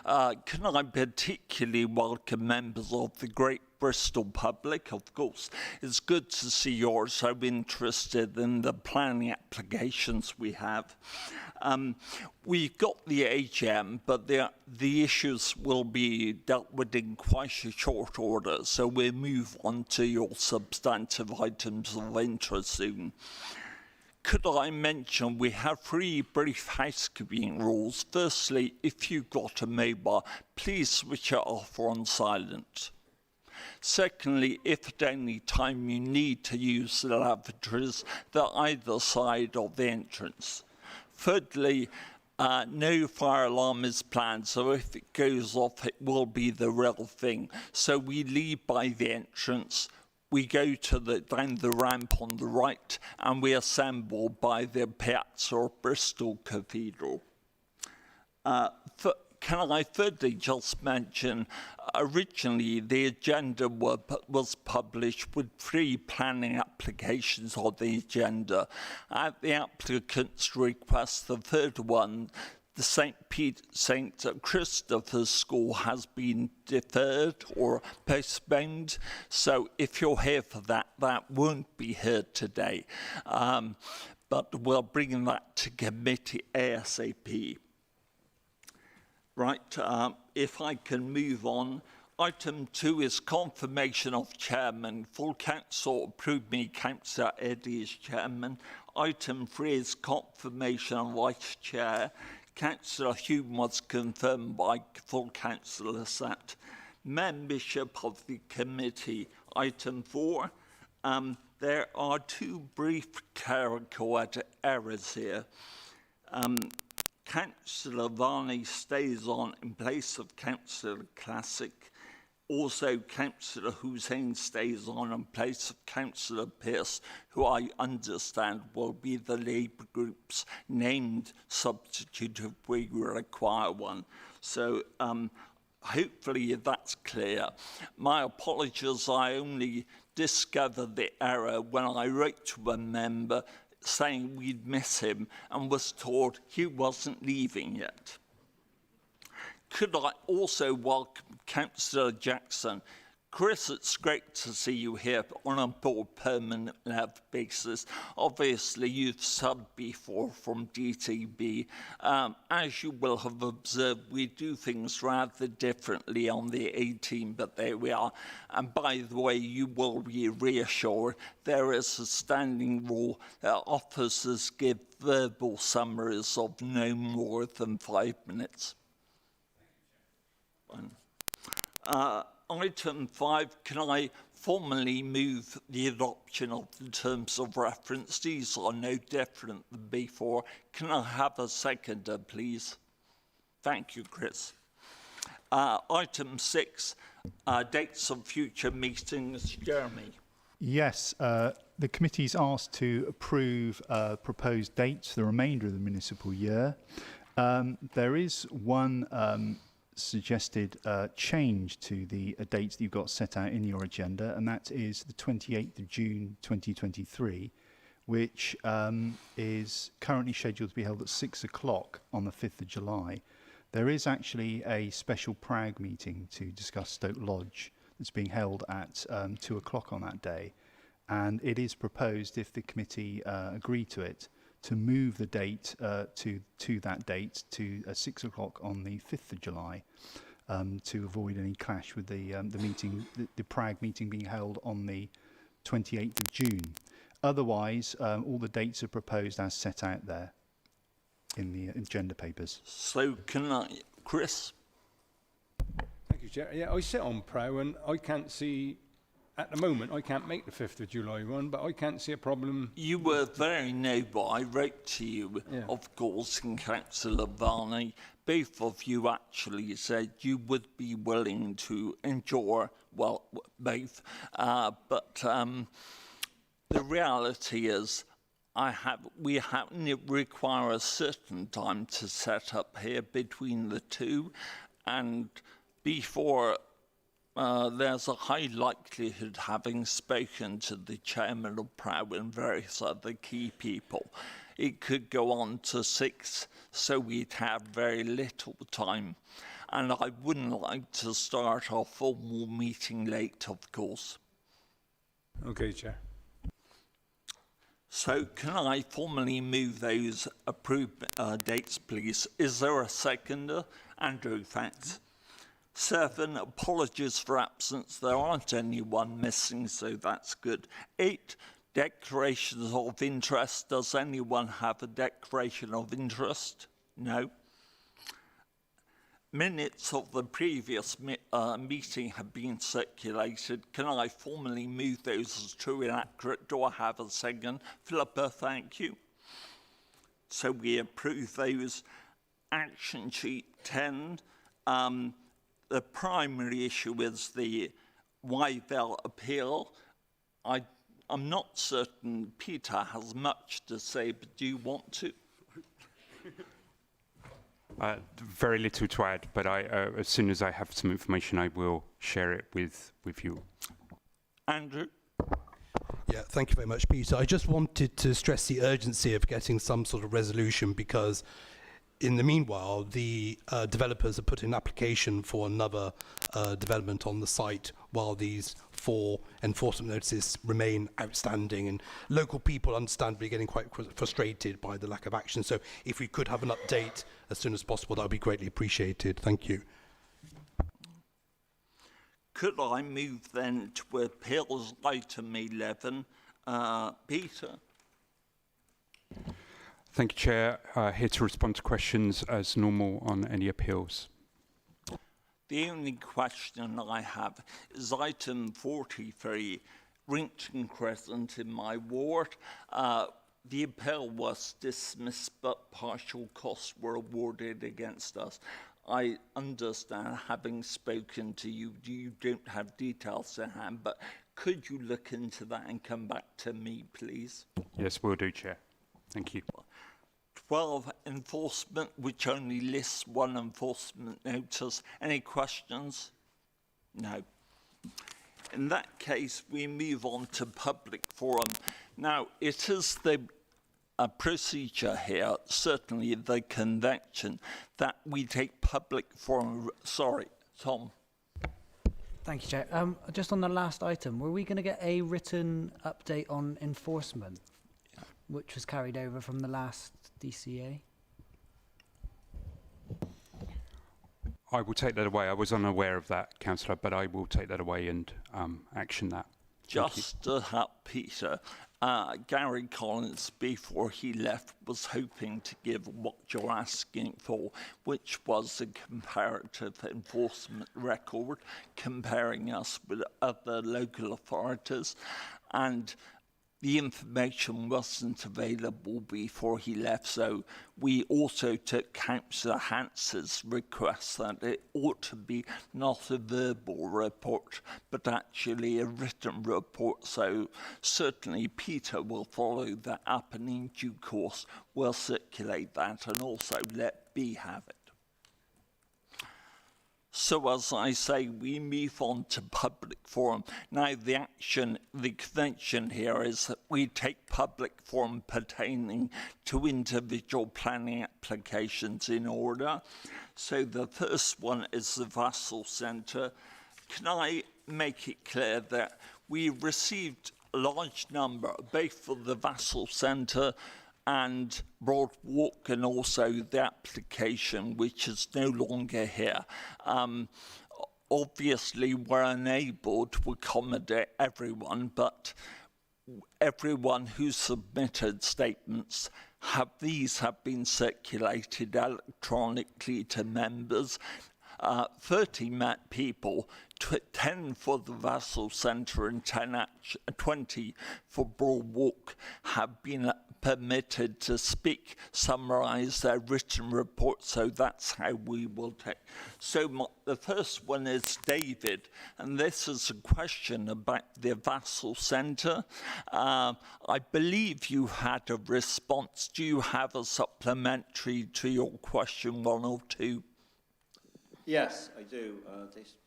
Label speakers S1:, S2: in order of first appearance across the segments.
S1: Can I particularly welcome members of the great Bristol public? Of course, it's good to see you're so interested in the planning applications we have. We've got the AGM, but the issues will be dealt with in quite a short order, so we'll move on to your substantive items of interest soon. Could I mention we have 3 brief housekeeping rules. Firstly, if you've got a mobile, please switch it off or on silent. Secondly, if at any time you need to use the lavatories, they're either side of the entrance. Thirdly, no fire alarm is planned, so if it goes off, it will be the real thing. So we leave by the entrance, we go to down the ramp on the right, and we assemble by the Piazza of Bristol Cathedral. Can I thirdly just mention, originally the agenda was published with 3 planning applications on the agenda. At the applicant's request, the third one, the St. Christopher's School, has been deferred or postponed. So if you're here for that, that won't be heard today. But we'll bring that to committee ASAP. Right, if I can move on. Item 2 is confirmation of chairman. Full council approved me, Councillor Eddy, as chairman. Item 3 is confirmation of vice chair. Councillor Hume was confirmed by full council as that. Membership of the committee. Item 4. There are 2 brief clerical errors here. Councillor Varney stays on in place of Councillor Classic. Also, Councillor Hussain stays on in place of Councillor Pearce, who I understand will be the Labour group's named substitute if we require one. So hopefully that's clear. My apologies, I only discovered the error when I wrote to a member saying we'd miss him and was told he wasn't leaving yet. Could I also welcome Councillor Jackson? Chris, it's great to see you here on a more permanent basis. Obviously, you've subbed before from DTB. As you will have observed, we do things rather differently on the 18th, but there we are. And by the way, you will be reassured there is a standing rule that officers give verbal summaries of no more than 5 minutes. Item 5, can I formally move the adoption of the terms of reference? These are no different than before. Can I have a seconder, please? Thank you, Chris. Item 6, dates of future meetings. Jeremy.
S2: Yes, the committee's asked to approve proposed dates for the remainder of the municipal year. There is one suggested change to the dates that you've got set out in your agenda, and that is the 28th of June 2023, which is currently scheduled to be held at 6 o'clock on the 5th of July. There is actually a special Prague meeting to discuss Stoke Lodge that's being held at 2 o'clock on that day, and it is proposed, if the committee agree to it, to move the date to that date to 6 o'clock on the 5th of July to avoid any clash with the meeting, the Prague meeting being held on the 28th of June. Otherwise, all the dates are proposed as set out there in the agenda papers.
S1: So can I, Chris?
S3: Thank you, Chair. Yeah, I sit on Pro and I can't see, at the moment, I can't make the 5th of July one, but I can't see a problem.
S1: You were very noble. I wrote to you, of course, and Councillor Varney. Both of you actually said you would be willing to endure, well, both. But the reality is, we require a certain time to set up here between the two, and before there's a high likelihood, having spoken to the chairman of Prow and various other key people, it could go on to 6, so we'd have very little time. and I wouldn't like to start our formal meeting late, of course.
S3: Okay, Chair.
S1: So can I formally move those approved dates, please? Is there a seconder? Andrew, thanks. 7, apologies for absence. There aren't anyone missing, so that's good. 8, declarations of interest. Does anyone have a declaration of interest? No. Minutes of the previous meeting have been circulated. Can I formally move those as true and accurate? Do I have a second? Philippa, thank you. So we approve those. Action sheet 10. The primary issue is the Wyvale appeal. I'm not certain Peter has much to say, but do you want to?
S4: Very little to add, but as soon as I have some information, I will share it with you.
S1: Andrew?
S5: Yeah, thank you very much, Peter. I just wanted to stress the urgency of getting some sort of resolution, because in the meanwhile, the developers have put in an application for another development on the site while these 4 enforcement notices remain outstanding, and local people understandably getting quite frustrated by the lack of action. So if we could have an update as soon as possible, that would be greatly appreciated. Thank you.
S1: Could I move then to appeals item 11? Peter?
S4: Thank you, Chair. Here to respond to questions as normal on any appeals.
S1: The only question I have is item 43, Rington Crescent in my ward. The appeal was dismissed, but partial costs were awarded against us. I understand, having spoken to you, you don't have details to hand, but could you look into that and come back to me, please?
S4: Yes, will do, Chair. Thank you.
S1: 12, enforcement, which only lists 1 enforcement notice. Any questions? No. In that case, we move on to public forum. Now, it is the procedure here, certainly the convention, that we take public forum. Sorry, Tom.
S6: Thank you, Chair. Just on the last item, were we going to get a written update on enforcement, which was carried over from the last DCA?
S4: I will take that away. I was unaware of that, Councillor, but I will take that away and action that.
S1: Just to help Peter, Gary Collins, before he left, was hoping to give what you're asking for, which was a comparative enforcement record, comparing us with other local authorities, and the information wasn't available before he left, so we also took Councillor Hance's request that it ought to be not a verbal report, but actually a written report. So certainly Peter will follow that up, and in due course will circulate that and also let B have it. So as I say, we move on to public forum. Now the convention here is that we take public forum pertaining to individual planning applications in order. So the first one is the Vassal Center. Can I make it clear that we received a large number, both for the Vassal Center and Broadwalk, and also the application, which is no longer here. Obviously, we're unable to accommodate everyone, but everyone who submitted statements have been circulated electronically to members. 30 people, 10 for the Vassal Center and 20 for Broadwalk have been permitted to speak, summarise their written report, so that's how we will take. So the first one is David, and this is a question about the Vassal Center. I believe you had a response. Do you have a supplementary to your question 1 or 2?
S7: Yes, I do.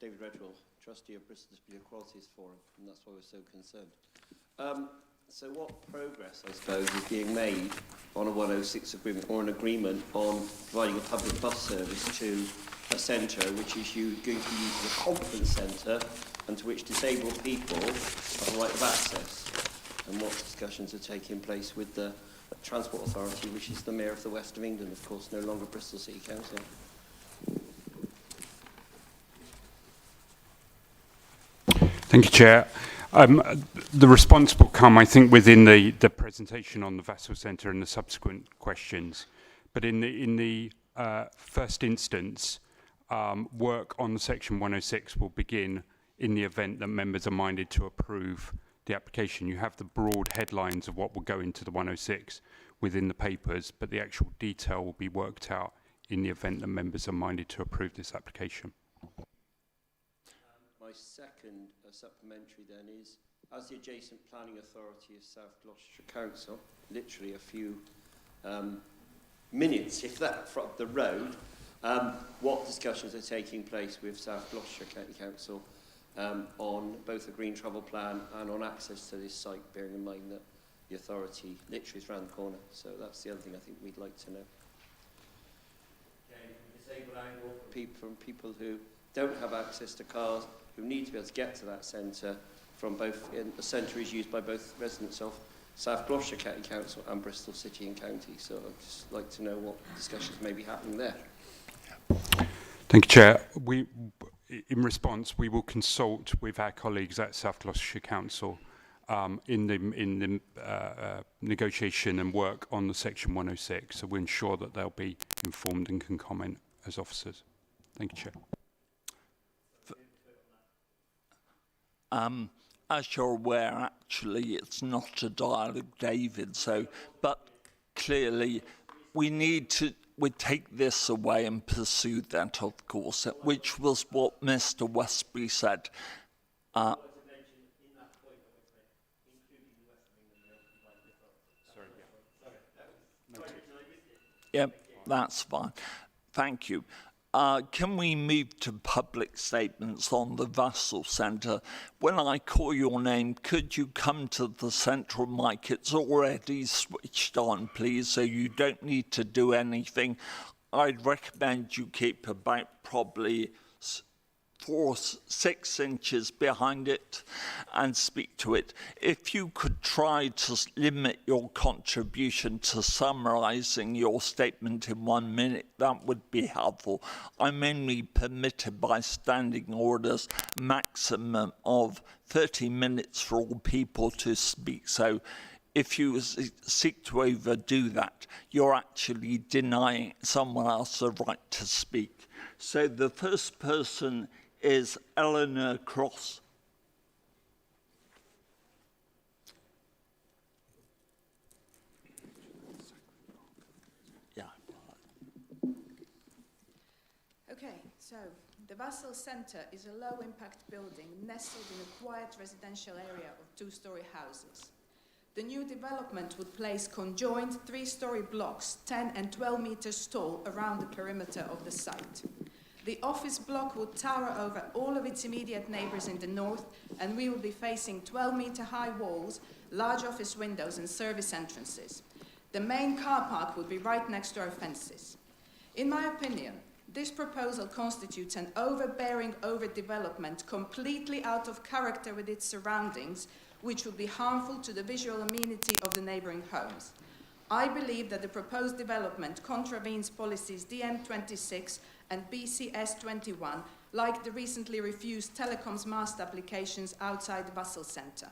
S7: David Redwell, trustee of Bristol Disability Equalities Forum, and that's why we're so concerned. So what progress, I suppose, is being made on a 106 agreement or an agreement on providing a public bus service to a a centre which is going to be used as a conference centre and to which disabled people have a right of access, and what discussions are taking place with the Transport Authority, which is the Mayor of the West of England, of course, no longer Bristol City Council.
S4: Thank you, Chair. The response will come, I think, within the presentation on the Vassal Center and the subsequent questions. But in the first instance, work on the Section 106 will begin in the event that members are minded to approve the application. You have the broad headlines of what will go into the 106 within the papers, but the actual detail will be worked out in the event that members are minded to approve this application.
S7: My second supplementary then is, as the adjacent planning authority of South Gloucestershire Council, literally a few minutes, if that, from the road, what discussions are taking place with South Gloucestershire County Council on both a green travel plan and on access to this site, bearing in mind that the authority literally is round the corner. So that's the other thing I think we'd like to know. Okay, disabled angle from people who don't have access to cars, who need to be able to get to that centre from both, the centre is used by both residents of South Gloucestershire County Council and Bristol City and County. So I'd just like to know what discussions may be happening there.
S4: Thank you, Chair. In response, we will consult with our colleagues at South Gloucestershire Council in the negotiation and work on the Section 106, so we ensure that they'll be informed and can comment as officers. Thank you, Chair.
S1: As you're aware, actually, it's not a dialogue, David, so, but clearly we take this away and pursue that, of course, which was what Mr. Westbury said. Yep, that's fine. Thank you. Can we move to public statements on the Vassal Center? When I call your name, could you come to the central mic? It's already switched on, please, so you don't need to do anything. I'd recommend you keep about probably 4-6 inches behind it and speak to it. If you could try to limit your contribution to summarising your statement in 1 minute, that would be helpful. I'm only permitted by standing orders maximum of 30 minutes for all people to speak. So if you seek to overdo that, you're actually denying someone else the right to speak. So the first person is Eleanor Cross. Yeah.
S8: Okay, so the Vassal Center is a low-impact building nestled in a quiet residential area of 2-storey houses. The new development would place conjoined 3-storey blocks, 10 and 12 meters tall, around the perimeter of the site. The office block would tower over all of its immediate neighbours in the north, and we will be facing 12-metre-high walls, large office windows and service entrances. The main car park would be right next to our fences. In my opinion, this proposal constitutes an overbearing overdevelopment completely out of character with its surroundings, which would be harmful to the visual amenity of the neighbouring homes. I believe that the proposed development contravenes policies DM26 and BCS21, like the recently refused telecoms mast applications outside the Vassal Center.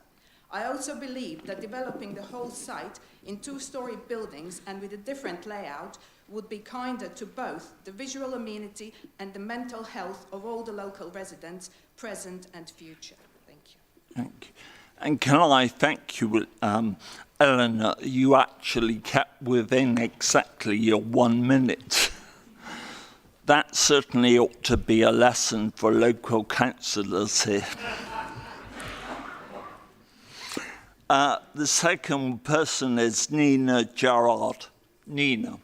S8: I also believe that developing the whole site in 2-storey buildings and with a different layout would be kinder to both the visual amenity and the mental health of all the local residents, present and future. Thank you.
S1: Thank you. And can I thank you, Eleanor, you actually kept within exactly your 1 minute. That certainly ought to be a lesson for local councillors here. The second person is Nina Gerard. Nina.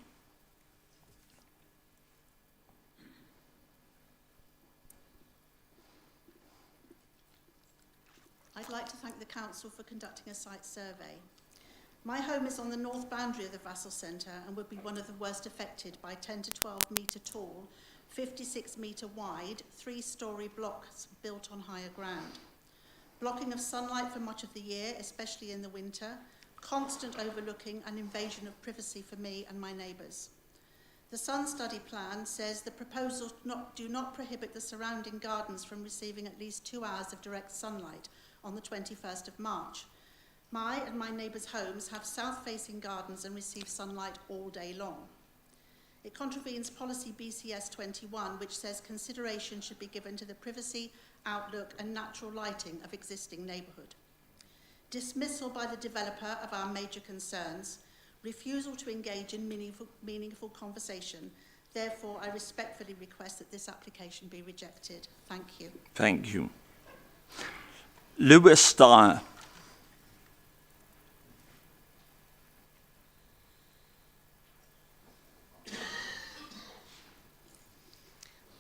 S9: I'd like to thank the Council for conducting a site survey. My home is on the north boundary of the Vassal Center and would be one of the worst affected by 10 to 12 metre tall, 56 metre wide, 3-storey blocks built on higher ground. Blocking of sunlight for much of the year, especially in the winter, constant overlooking and invasion of privacy for me and my neighbours. The Sun Study Plan says the proposals do not prohibit the surrounding gardens from receiving at least 2 hours of direct sunlight on the 21st of March. My and my neighbours' homes have south-facing gardens and receive sunlight all day long. It contravenes policy BCS 21, which says consideration should be given to the privacy, outlook and natural lighting of existing neighbourhood. Dismissal by the developer of our major concerns, refusal to engage in meaningful conversation. Therefore, I respectfully request that this application be rejected. Thank you.
S1: Thank you. Lewis Dyer.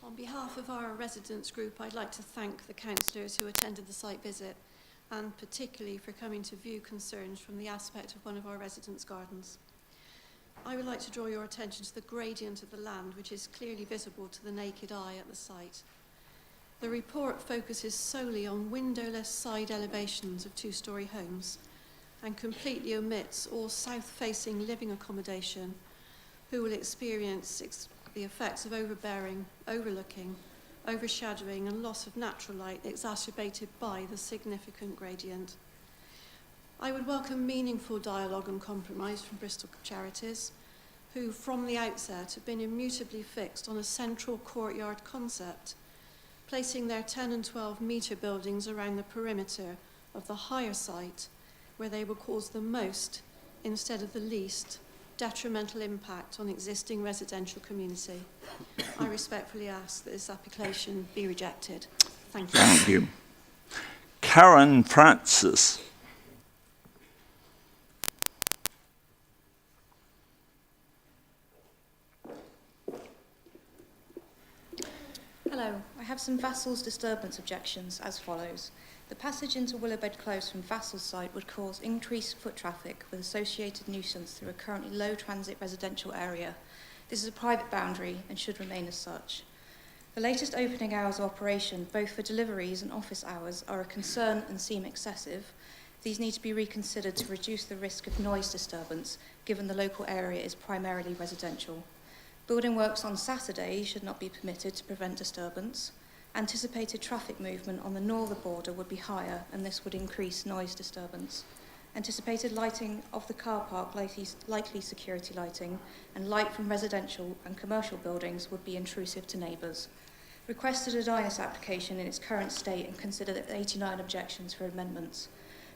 S10: On behalf of our residents group, I'd like to thank the councillors who attended the site visit, and particularly for coming to view concerns from the aspect of one of our residents' gardens. I would like to draw your attention to the gradient of the land, which is clearly visible to the naked eye at the site. The report focuses solely on windowless side elevations of 2-storey homes and completely omits all south-facing living accommodation who will experience the effects of overbearing, overlooking, overshadowing and loss of natural light exacerbated by the significant gradient. I would welcome meaningful dialogue and compromise from Bristol Charities, who from the outset have been immutably fixed on a central courtyard concept, placing their 10 and 12 metre buildings around the perimeter of the higher site where they will cause the most, instead of the least, detrimental impact on existing residential community. I respectfully ask that this application be rejected. Thank you.
S1: Thank you. Karen Francis.
S11: Hello, I have some Vassal's disturbance objections as follows. The passage into Willowbed Close from Vassal's site would cause increased foot traffic with associated nuisance through a currently low transit residential area. This is a private boundary and should remain as such. The latest opening hours of operation, both for deliveries and office hours, are a concern and seem excessive. These need to be reconsidered to reduce the risk of noise disturbance, given the local area is primarily residential. Building works on Saturday should not be permitted to prevent disturbance. Anticipated traffic movement on the northern border would be higher, and this would increase noise disturbance. Anticipated lighting of the car park, likely security lighting, and light from residential and commercial buildings would be intrusive to neighbours. Request to deny this application in its current state and consider the 89 objections for amendments.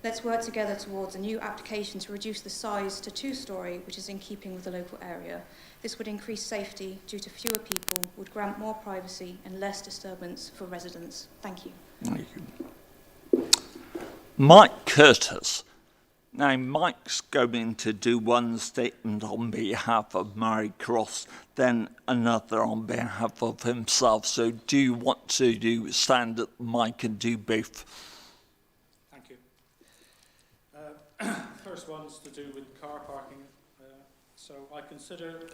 S11: Let's work together towards a new application to reduce the size to 2-storey, which is in keeping with the local area. This would increase safety due to fewer people, would grant more privacy and less disturbance for residents. Thank you.
S1: Thank you. Mike Curtis. Now, Mike's going to do one statement on behalf of Mary Cross, then another on behalf of himself. So do you want to stand at the mic and do both?
S12: Thank you. First one's to do with car parking. So I consider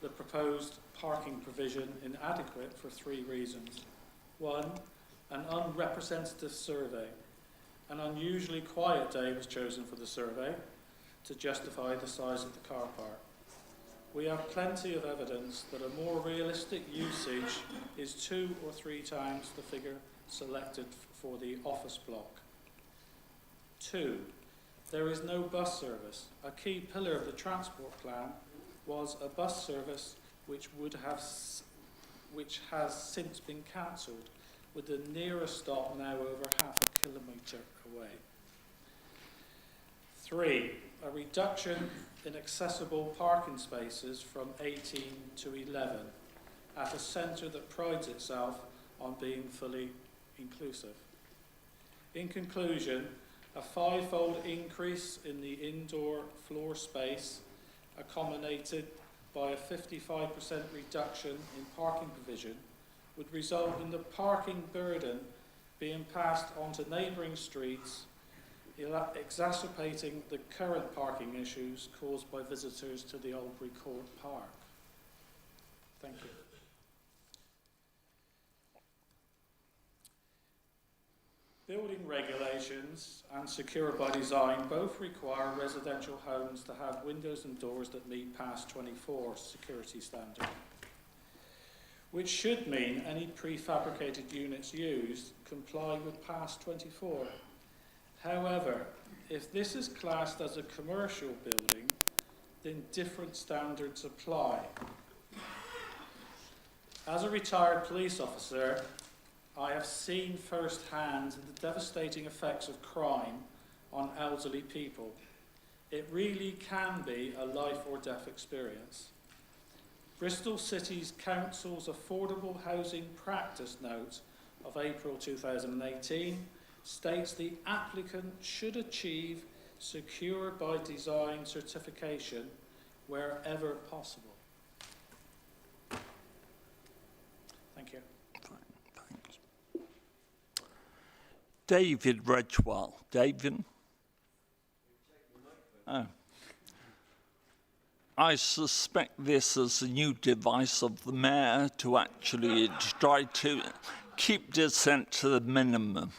S12: the proposed parking provision inadequate for 3 reasons. 1, an unrepresentative survey. An unusually quiet day was chosen for the survey to justify the size of the car park. We have plenty of evidence that a more realistic usage is 2 or 3 times the figure selected for the office block. 2, there is no bus service. A key pillar of the transport plan was a bus service which has since been cancelled, with the nearest stop now over half a kilometre away. 3, a reduction in accessible parking spaces from 18 to 11 at a centre that prides itself on being fully inclusive. In conclusion, a 5-fold increase in the indoor floor space, accommodated by a 55% reduction in parking provision, would result in the parking burden being passed onto neighbouring streets exacerbating the current parking issues caused by visitors to the Oldbury Court Park. Thank you. Building regulations and secure by design both require residential homes to have windows and doors that meet PAS 24 security standard, which should mean any prefabricated units used comply with PAS 24. However, if this is classed as a commercial building, then different standards apply. As a retired police officer, I have seen firsthand the devastating effects of crime on elderly people. It really can be a life or death experience. Bristol City Council's Affordable Housing Practice Note of April 2018 states the applicant should achieve secure by design certification wherever possible. Thank you.
S1: Thanks. David Redgewell. David? Oh. I suspect this is a new device of the mayor to actually try to keep dissent to the minimum.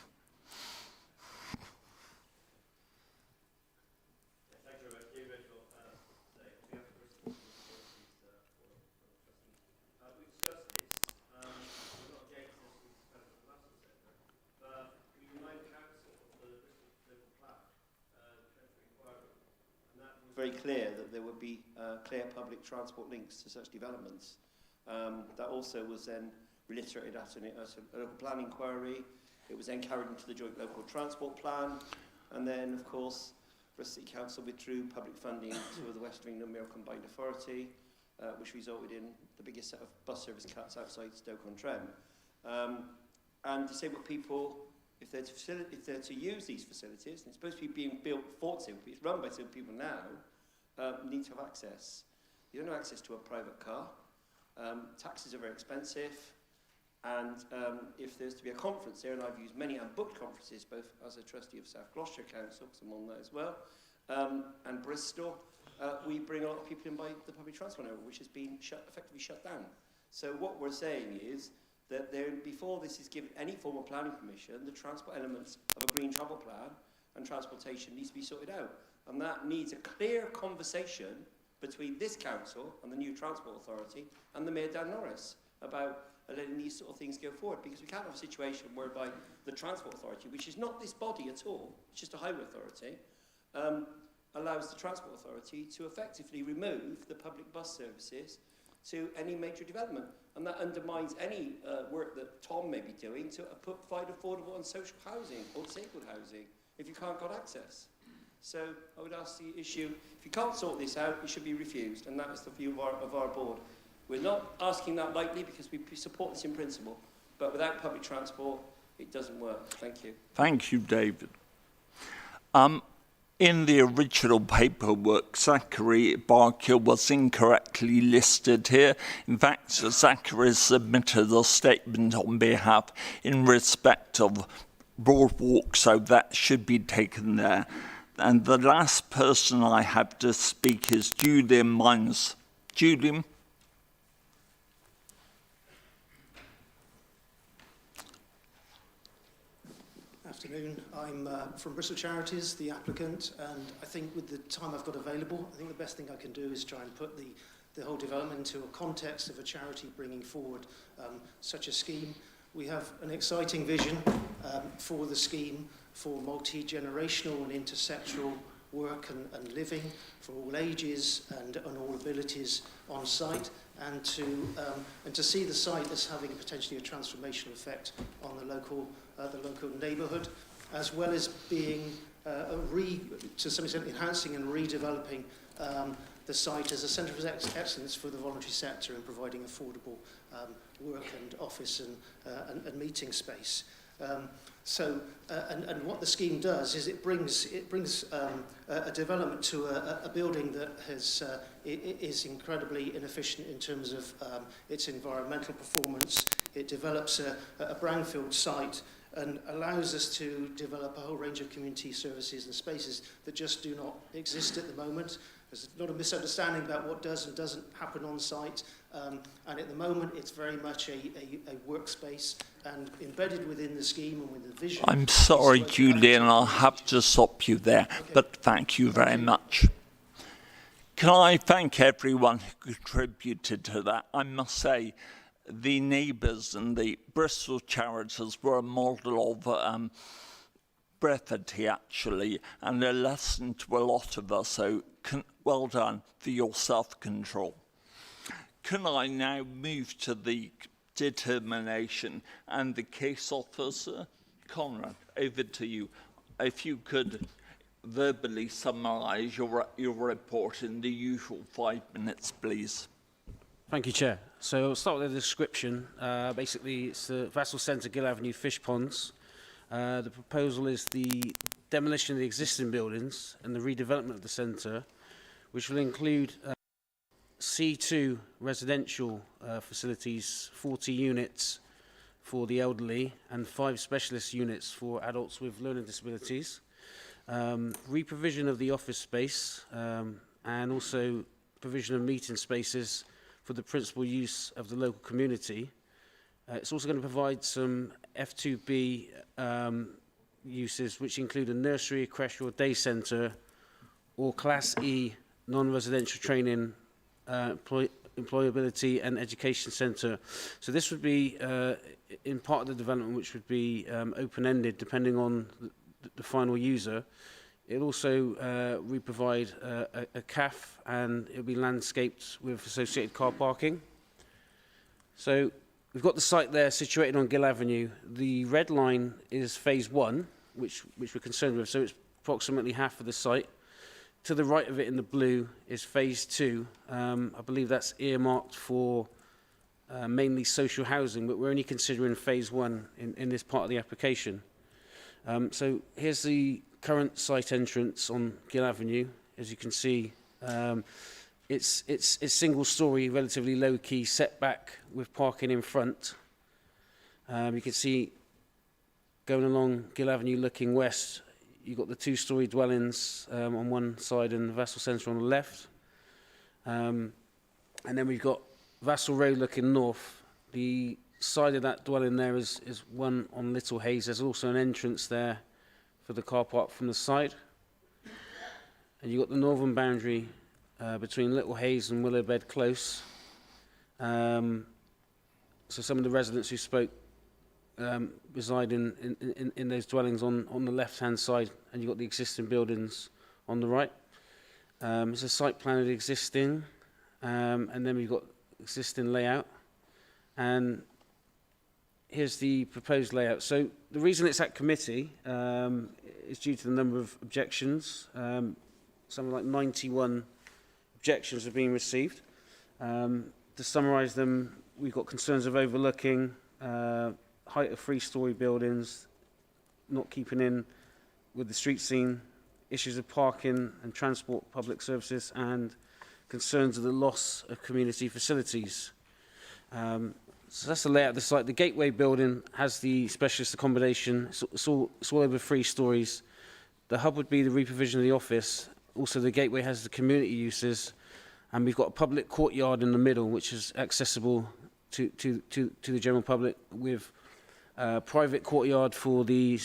S7: Very clear that there would be clear public transport links to such developments. That also was then reiterated at a local plan inquiry. It was then carried into the joint local transport plan, and then of course Bristol City Council withdrew public funding to the Western England Mayoral Combined Authority, which resulted in the biggest set of bus service cuts outside Stoke-on-Trent. And disabled people, if they're to use these facilities, and it's supposed to be being built for disabled people, it's run by disabled people now, need to have access. You don't have access to a private car. Taxis are very expensive. And if there's to be a conference there, and I've used many unbooked conferences, both as a trustee of South Gloucester Council, because I'm on that as well, and Bristol, we bring a lot of people in by the public transport network, which has been effectively shut down. So what we're saying is that before this is given any form of planning permission, the transport elements of a green travel plan and transportation needs to be sorted out. And that needs a clear conversation between this council and the new Transport Authority and the Mayor Dan Norris about letting these sort of things go forward, because we can't have a situation whereby the Transport Authority, which is not this body at all, it's just a highway authority, allows the Transport Authority to effectively remove the public bus services to any major development. And that undermines any work that Tom may be doing to provide affordable and social housing or disabled housing if you can't get access. So I would ask the issue, if you can't sort this out, it should be refused, and that is the view of our board. We're not asking that lightly because we support this in principle, but without public transport, it doesn't work. Thank you.
S1: Thank you, David. In the original paperwork, Zachary Barker was incorrectly listed here. In fact, Zachary submitted a statement on behalf in respect of Broadwalk, so that should be taken there. And the last person I have to speak is Julian Mines. Julian?
S13: Afternoon. I'm from Bristol Charities, the applicant, and I think with the time I've got available, I think the best thing I can do is try and put the whole development into a context of a charity bringing forward such a scheme. We have an exciting vision for the scheme for multi-generational and intersectoral work and living for all ages and all abilities on site, and to see the site as having potentially a transformational effect on the local neighbourhood, as well as being to some extent enhancing and redeveloping the site as a centre of excellence for the voluntary sector in providing affordable work and office and meeting space. And what the scheme does is it brings a development to a building that is incredibly inefficient in terms of its environmental performance. It develops a brownfield site and allows us to develop a whole range of community services and spaces that just do not exist at the moment. There's a lot of misunderstanding about what does and doesn't happen on site, and at the moment it's very much a workspace and embedded within the scheme and with the vision.
S1: I'm sorry, Julian, I'll have to stop you there, but thank you very much. Can I thank everyone who contributed to that? I must say, the neighbours and the Bristol charities were a model of brevity, actually, and a lesson to a lot of us, so well done for your self-control. Can I now move to the determination and the case officer? Conrad, over to you. If you could verbally summarise your report in the usual 5 minutes, please.
S14: Thank you, Chair. So I'll start with the description. Basically, it's the Vassal Center, Gill Avenue, Fishponds. The proposal is the demolition of the existing buildings and the redevelopment of the centre, which will include C2 residential facilities, 40 units for the elderly and 5 specialist units for adults with learning disabilities. Reprovision of the office space and also provision of meeting spaces for the principal use of the local community. It's also going to provide some F2B uses, which include a nursery, a creche or day centre, or Class E non-residential training, employability and education centre. So this would be in part of the development, which would be open-ended depending on the final user. It'll also provide a CAF, and it'll be landscaped with associated car parking. So we've got the site there situated on Gill Avenue. The red line is phase 1, which we're concerned with, so it's approximately half of the site. To the right of it in the blue is phase 2. I believe that's earmarked for mainly social housing, but we're only considering phase 1 in this part of the application. So here's the current site entrance on Gill Avenue. As you can see, it's single-storey, relatively low-key, setback with parking in front. You can see going along Gill Avenue looking west, you've got the 2-storey dwellings on one side and the Vassal Center on the left. And then we've got Vassal Road looking north. The side of that dwelling there is one on Little Hayes. There's also an entrance there for the car park from the side. And you've got the northern boundary between Little Hayes and Willowbed Close. So some of the residents who spoke reside in those dwellings on the left-hand side, and you've got the existing buildings on the right. It's a site plan of the existing, and then we've got existing layout. And here's the proposed layout. So the reason it's at committee is due to the number of objections. Something like 91 objections have been received. To summarise them, we've got concerns of overlooking, height of 3-storey buildings, not keeping in with the street scene, issues of parking and transport public services, and concerns of the loss of community facilities. So that's the layout of the site. The gateway building has the specialist accommodation. It's all over 3 stories. The hub would be the reprovision of the office. Also, the gateway has the community uses, and we've got a public courtyard in the middle, which is accessible to the general public, with a private courtyard for the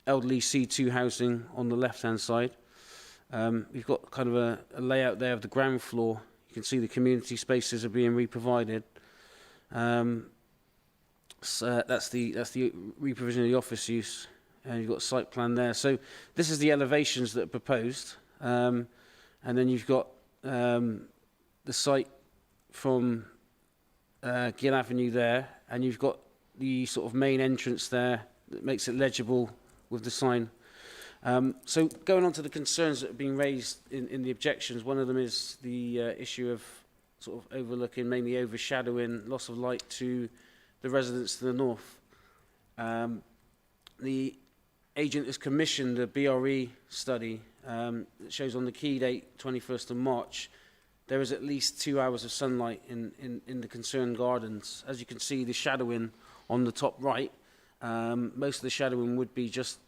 S14: elderly C2 housing on the left-hand side. We've got kind of a layout there of the ground floor. You can see the community spaces are being reprovided. So that's the reprovision of the office use, and you've got a site plan there. So this is the elevations that are proposed, and then you've got the site from Gill Avenue there, and you've got the sort of main entrance there that makes it legible with the sign. So going on to the concerns that are being raised in the objections, one of them is the issue of sort of overlooking, mainly overshadowing, loss of light to the residents to the north. The agent has commissioned a BRE study that shows on the key date, 21st of March, there is at least 2 hours of sunlight in the concerned gardens. As you can see, the shadowing on the top right, most of the shadowing would be just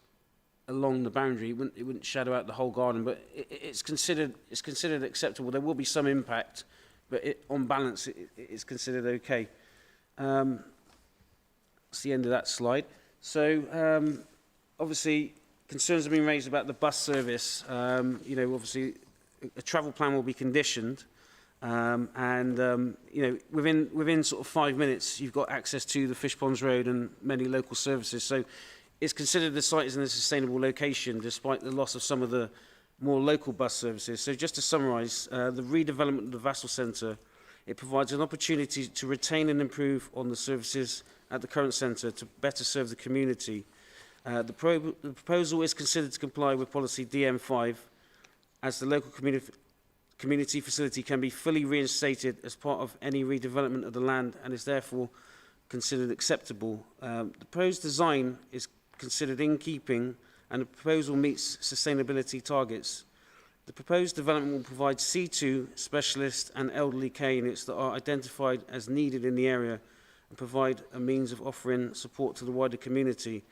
S14: along the boundary. It wouldn't shadow out the whole garden, but it's considered acceptable. There will be some impact, but on balance, it's considered okay. That's the end of that slide. So, obviously, concerns have been raised about the bus service. You know, obviously, a travel plan will be conditioned, and you know, within sort of 5 minutes, you've got access to the Fishponds Road and many local services. So, it's considered the site is in a sustainable location, despite the loss of some of the more local bus services. So, just to summarise, the redevelopment of the Vassal Center, it provides an opportunity to retain and improve on the services at the current centre to better serve the community. The proposal is considered to comply with policy DM5, as the local community facility can be fully reinstated as part of any redevelopment of the land and is therefore considered acceptable. The proposed design is considered in keeping and the proposal meets sustainability targets. The proposed development will provide C2 specialist and elderly care units that are identified as needed in the area and provide a means of offering support to the wider community.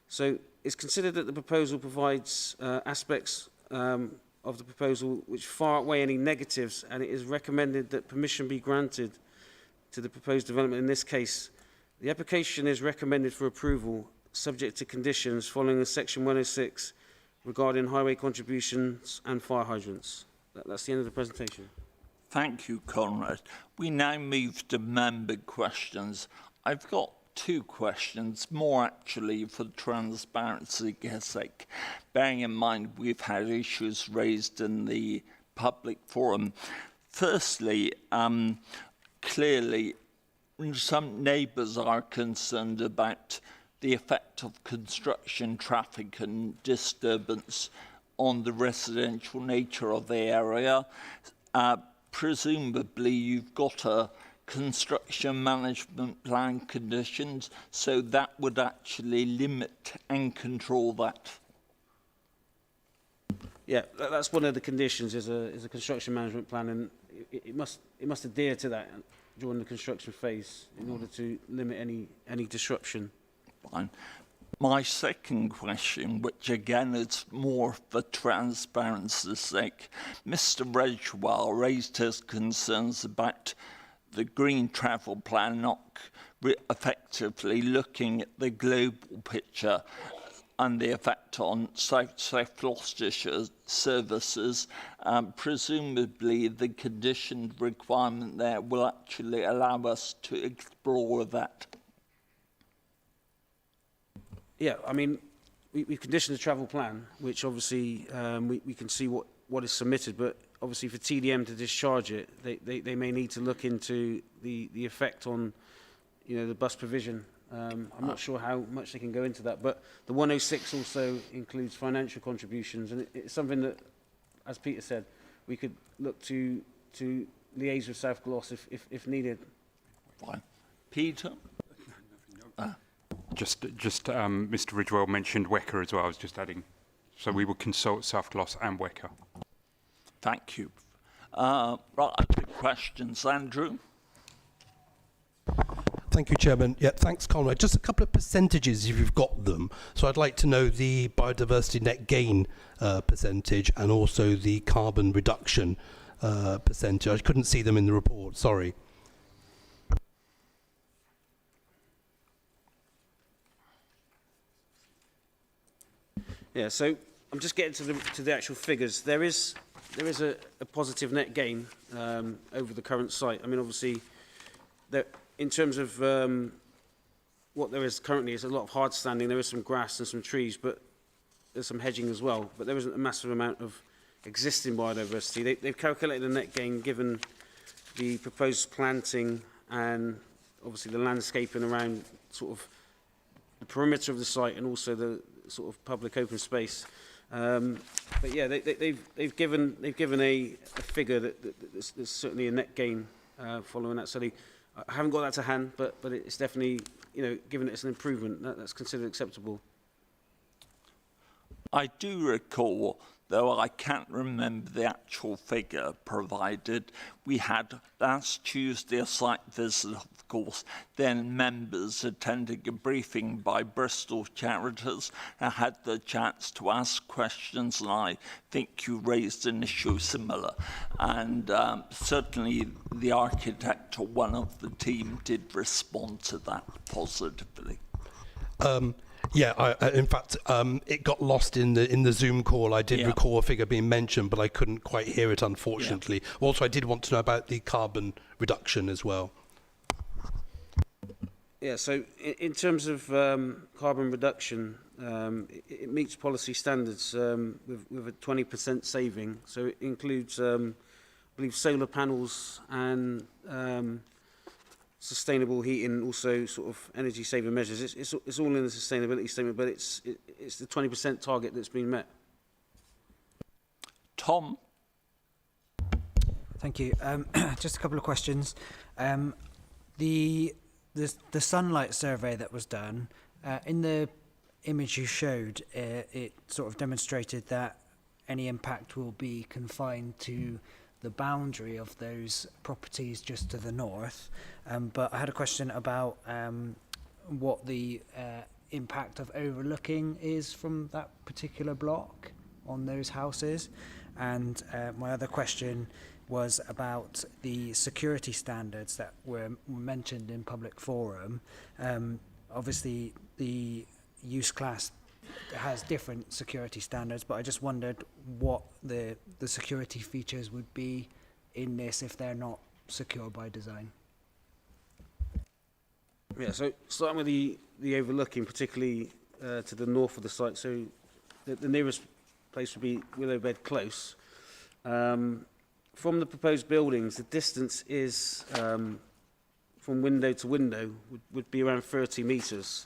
S14: So it's considered that the proposal provides aspects of the proposal which far outweigh any negatives, and it is recommended that permission be granted to the proposed development in this case. The application is recommended for approval subject to conditions following the section 106 regarding highway contributions and fire hydrants. That's the end of the presentation.
S1: Thank you, Conrad. We now move to member questions. I've got two questions, more actually for transparency's sake. Bearing in mind we've had issues raised in the public forum. Firstly, clearly some neighbours are concerned about the effect of construction, traffic and disturbance on the residential nature of the area. Presumably you've got a construction management plan conditions, so that would actually limit and control that.
S14: Yeah, that's one of the conditions is a construction management plan, and it must adhere to that during the construction phase in order to limit any disruption.
S1: Fine. My second question, which again is more for transparency's sake, Mr. Redgewell raised his concerns about the Green Travel Plan not effectively looking at the global picture and the effect on South Gloucestershire services. Presumably the conditioned requirement there will actually allow us to explore that.
S14: Yeah, I mean, we've conditioned the travel plan, which obviously we can see what is submitted, but obviously for TDM to discharge it, they may need to look into the effect on, you know, the bus provision. I'm not sure how much they can go into that, but the 106 also includes financial contributions, and it's something that, as Peter said, we could look to liaise with South Gloss if needed.
S1: Fine. Peter?
S4: Just Mr. Ridgewell mentioned WECA as well. I was just adding. So we will consult South Gloss and WECA.
S1: Thank you. Right, other questions, Andrew?
S5: Thank you, Chairman. Yeah, thanks, Conrad. Just a couple of percentages, if you've got them. So I'd like to know the biodiversity net gain percentage and also the carbon reduction percentage. I couldn't see them in the report, sorry.
S14: Yeah, so I'm just getting to the actual figures. There is a positive net gain over the current site. I mean, obviously, in terms of what there is currently, is a lot of hard standing. There is some grass and some trees, but there's some hedging as well. But there isn't a massive amount of existing biodiversity. They've calculated the net gain given the proposed planting and obviously the landscaping around sort of the perimeter of the site and also the sort of public open space. But yeah, they've given a figure that there's certainly a net gain following that. So I haven't got that to hand, but it's definitely, you know, given it's an improvement, that's considered acceptable.
S1: I do recall though I can't remember the actual figure provided. We had last Tuesday a site visit, of course, then members attending a briefing by Bristol Charities and had the chance to ask questions, and I think you raised an issue similar. And certainly the architect or one of the team did respond to that positively.
S5: Yeah, in fact, it got lost in the Zoom call. I did recall a figure being mentioned, but I couldn't quite hear it, unfortunately. Yeah. Also, I did want to know about the carbon reduction as well.
S14: Yeah, so in terms of carbon reduction, it meets policy standards with a 20% saving. So it includes, I believe, solar panels and sustainable heating, also sort of energy saving measures. It's all in the sustainability statement, but it's the 20% target that's been met.
S1: Tom.
S6: Thank you. Just a couple of questions. The sunlight survey that was done, in the image you showed, it sort of demonstrated that any impact will be confined to the boundary of those properties just to the north. But I had a question about what the impact of overlooking is from that particular block on those houses. And my other question was about the security standards that were mentioned in public forum. Obviously, the use class has different security standards, but I just wondered what the security features would be in this if they're not secure by design.
S14: Yeah, so starting with the overlooking, particularly to the north of the site, so the nearest place would be Willowbed Close. From the proposed buildings, the distance is from window to window would be around 30 metres.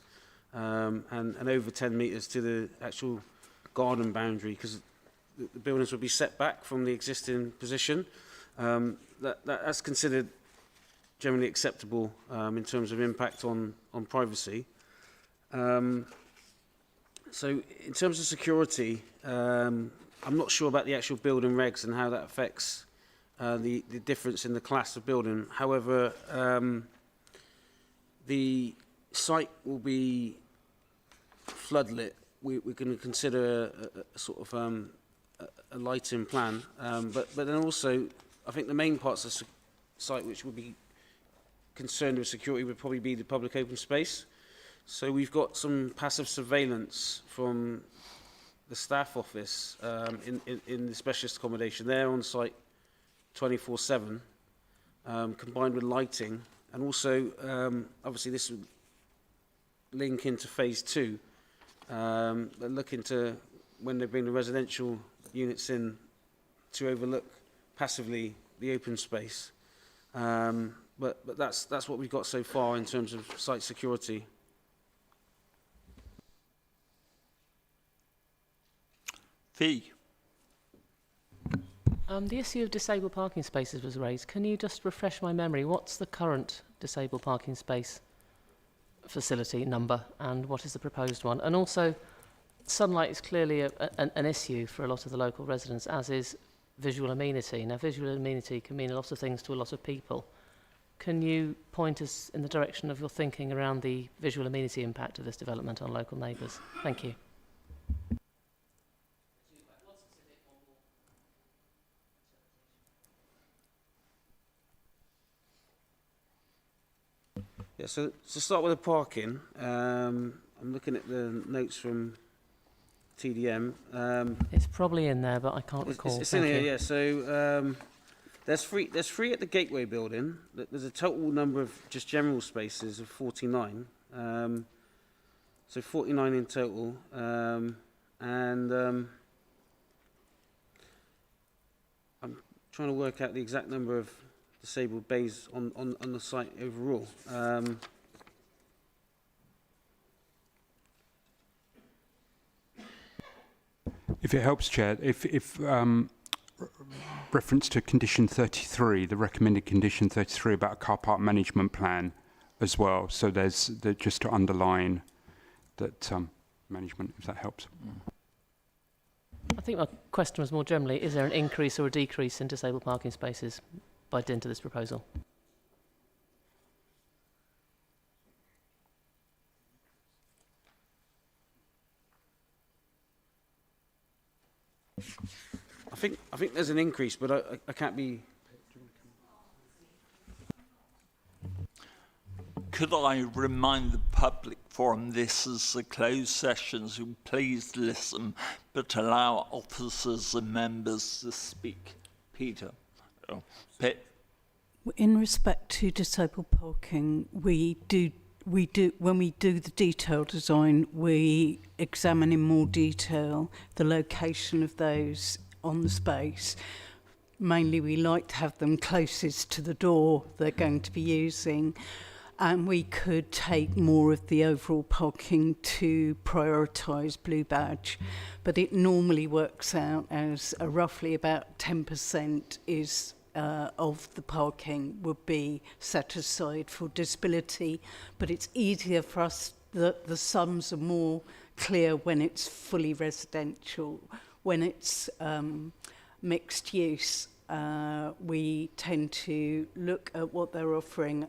S14: And over 10 metres to the actual garden boundary, because the buildings would be set back from the existing position. That's considered generally acceptable in terms of impact on privacy. So in terms of security, I'm not sure about the actual building regs and how that affects the difference in the class of building. However, the site will be floodlit. We're going to consider a sort of a lighting plan, but then also I think the main parts of the site which would be concerned with security would probably be the public open space. So we've got some passive surveillance from the staff office in the specialist accommodation. They're on site 24/7, combined with lighting, and also obviously this would link into phase 2. They're looking to, when they bring the residential units in, to overlook passively the open space. But that's what we've got so far in terms of site security.
S1: Fee.
S15: The issue of disabled parking spaces was raised. Can you just refresh my memory? What's the current disabled parking space facility number and what is the proposed one? And also, sunlight is clearly an issue for a lot of the local residents, as is visual amenity. Now, visual amenity can mean a lot of things to a lot of people. Can you point us in the direction of your thinking around the visual amenity impact of this development on local neighbours? Thank you.
S14: Yeah, so to start with the parking, I'm looking at the notes from TDM.
S15: It's probably in there, but I can't recall.
S14: It's in here, yeah. So there's three at the Gateway building. There's a total number of just general spaces of 49. So 49 in total. And I'm trying to work out the exact number of disabled bays on the site overall.
S4: If it helps, Chair, if reference to condition 33, the recommended condition 33 about a car park management plan as well. So there's just to underline that management, if that helps.
S15: I think my question was more generally, is there an increase or a decrease in disabled parking spaces by dint of this proposal?
S14: I think there's an increase, but I can't be.
S1: Could I remind the public forum this is a closed session, so please listen, but allow officers and members to speak. Peter. Oh,
S16: In respect to disabled parking, we do when we do the detail design, we examine in more detail the location of those on the space. Mainly we like to have them closest to the door they're going to be using, and we could take more of the overall parking to prioritise Blue Badge, but it normally works out as roughly about 10% is of the parking would be set aside for disability, but it's easier for us, the sums are more clear when it's fully residential. When it's mixed use, we tend to look at what they're offering,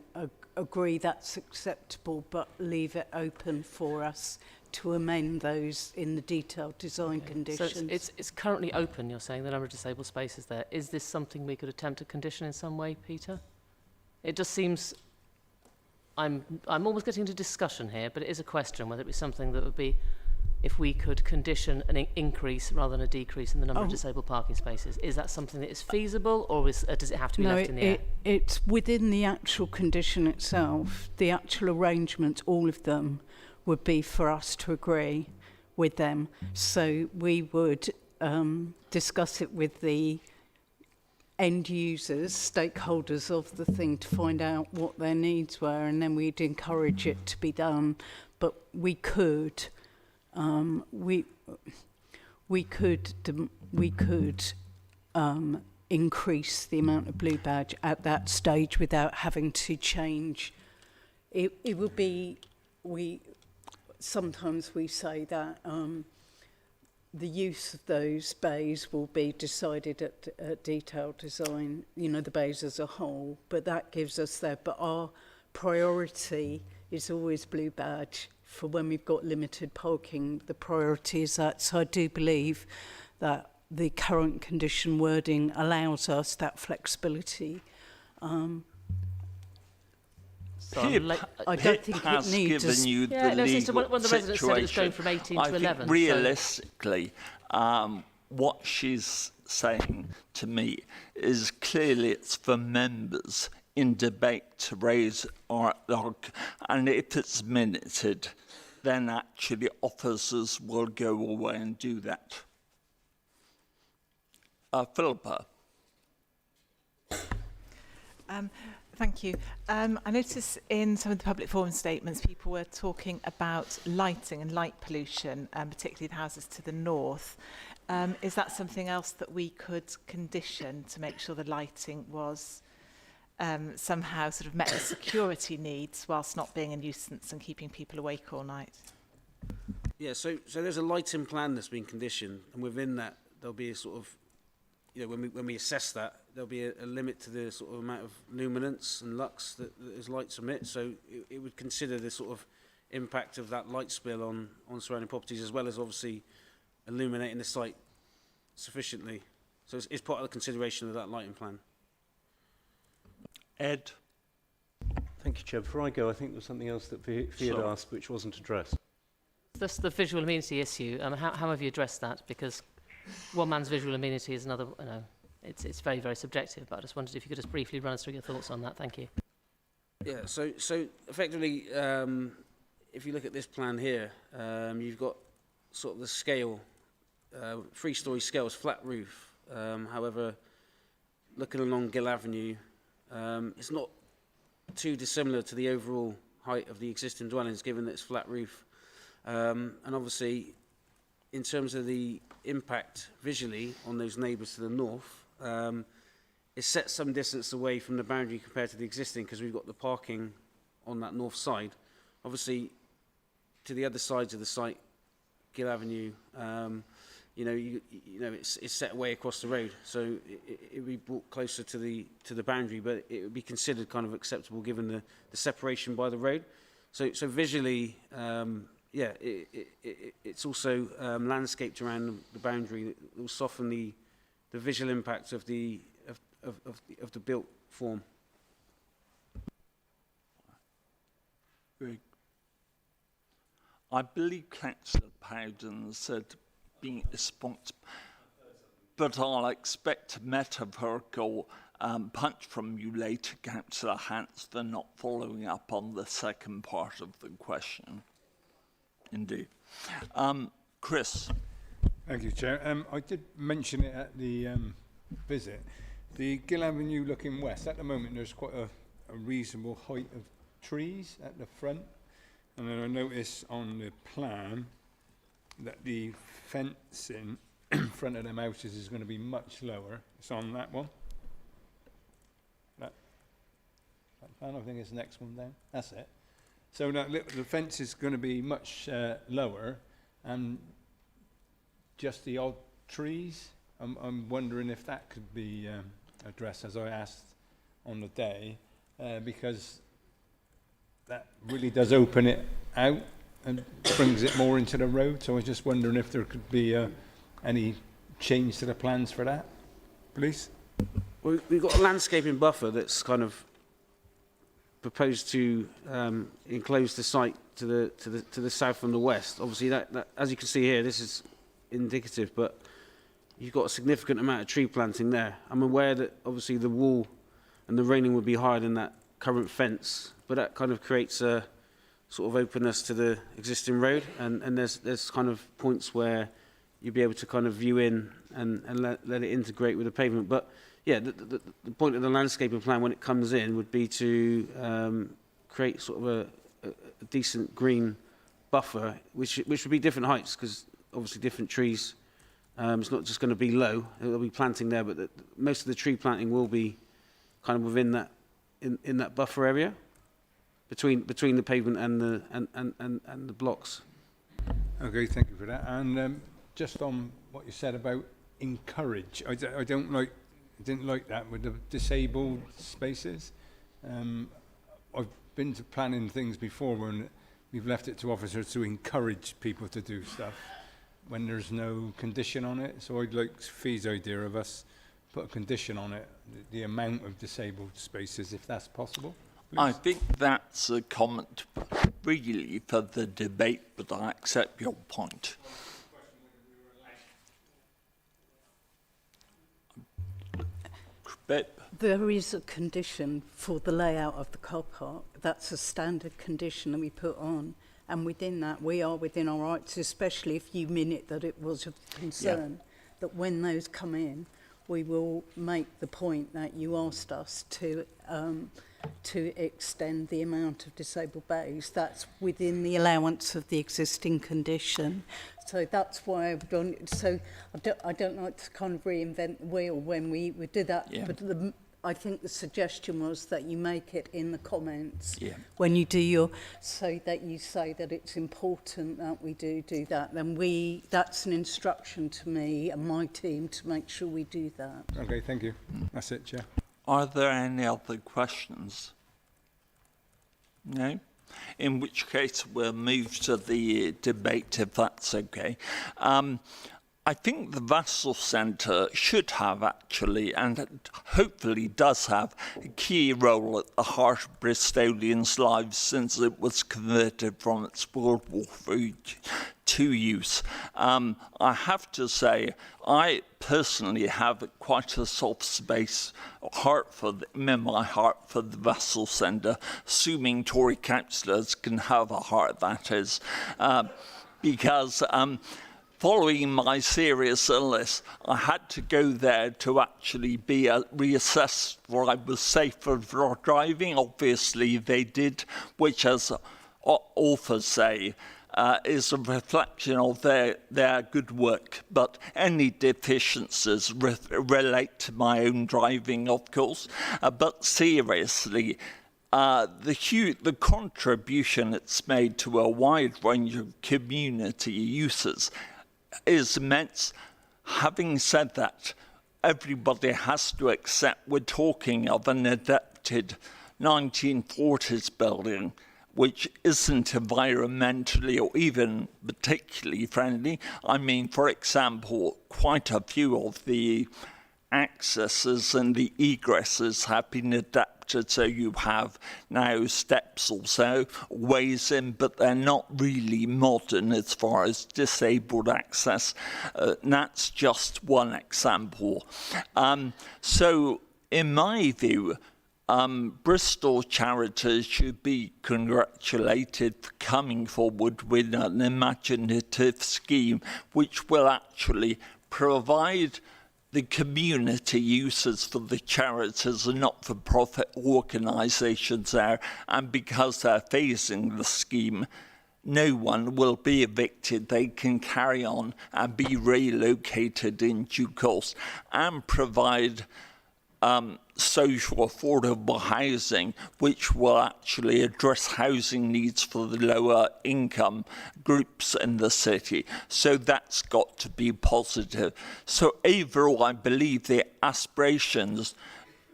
S16: agree that's acceptable, but leave it open for us to amend those in the detailed design conditions.
S15: So it's currently open, you're saying, the number of disabled spaces there. Is this something we could attempt to condition in some way, Peter? It just seems, I'm almost getting into discussion here, but it is a question whether it be something that would be, if we could condition an increase rather than a decrease in the number of disabled parking spaces. Is that something that is feasible, or does it have to be left in the air?
S16: It's within the actual condition itself. The actual arrangements, all of them, would be for us to agree with them. So we would discuss it with the end users, stakeholders of the thing, to find out what their needs were, and then we'd encourage it to be done. But we could increase the amount of Blue Badge at that stage without having to change. It would be, sometimes we say that the use of those bays will be decided at detailed design, you know, the bays as a whole, but that gives us that. But our priority is always Blue Badge. For when we've got limited parking, the priority is that. So I do believe that the current condition wording allows us that flexibility. I don't think it needs
S1: given you the legal
S15: one of the residents said it was going from 18 to 11.
S1: Think realistically, what she's saying to me is clearly it's for members in debate to raise our and if it's minuted, then actually officers will go away and do that. Philippa.
S17: Thank you. I noticed in some of the public forum statements people were talking about lighting and light pollution, particularly the houses to the north. Is that something else that we could condition to make sure the lighting was somehow sort of met the security needs whilst not being a nuisance and keeping people awake all night?
S14: Yeah, so there's a lighting plan that's been conditioned, and within that there'll be a sort of, you know, when we assess that, there'll be a limit to the sort of amount of luminance and lux that those lights emit. So it would consider the sort of impact of that light spill on surrounding properties, as well as obviously illuminating the site sufficiently. So it's part of the consideration of that lighting plan.
S1: Ed.
S18: Thank you, Chair. Before I go, I think there was something else that Fee had asked which wasn't addressed.
S15: That's the visual amenity issue. How have you addressed that? Because one man's visual amenity is another, you know, it's very, very subjective, but I just wondered if you could just briefly run us through your thoughts on that. Thank you. Yeah, so effectively, if you look at this plan here, you've got sort of the scale, 3-storey scales, flat roof. However, looking along Gill Avenue, it's not too dissimilar to the overall height of the existing dwellings, given that it's flat roof. And obviously, in terms of the impact visually on those neighbours to the north, it's set some distance away from the boundary compared to the existing, because we've got the parking on that north side. Obviously, to the other sides of the site, Gill Avenue,
S14: it's set away across the road, so it would be brought closer to the boundary, but it would be considered kind of acceptable given the separation by the road. So visually, it's also landscaped around the boundary. It will soften the visual impact of the built form.
S1: I believe Councillor Powden said being responsible, but I'll expect a metaphorical punch from you later, Councillor Hants, for not following up on the second part of the question. Indeed. Chris.
S3: Thank you, Chair. I did mention it at the visit. The Gill Avenue looking west, at the moment there's quite a reasonable height of trees at the front. And then I noticed on the plan that the fencing in front of them houses is going to be much lower. It's on that one. That plan, I think, is the next one down. That's it. So now the fence is going to be much lower, and just the odd trees. I'm wondering if that could be addressed, as I asked on the day, because that really does open it out and brings it more into the road. So I was just wondering if there could be any change to the plans for that, please.
S14: Well, we've got a landscaping buffer that's kind of proposed to enclose the site to the south and the west. Obviously, that as you can see here, this is indicative, but you've got a significant amount of tree planting there. I'm aware that obviously the wall and the railing would be higher than that current fence, but that kind of creates a sort of openness to the existing road, and there's kind of points where you'll be able to kind of view in and let it integrate with the pavement. But yeah, the point of the landscaping plan when it comes in would be to create sort of a decent green buffer, which would be different heights, because obviously different trees. It's not just going to be low; there'll be planting there, but most of the tree planting will be kind of within that in that buffer area between the pavement and the blocks.
S3: Okay, thank you for that. And just on what you said about encourage, I didn't like that with the disabled spaces. I've been to planning things before when we've left it to officers to encourage people to do stuff when there's no condition on it. So I'd like Fee's idea of us put a condition on it, the amount of disabled spaces, if that's possible. Please.
S1: I think that's a comment really for the debate, but I accept your point.
S16: There is a condition for the layout of the car park. That's a standard condition that we put on. And within that, we are within our rights, especially if you mean it that it was of concern, that when those come in, we will make the point that you asked us to extend the amount of disabled bays. That's within the allowance of the existing condition. So that's why I've done it. So I don't like to kind of reinvent the wheel when we do that. Yeah. But I think the suggestion was that you make it in the comments when you do your, so that you say that it's important that we do that. Then that's an instruction to me and my team to make sure we do that.
S3: Okay, thank you. That's it, Chair.
S1: Are there any other questions? No? In which case we'll move to the debate, if that's okay. I think the Vassal Center should have actually, and hopefully does have, a key role at the heart of Bristolians' lives since it was converted from its World War III to use. I have to say, I personally have quite a soft space, in my heart for the Vassal Center, assuming Tory councillors can have a heart, that is, because following my serious illness, I had to go there to actually be reassessed where I was safe for driving. Obviously, they did, which, as authors say, is a reflection of their good work. But any deficiencies relate to my own driving, of course. But seriously, the contribution it's made to a wide range of community uses is immense. Having said that, everybody has to accept we're talking of an adapted 1940s building, which isn't environmentally or even particularly friendly. I mean, for example, quite a few of the accesses and the egresses have been adapted, so you have now steps or so, ways in, but they're not really modern as far as disabled access. That's just one example. So in my view, Bristol Charities should be congratulated for coming forward with an imaginative scheme which will actually provide the community uses for the charities and not-for-profit organisations there, and because they're phasing the scheme, no one will be evicted. They can carry on and be relocated in due course and provide social affordable housing, which will actually address housing needs for the lower income groups in the city. So that's got to be positive. So overall, I believe the aspirations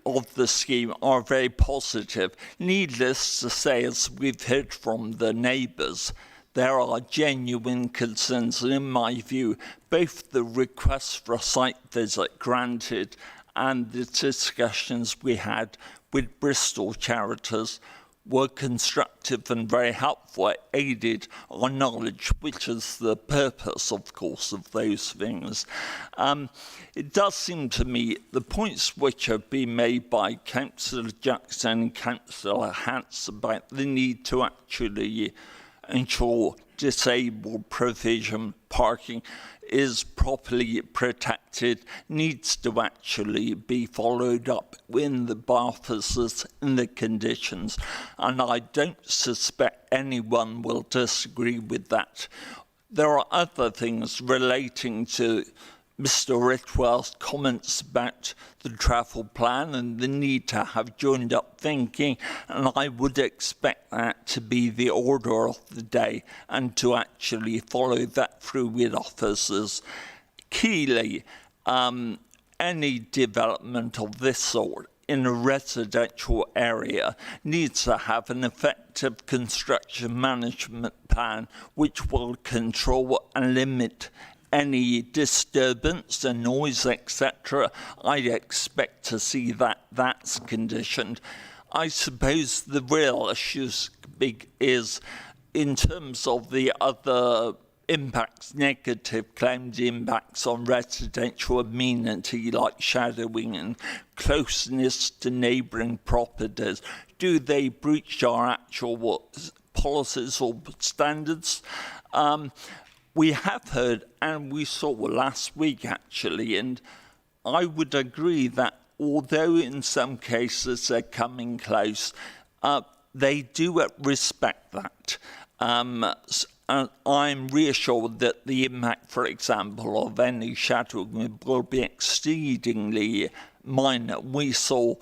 S1: of the scheme are very positive. Needless to say, as we've heard from the neighbours, there are genuine concerns, and in my view, both the request for a site visit granted and the discussions we had with Bristol Charities were constructive and very helpful. It aided our knowledge, which is the purpose, of course, of those things. It does seem to me the points which have been made by Councillor Jackson and Councillor Hance about the need to actually ensure disabled provision parking is properly protected, needs to actually be followed up in the offices, in the conditions, and I don't suspect anyone will disagree with that. There are other things relating to Mr. Ritwell's comments about the travel plan and the need to have joined up thinking, and I would expect that to be the order of the day and to actually follow that through with officers. Keyly, any development of this sort in a residential area needs to have an effective construction management plan which will control and limit any disturbance and noise, etc. I expect to see that that's conditioned. I suppose the real issue is in terms of the other impacts, negative claimed impacts on residential amenity like shadowing and closeness to neighbouring properties. Do they breach our actual policies or standards? We have heard, and we saw last week actually, and I would agree that although in some cases they're coming close, they do respect that. And I'm reassured that the impact, for example, of any shadowing will be exceedingly minor. We saw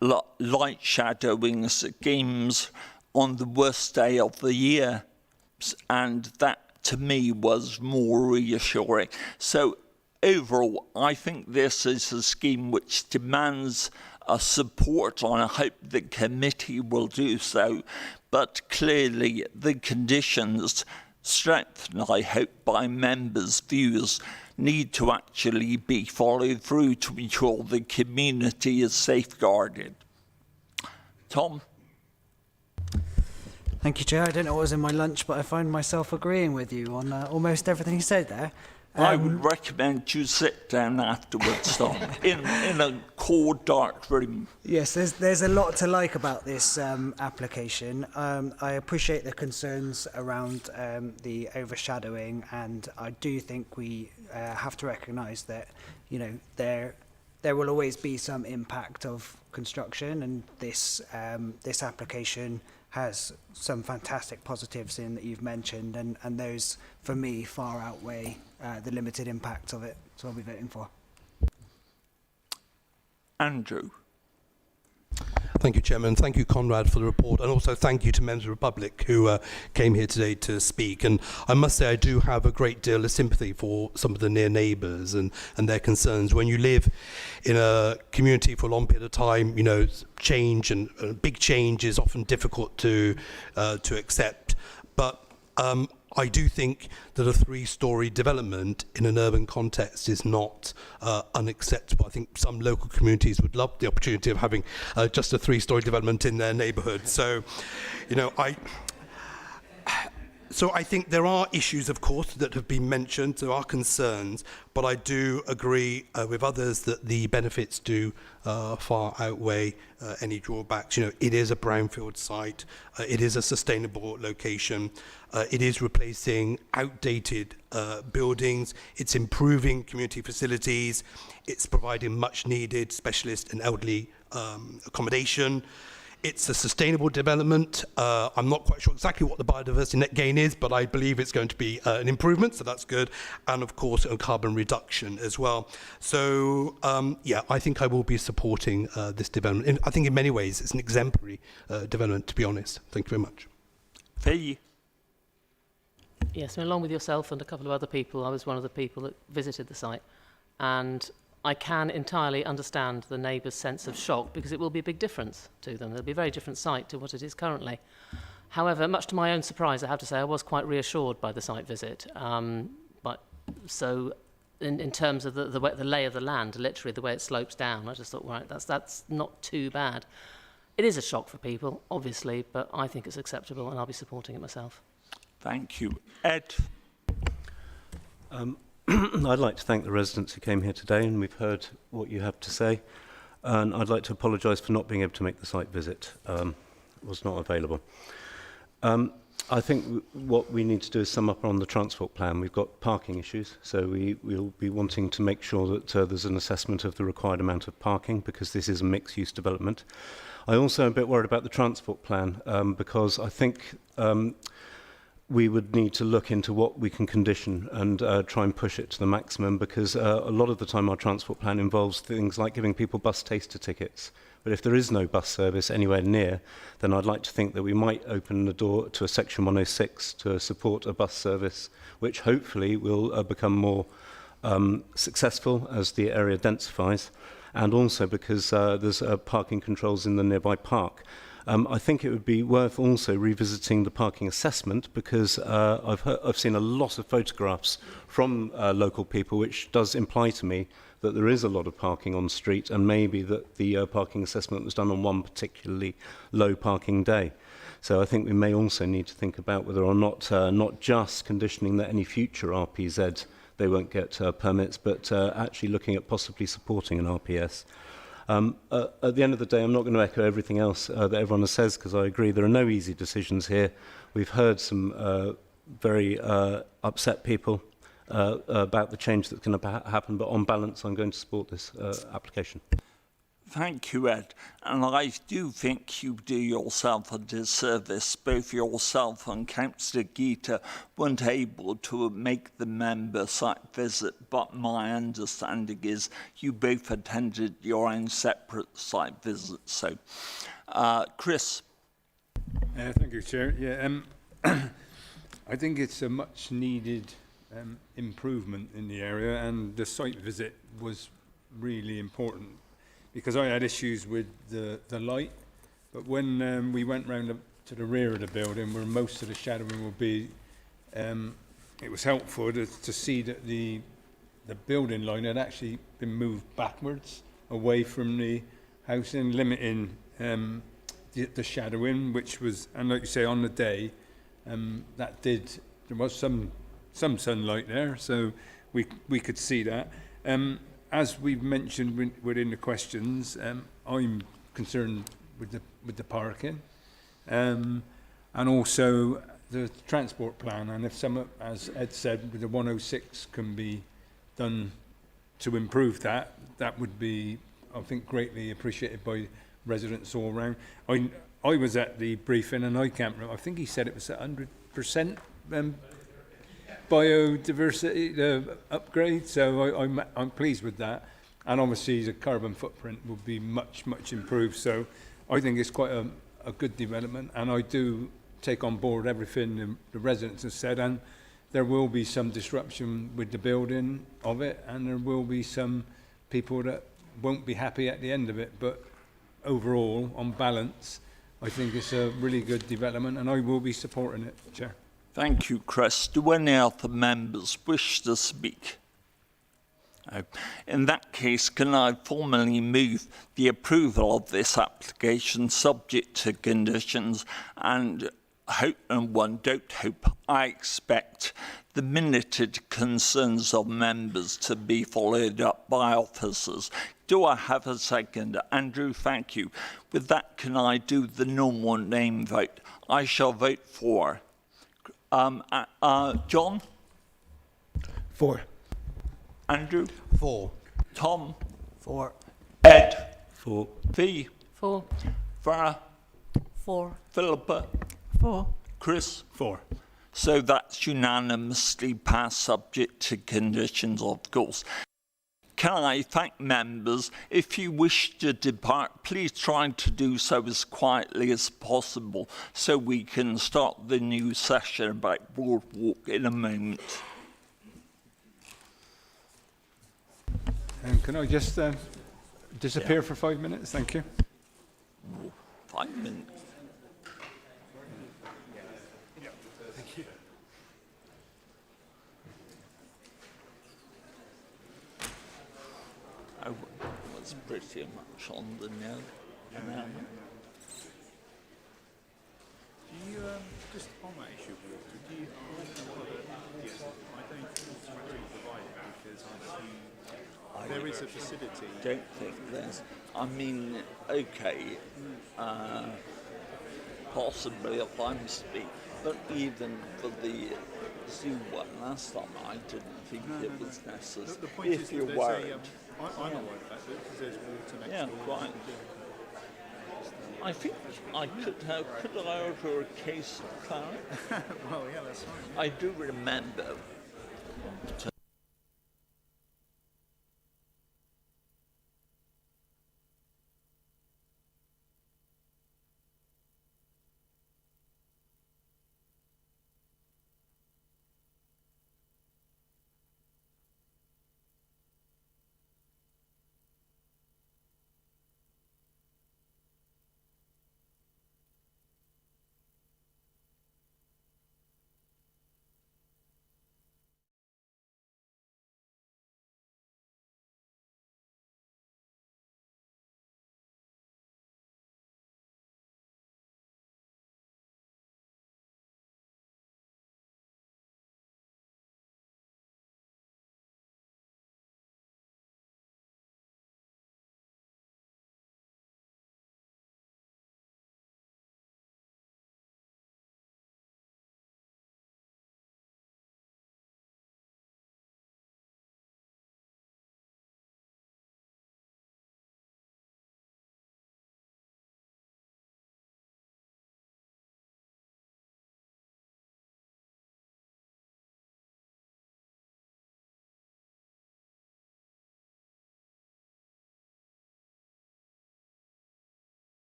S1: light shadowing schemes on the worst day of the year, and that to me was more reassuring. So overall, I think this is a scheme which demands support, and I hope the committee will do so. But clearly the conditions, strengthened, I hope, by members' views, need to actually be followed through to ensure the community is safeguarded. Tom?
S6: Thank you, Chair. I don't know what was in my lunch, but I find myself agreeing with you on almost everything you said there.
S1: I would recommend you sit down afterwards, Tom, in a cold, dark room.
S6: Yes, there's a lot to like about this application. I appreciate the concerns around the overshadowing, and I do think we have to recognise that, you know, there will always be some impact of construction, and this application has some fantastic positives in that you've mentioned, and those, for me, far outweigh the limited impact of it, so I'll be voting for.
S1: Andrew.
S5: Thank you, Chairman. Thank you, Conrad, for the report, and also thank you to members of the Republic who came here today to speak. And I must say I do have a great deal of sympathy for some of the near neighbours and their concerns. When you live in a community for a long period of time, you know, change and big change is often difficult to accept. But I do think that a 3-storey development in an urban context is not unacceptable. I think some local communities would love the opportunity of having just a 3-storey development in their neighbourhood. So, you know, I think there are issues, of course, that have been mentioned. There are concerns, but I do agree with others that the benefits do far outweigh any drawbacks. You know, it is a brownfield site. It is a sustainable location. It is replacing outdated buildings. It's improving community facilities. It's providing much needed specialist and elderly accommodation. It's a sustainable development. I'm not quite sure exactly what the biodiversity net gain is, but I believe it's going to be an improvement, so that's good. And of course, a carbon reduction as well. So, yeah, I think I will be supporting this development. I think in many ways, it's an exemplary development, to be honest. Thank you very much.
S1: Fee.
S15: Yes, and along with yourself and a couple of other people, I was one of the people that visited the site. And I can entirely understand the neighbours' sense of shock because it will be a big difference to them. There'll be a very different site to what it is currently. However, much to my own surprise, I have to say I was quite reassured by the site visit. But so in terms of the lay of the land, literally the way it slopes down, I just thought, right, that's not too bad. It is a shock for people, obviously, but I think it's acceptable and I'll be supporting it myself.
S1: Thank you. Ed?
S18: I'd like to thank the residents who came here today, and we've heard what you have to say. And I'd like to apologise for not being able to make the site visit. Was not available. I think what we need to do is sum up on the transport plan. We've got parking issues, so we'll be wanting to make sure that there's an assessment of the required amount of parking, because this is a mixed-use development. I also am a bit worried about the transport plan, because I think we would need to look into what we can condition and try and push it to the maximum, because a lot of the time our transport plan involves things like giving people bus taster tickets. But if there is no bus service anywhere near, then I'd like to think that we might open the door to a Section 106 to support a bus service, which hopefully will become more successful as the area densifies, and also because there's parking controls in the nearby park. I think it would be worth also revisiting the parking assessment, because I've seen a lot of photographs from local people, which does imply to me that there is a lot of parking on the street, and maybe that the parking assessment was done on one particularly low parking day. So I think we may also need to think about whether or not not just conditioning that any future RPZ they won't get permits, but actually looking at possibly supporting an RPS. At the end of the day, I'm not going to echo everything else that everyone says, because I agree there are no easy decisions here. We've heard some very upset people about the change that's going to happen, but on balance, I'm going to support this application.
S1: Thank you, Ed. And I do think you do yourself a disservice. Both yourself and Councillor Gita weren't able to make the member site visit, but my understanding is you both attended your own separate site visits. So, Chris.
S3: Thank you, Chair. Yeah, I think it's a much needed improvement in the area, and the site visit was really important, because I had issues with the light, but when we went round to the rear of the building, where most of the shadowing will be, it was helpful to see that the building line had actually been moved backwards away from the housing, limiting the shadowing, which was, and like you say, on the day, there was some sunlight there, so we could see that. As we've mentioned within the questions, I'm concerned with the parking, and also the transport plan. And if some, as Ed said, with the 106 can be done to improve that, that would be, I think, greatly appreciated by residents all around. I was at the briefing, and I can't remember. I think he said it was 100% biodiversity upgrade, so I'm pleased with that, and obviously the carbon footprint will be much improved. So I think it's quite a good development, and I do take on board everything the residents have said, and there will be some disruption with the building of it, and there will be some people that won't be happy at the end of it, but overall, on balance, I think it's a really good development, and I will be supporting it, Chair.
S1: Thank you, Chris. Do any other members wish to speak? No. In that case, can I formally move the approval of this application subject to conditions and hope, and one don't hope, I expect the minuted concerns of members to be followed up by officers. Do I have a second? Andrew, thank you. With that, can I do the normal name vote? I shall vote for. John?
S5: For.
S1: Andrew?
S5: For.
S1: Tom?
S6: For.
S1: Ed?
S18: For.
S1: Fee?
S15: For.
S1: Farah?
S11: For.
S1: Philippa?
S17: For.
S1: Chris?
S3: For.
S1: So that's unanimously passed subject to conditions, of course. Can I thank members? If you wish to depart, please try to do so as quietly as possible so we can start the new session about Broadwalk in a moment.
S3: And can I just disappear for 5 minutes? Thank you.
S1: 5 minutes.
S3: Thank you.
S1: I was pretty much on the nail.
S2: Do you, just on that issue of water, do you, I don't think it's provided because there is a facility.
S1: Don't think there's, I mean, okay, possibly if I'm speaking, but even for the zoo one last time, I didn't think it was necessary.
S2: The point
S1: if
S2: is
S1: you're
S2: that
S1: worried.
S2: I'm not worried about it because there's water next
S1: Yeah,
S2: door.
S1: right. I think I could I order a case of claret?
S2: Well, yeah, that's fine.
S1: I do remember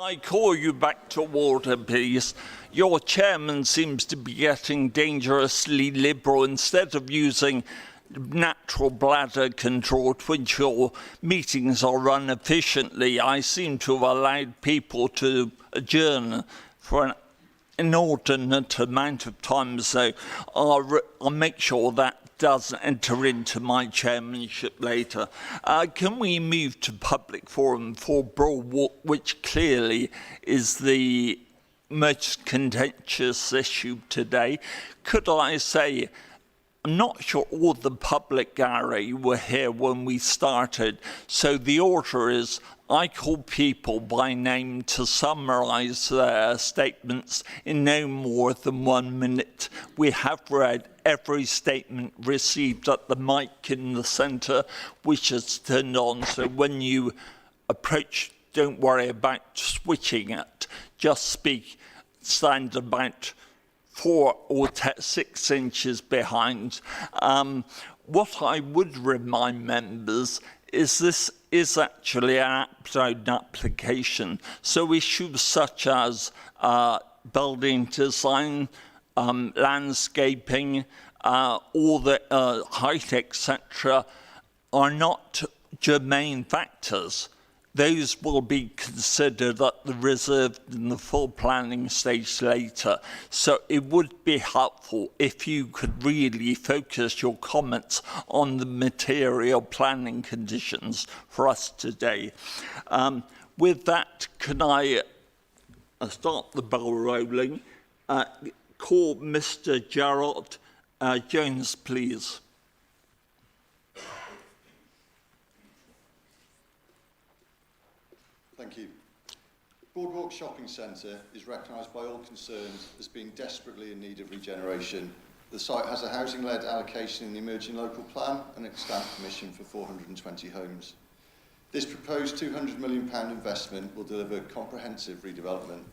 S1: I call you back to order, please? Your chairman seems to be getting dangerously liberal. Instead of using natural bladder control to ensure meetings are run efficiently, I seem to have allowed people to adjourn for an inordinate amount of time. So I'll make sure that does enter into my chairmanship later. Can we move to public forum for Broadwalk, which clearly is the most contentious issue today? Could I say, I'm not sure all the public, Gary, were here when we started, so the order is I call people by name to summarise their statements in no more than 1 minute. We have read every statement received at the mic in the centre, which is turned on, so when you approach, don't worry about switching it. Just speak, stand about 4 or 6 inches behind. What I would remind members is this is actually an app-owned application. So issues such as building design, landscaping, all the height, etc., are not germane factors. Those will be considered at the reserved in the full planning stage later. So it would be helpful if you could really focus your comments on the material planning conditions for us today. With that, can I start the ball rolling? Call Mr. Gerald Jones, please.
S19: Thank you. Broadwalk Shopping Centre is recognised by all concerned as being desperately in need of regeneration. The site has a housing-led allocation in the emerging local plan and extant permission for 420 homes. This proposed £200 million investment will deliver comprehensive redevelopment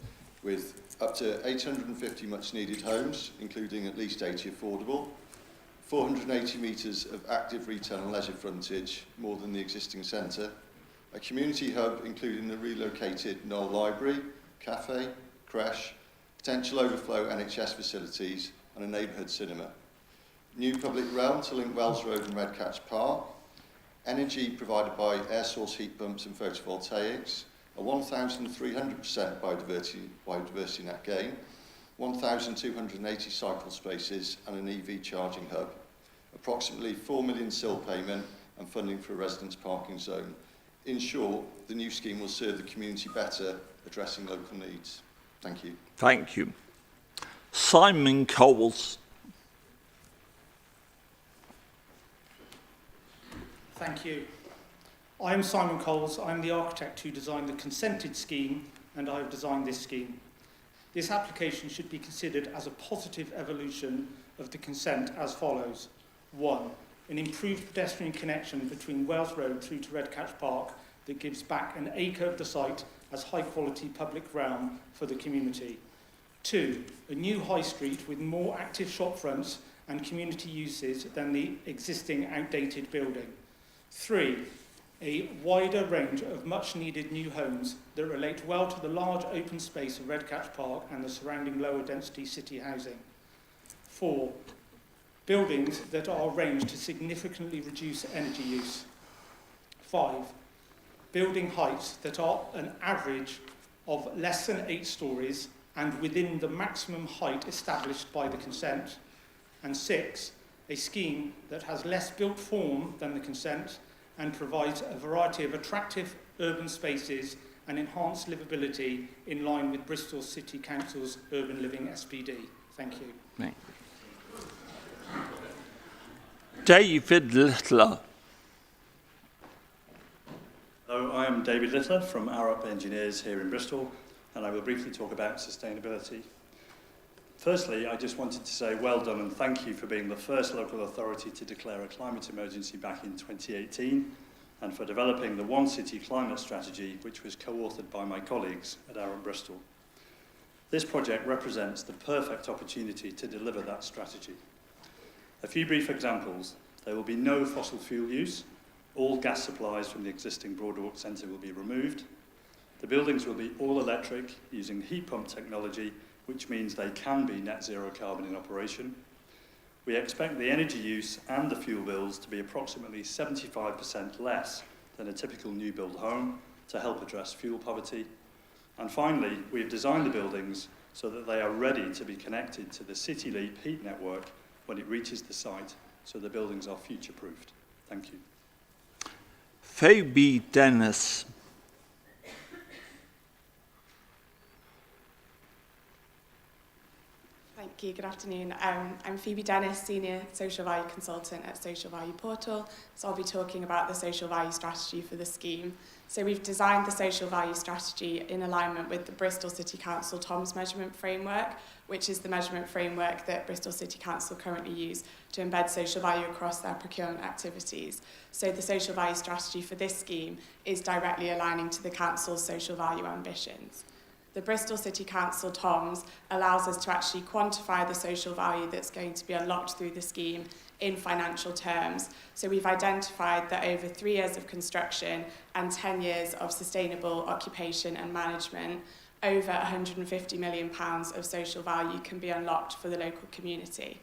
S19: with up to 850 much-needed homes, including at least 80 affordable, 480 metres of active retail and leisure frontage, more than the existing centre, a community hub including the relocated Knoll Library, cafe, creche, potential overflow NHS facilities and a neighbourhood cinema. New public realm to link Wells Road and Redcatch Park, energy provided by air source heat pumps and photovoltaics, a 1,300% biodiversity net gain, 1,280 cycle spaces and an EV charging hub, approximately 4 million SIL payment and funding for a residence parking zone. In short, the new scheme will serve the community better, addressing local needs. Thank you.
S1: Thank you. Simon Coles.
S12: Thank you. I am Simon Coles. I'm the architect who designed the consented scheme, and I have designed this scheme. This application should be considered as a positive evolution of the consent as follows. 1. An improved pedestrian connection between Wells Road through to Redcatch Park that gives back an acre of the site as high-quality public realm for the community. 2. A new high street with more active shop fronts and community uses than the existing outdated building. 3. A wider range of much-needed new homes that relate well to the large open space of Redcatch Park and the surrounding lower-density city housing. 4. Buildings that are arranged to significantly reduce energy use. 5. Building heights that are an average of less than 8 stories and within the maximum height established by the consent. And 6. A scheme that has less built form than the consent and provides a variety of attractive urban spaces and enhanced livability in line with Bristol City Council's Urban Living SPD. Thank you.
S1: Thank you. David Littler.
S20: Hello, I am David Littler from Arup Engineers here in Bristol, and I will briefly talk about sustainability. Firstly, I just wanted to say well done and thank you for being the first local authority to declare a climate emergency back in 2018 and for developing the One City Climate Strategy, which was co-authored by my colleagues at Arup Bristol. This project represents the perfect opportunity to deliver that strategy. A few brief examples. There will be no fossil fuel use. All gas supplies from the existing Broadwalk Centre will be removed. The buildings will be all electric using heat pump technology, which means they can be net zero carbon in operation. We expect the energy use and the fuel bills to be approximately 75% less than a typical new build home to help address fuel poverty. And finally, we've designed the buildings so that they are ready to be connected to the City Leap heat network when it reaches the site, so the buildings are future-proofed. Thank you.
S1: Phoebe Dennis.
S21: Thank you. Good afternoon. I'm Phoebe Dennis, Senior Social Value Consultant at Social Value Portal. So I'll be talking about the social value strategy for the scheme. So we've designed the social value strategy in alignment with the Bristol City Council TOMS measurement framework, which is the measurement framework that Bristol City Council currently use to embed social value across their procurement activities. So the social value strategy for this scheme is directly aligning to the Council's social value ambitions. The Bristol City Council TOMS allows us to actually quantify the social value that's going to be unlocked through the scheme in financial terms. So we've identified that over 3 years of construction and 10 years of sustainable occupation and management, over £150 million of social value can be unlocked for the local community.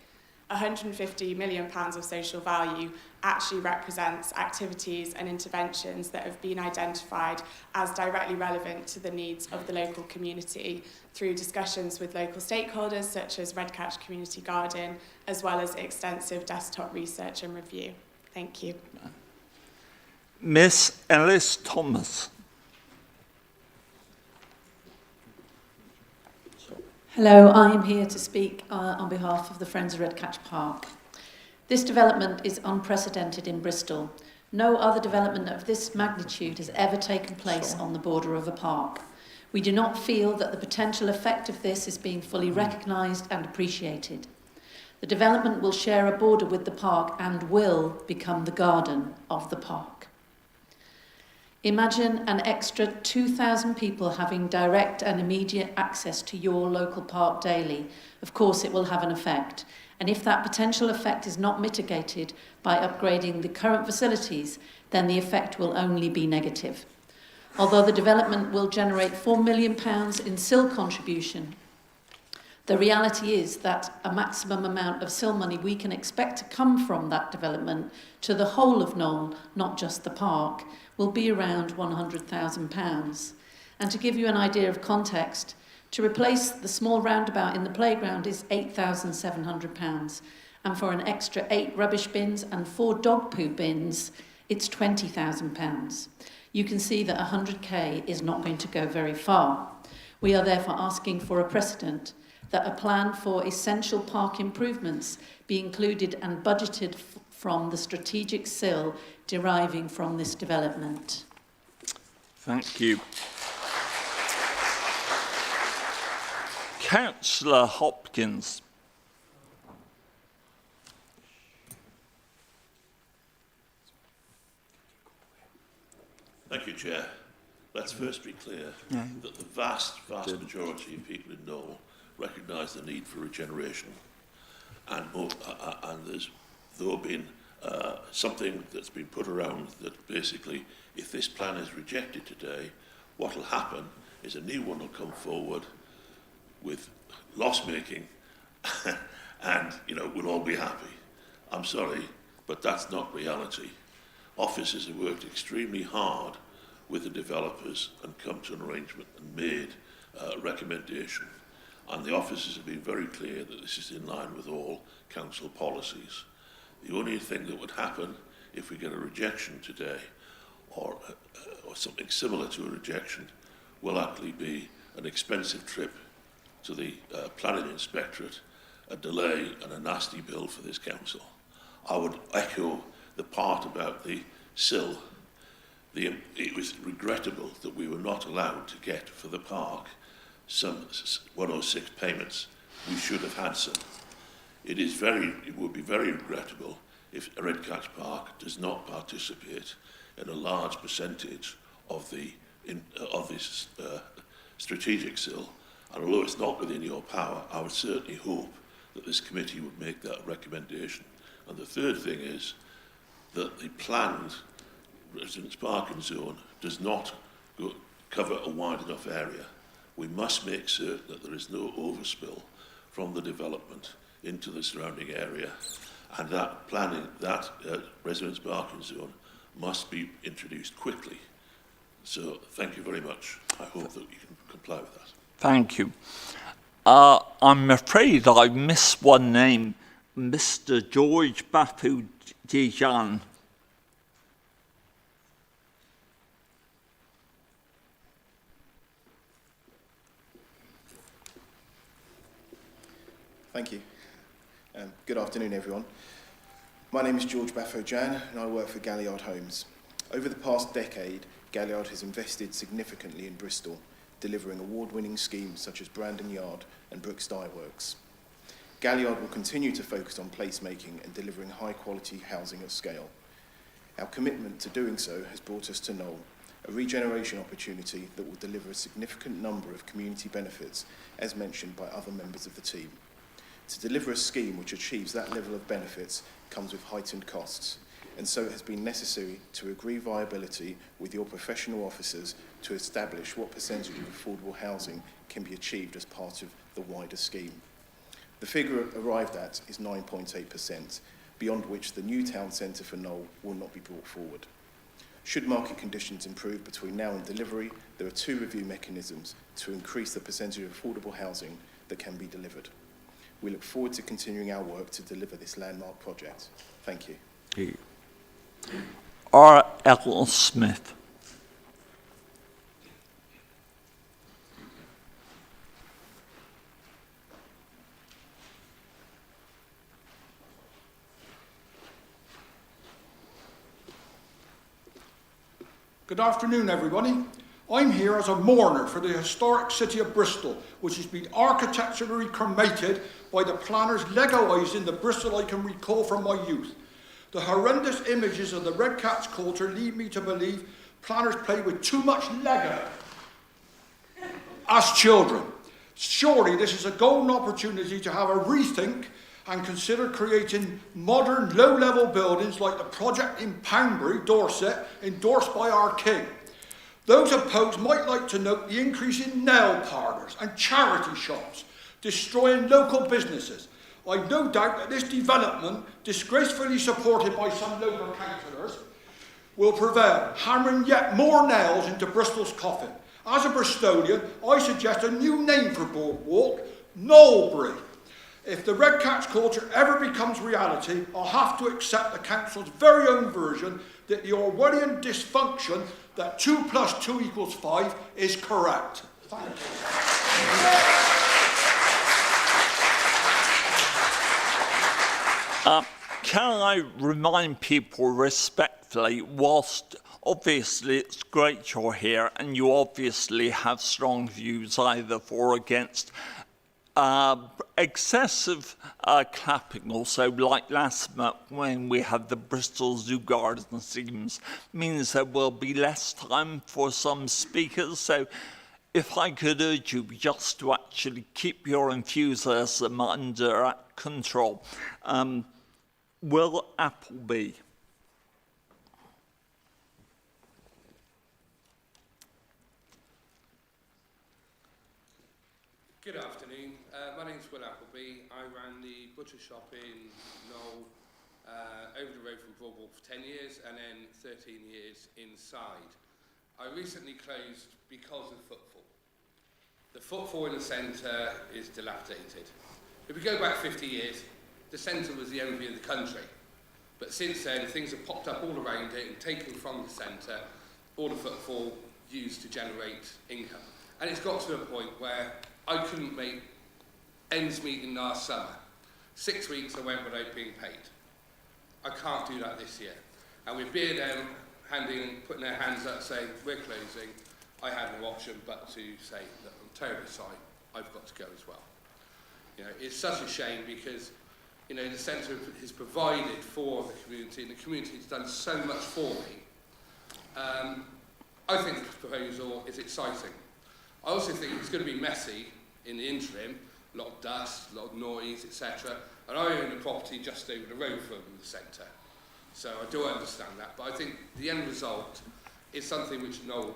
S21: £150 million of social value actually represents activities and interventions that have been identified as directly relevant to the needs of the local community through discussions with local stakeholders such as Redcatch Community Garden, as well as extensive desktop research and review. Thank you.
S1: Miss Ellis Thomas.
S22: Hello, I am here to speak on behalf of the Friends of Redcatch Park. This development is unprecedented in Bristol. No other development of this magnitude has ever taken place on the border of a park. We do not feel that the potential effect of this is being fully recognised and appreciated. The development will share a border with the park and will become the garden of the park. Imagine an extra 2,000 people having direct and immediate access to your local park daily. Of course, it will have an effect. And if that potential effect is not mitigated by upgrading the current facilities, then the effect will only be negative. Although the development will generate £4 million in SIL contribution, the reality is that a maximum amount of SIL money we can expect to come from that development to the whole of Knowle, not just the park, will be around £100,000. And to give you an idea of context, to replace the small roundabout in the playground is £8,700. And for an extra 8 rubbish bins and 4 dog poo bins, it's £20,000. You can see that 100k is not going to go very far. We are therefore asking for a precedent that a plan for essential park improvements be included and budgeted from the strategic SIL deriving from this development.
S1: Thank you. Councillor Hopkins.
S23: Thank you, Chair. Let's first be clear that the vast majority of people in Knowle recognise the need for regeneration. And there's, though, been something that's been put around that basically, if this plan is rejected today, what will happen is a new one will come forward with loss-making and, we'll all be happy. I'm sorry, but that's not reality. Officers have worked extremely hard with the developers and come to an arrangement and made a recommendation. And the officers have been very clear that this is in line with all council policies. The only thing that would happen if we get a rejection today, or something similar to a rejection, will actually be an expensive trip to the planning inspectorate, a delay and a nasty bill for this council. I would echo the part about the SIL. It was regrettable that we were not allowed to get for the park some 106 payments. We should have had some. It would be very regrettable if Redcatch Park does not participate in a large percentage of this strategic SIL. And although it's not within your power, I would certainly hope that this committee would make that recommendation. And the third thing is that the planned residence parking zone does not cover a wide enough area. We must make certain that there is no overspill from the development into the surrounding area, and that planning, that residence parking zone must be introduced quickly. So thank you very much. I hope that you can comply with that.
S1: Thank you. I'm afraid I missed one name, Mr. George Bafu-Dijan.
S8: Thank you. Good afternoon, everyone. My name is George Bafu-Dijan, and I work for Galliard Homes. Over the past decade, Galliard has invested significantly in Bristol, delivering award-winning schemes such as Brandon Yard and Brooks Dye Works. Galliard will continue to focus on placemaking and delivering high-quality housing at scale. Our commitment to doing so has brought us to Knoll, a regeneration opportunity that will deliver a significant number of community benefits, as mentioned by other members of the team. To deliver a scheme which achieves that level of benefits comes with heightened costs, and so it has been necessary to agree viability with your professional officers to establish what percentage of affordable housing can be achieved as part of the wider scheme. The figure arrived at is 9.8%, beyond which the new town centre for Knoll will not be brought forward. Should market conditions improve between now and delivery, there are 2 review mechanisms to increase the percentage of affordable housing that can be delivered. We look forward to continuing our work to deliver this landmark project. Thank you.
S1: R. L. Smith.
S9: Good afternoon, everybody. I'm here as a mourner for the historic city of Bristol, which has been architecturally cremated by the planners' Lego eyes in the Bristol I can recall from my youth. The horrendous images of the Red Cat's Quarter lead me to believe planners played with too much Lego as children. Surely this is a golden opportunity to have a rethink and consider creating modern low-level buildings like the project in Poundbury, Dorset, endorsed by our King. Those opposed might like to note the increase in nail parlours and charity shops, destroying local businesses. I've no doubt that this development, disgracefully supported by some local councillors, will prevail, hammering yet more nails into Bristol's coffin. As a Bristolian, I suggest a new name for Broadwalk, Knowlbury. If the Red Cat's Quarter ever becomes reality, I'll have to accept the council's very own version that the Orwellian dysfunction that 2 + 2 = 5 is correct. Thank
S1: you. Can I remind people respectfully, whilst obviously it's great you're here and you obviously have strong views either for or against, excessive clapping also, like last month when we had the Bristol Zoo Garden schemes, means there will be less time for some speakers. So if I could urge you just to actually keep your enthusiasm under control. Will Appleby.
S10: Good afternoon. My name's Will Appleby. I ran the butcher shop in Knoll over the road from Broadwalk for 10 years and then 13 years inside. I recently closed because of footfall. The footfall in the centre is dilapidated. If we go back 50 years, the centre was the envy of the country. But since then, things have popped up all around it and taken from the centre all the footfall used to generate income. And it's got to a point where I couldn't make ends meet in last summer. 6 weeks I went without being paid. I can't do that this year. And with B&M putting their hands up saying, we're closing, I had no option but to say that I'm terribly sorry, I've got to go as well. You know, it's such a shame because, you know, the centre has provided for the community and the community has done so much for me. I think the proposal is exciting. I also think it's going to be messy in the interim, a lot of dust, a lot of noise, etc. And I own a property just over the road from the centre. So I do understand that, but I think the end result is something which Knoll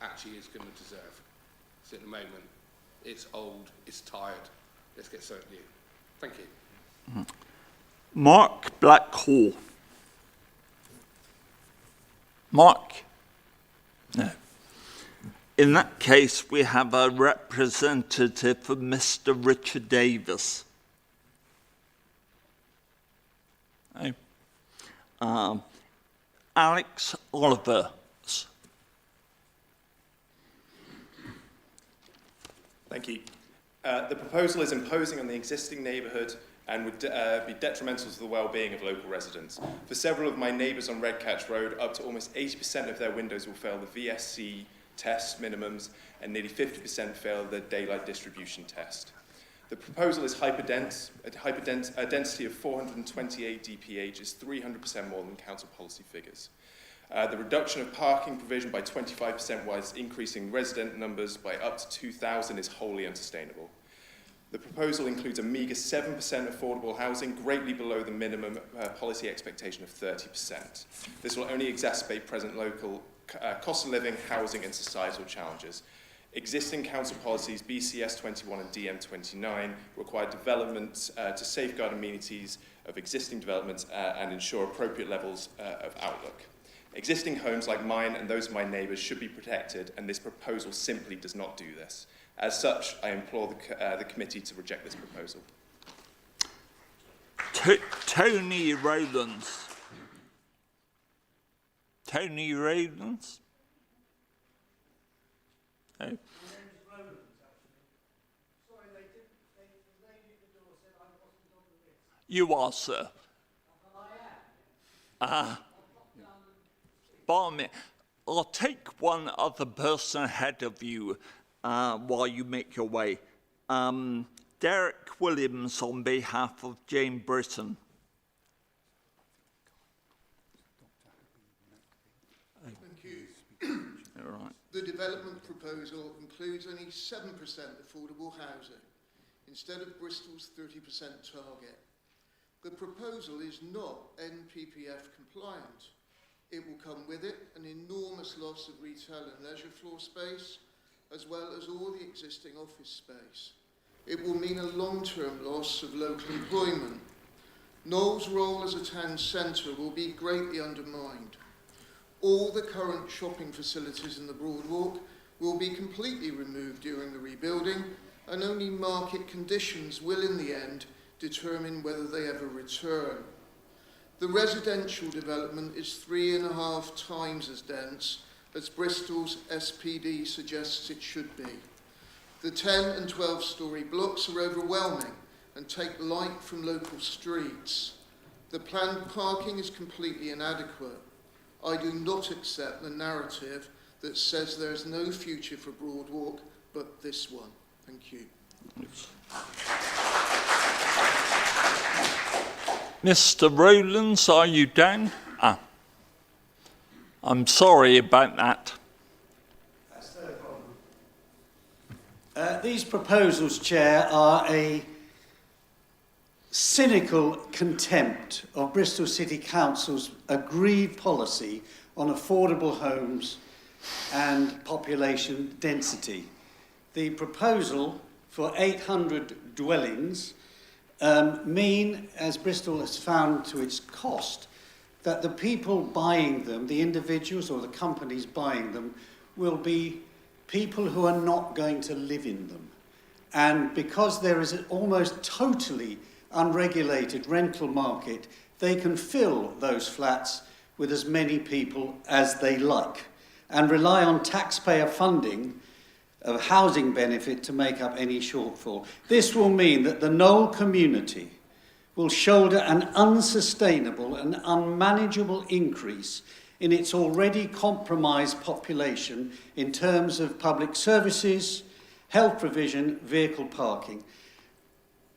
S10: actually is going to deserve. So at the moment, it's old, it's tired, let's get something new. Thank you.
S1: Mark Blackhall. Mark? No. In that case, we have a representative for Mr. Richard Davis. No. Alex Oliver.
S4: Thank you. The proposal is imposing on the existing neighbourhood and would be detrimental to the well-being of local residents. For several of my neighbours on Redcatch Road, up to almost 80% of their windows will fail the VSC test minimums, and nearly 50% fail the daylight distribution test. The proposal is hyperdense. A density of 428 dph is 300% more than council policy figures. The reduction of parking provision by 25% whilst increasing resident numbers by up to 2,000 is wholly unsustainable. The proposal includes a meagre 7% affordable housing, greatly below the minimum policy expectation of 30%. This will only exacerbate present local cost of living, housing and societal challenges. Existing council policies BCS 21 and DM 29 require development to safeguard amenities of existing developments and ensure appropriate levels of outlook. Existing homes like mine and those of my neighbours should be protected, and this proposal simply does not do this. As such, I implore the committee to reject this proposal.
S1: Tony Rowlands. Tony Rowlands? Oh. You are, sir. Barmy, I'll take one other person ahead of you while you make your way. Derek Williams on behalf of Jane Britton.
S7: Thank you.
S1: All right.
S7: The development proposal includes only 7% affordable housing, instead of Bristol's 30% target. The proposal is not NPPF compliant. It will come with it an enormous loss of retail and leisure floor space, as well as all the existing office space. It will mean a long-term loss of local employment. Knowles' role as a town centre will be greatly undermined. All the current shopping facilities in the Broadwalk will be completely removed during the rebuilding, and only market conditions will in the end determine whether they ever return. The residential development is 3.5 times as dense as Bristol's SPD suggests it should be. The 10 and 12-storey blocks are overwhelming and take light from local streets. The planned parking is completely inadequate. I do not accept the narrative that says there is no future for Broadwalk but this one. Thank you.
S1: Mr. Rowlands, are you down? I'm sorry about that.
S13: That's no problem. These proposals, Chair, are a cynical contempt of Bristol City Council's agreed policy on affordable homes and population density. The proposal for 800 dwellings mean, as Bristol has found to its cost, that the people buying them, the individuals or the companies buying them, will be people who are not going to live in them. And because there is an almost totally unregulated rental market, they can fill those flats with as many people as they like and rely on taxpayer funding of housing benefit to make up any shortfall. This will mean that the Knoll community will shoulder an unsustainable and unmanageable increase in its already compromised population in terms of public services, health provision, vehicle parking.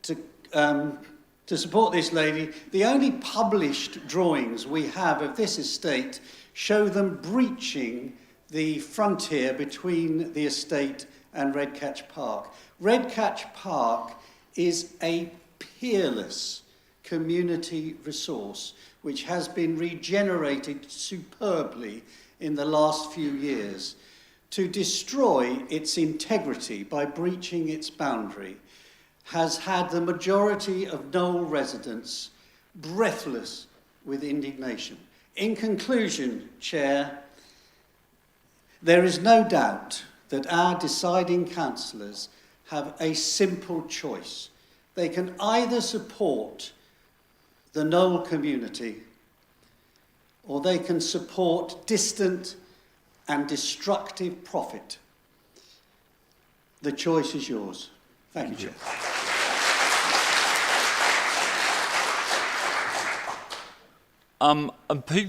S13: To support this lady, the only published drawings we have of this estate show them breaching the frontier between the estate and Redcatch Park. Redcatch Park is a peerless community resource which has been regenerated superbly in the last few years. to destroy its integrity by breaching its boundary has had the majority of Knoll residents breathless with indignation. In conclusion, Chair, there is no doubt that our deciding councillors have a simple choice. They can either support the Knoll community or they can support distant and destructive profit. The choice is yours. Thank you, Chair.
S1: A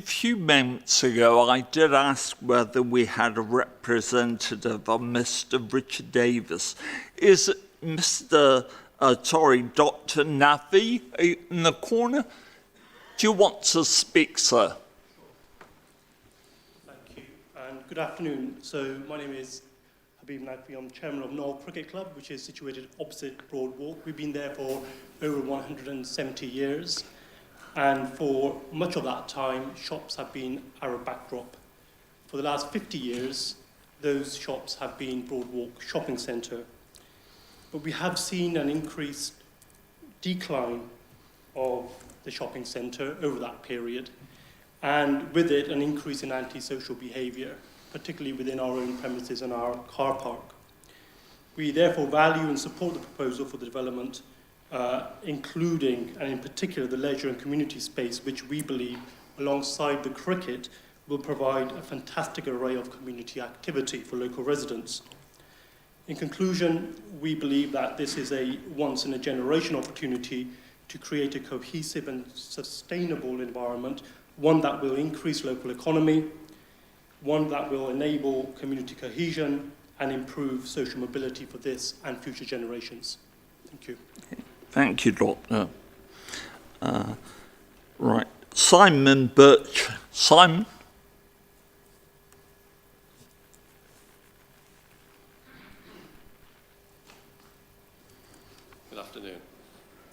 S1: few minutes ago, I did ask whether we had a representative of Mr. Richard Davis. Is Dr. Navi in the corner? Do you want to speak, sir?
S5: Thank you, and good afternoon. So my name is Habib Naqvi. I'm chairman of Knoll Cricket Club, which is situated opposite Broadwalk. We've been there for over 170 years. And for much of that time, shops have been our backdrop. For the last 50 years, those shops have been Broadwalk Shopping Centre. But we have seen an increased decline of the shopping centre over that period, and with it, an increase in antisocial behaviour, particularly within our own premises and our car park. We therefore value and support the proposal for the development, including, and in particular, the leisure and community space, which we believe, alongside the cricket, will provide a fantastic array of community activity for local residents. In conclusion, we believe that this is a once-in-a-generation opportunity to create a cohesive and sustainable environment, one that will increase local economy, one that will enable community cohesion and improve social mobility for this and future generations. Thank you.
S1: Thank you, Doctor. Right. Simon Birch. Simon?
S14: Good afternoon.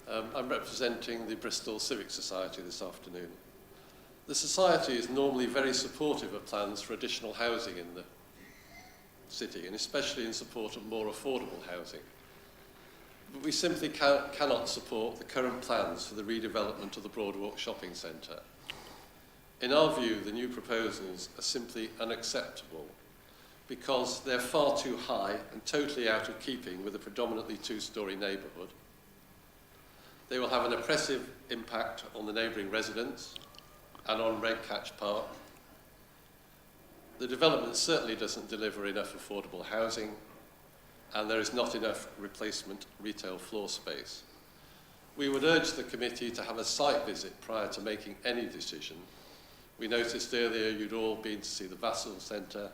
S14: I'm representing the Bristol Civic Society this afternoon. The Society is normally very supportive of plans for additional housing in the city, and especially in support of more affordable housing. But we simply cannot support the current plans for the redevelopment of the Broadwalk Shopping Centre. In our view, the new proposals are simply unacceptable because they're far too high and totally out of keeping with a predominantly two-storey neighbourhood. They will have an oppressive impact on the neighbouring residents and on Redcatch Park. The development certainly doesn't deliver enough affordable housing, and there is not enough replacement retail floor space. We would urge the committee to have a site visit prior to making any decision. We noticed earlier you'd all been to see the Vassal Center.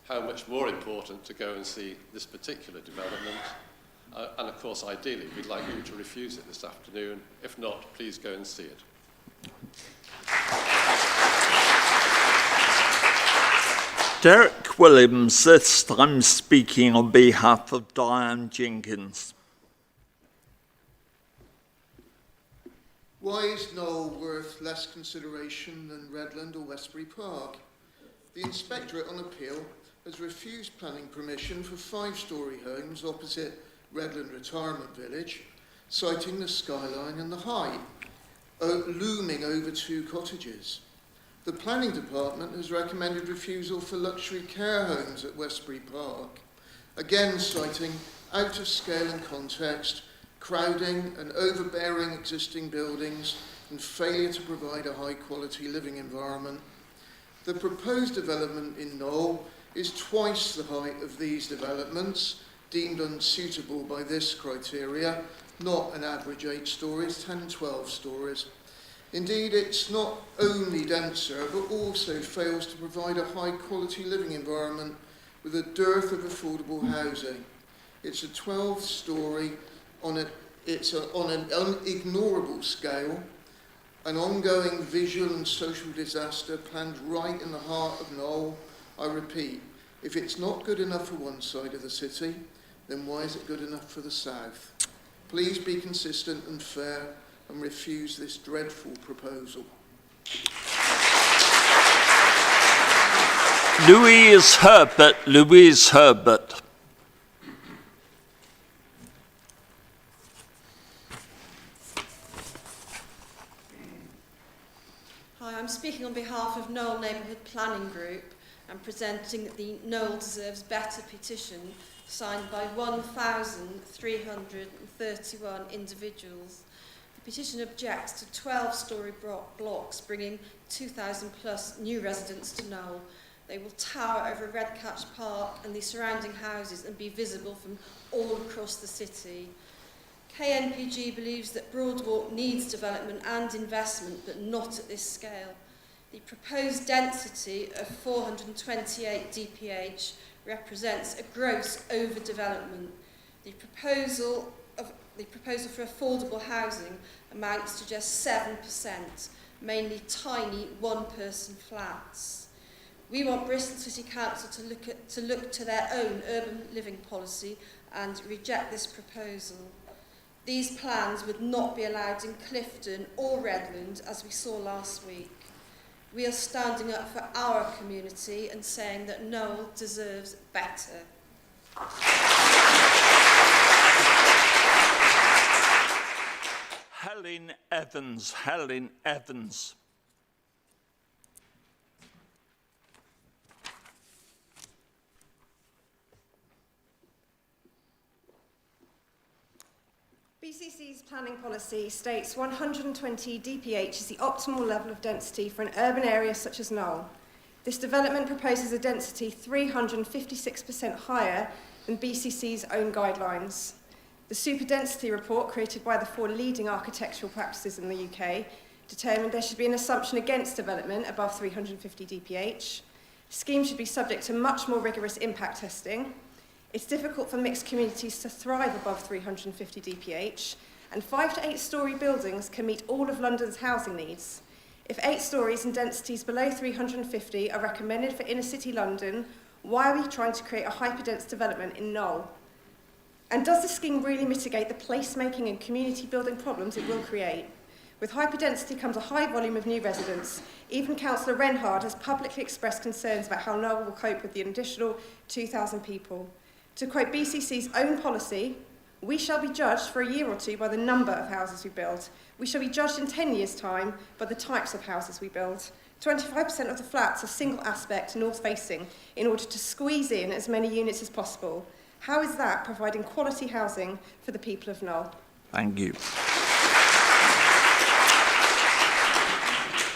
S14: How much more important to go and see this particular development. And of course, ideally, we'd like you to refuse it this afternoon. If not, please go and see it.
S1: Derek Williams, this time speaking on behalf of Diane Jenkins.
S7: Why is Knoll worth less consideration than Redland or Westbury Park? The Inspectorate on Appeal has refused planning permission for 5-storey homes opposite Redland Retirement Village, citing the skyline and the height, looming over 2 cottages. The Planning Department has recommended refusal for luxury care homes at Westbury Park, again citing out of scale and context, crowding and overbearing existing buildings, and failure to provide a high-quality living environment. The proposed development in Knoll is twice the height of these developments, deemed unsuitable by this criteria, not an average 8 stories, 10, 12 stories. Indeed, it's not only denser, but also fails to provide a high-quality living environment with a dearth of affordable housing. It's a 12-storey on an unignorable scale, an ongoing visual and social disaster planned right in the heart of Knoll. I repeat, if it's not good enough for one side of the city, then why is it good enough for the south? Please be consistent and fair and refuse this dreadful proposal.
S1: Louise Herbert. Louise Herbert.
S6: Hi, I'm speaking on behalf of Knoll Neighbourhood Planning Group and presenting the Knoll Deserves Better petition signed by 1,331 individuals. The petition objects to 12-storey blocks, bringing 2,000 plus new residents to Knoll. They will tower over Redcatch Park and the surrounding houses and be visible from all across the city. KNPG believes that Broadwalk needs development and investment, but not at this scale. The proposed density of 428 dph represents a gross overdevelopment. The proposal for affordable housing amounts to just 7%, mainly tiny one-person flats. We want Bristol City Council to look to their own urban living policy and reject this proposal. These plans would not be allowed in Clifton or Redland, as we saw last week. We are standing up for our community and saying that Knoll deserves better.
S1: Helen Evans. Helen Evans.
S16: BCC's planning policy states 120 dph is the optimal level of density for an urban area such as Knoll. This development proposes a density 356% higher than BCC's own guidelines. The superdensity report, created by the 4 leading architectural practices in the UK, determined there should be an assumption against development above 350 dph. Schemes should be subject to much more rigorous impact testing. It's difficult for mixed communities to thrive above 350 dph, and 5 to 8 storey buildings can meet all of London's housing needs. If 8 storeys and densities below 350 are recommended for inner city London, why are we trying to create a hyperdense development in Knoll? And does the scheme really mitigate the placemaking and community building problems it will create? With hyperdensity comes a high volume of new residents. Even Councillor Renhard has publicly expressed concerns about how Knoll will cope with the additional 2,000 people. To quote BCC's own policy, we shall be judged for a year or two by the number of houses we build. We shall be judged in 10 years' time by the types of houses we build. 25% of the flats are single aspect, north facing, in order to squeeze in as many units as possible. How is that providing quality housing for the people of Knoll?
S1: Thank you.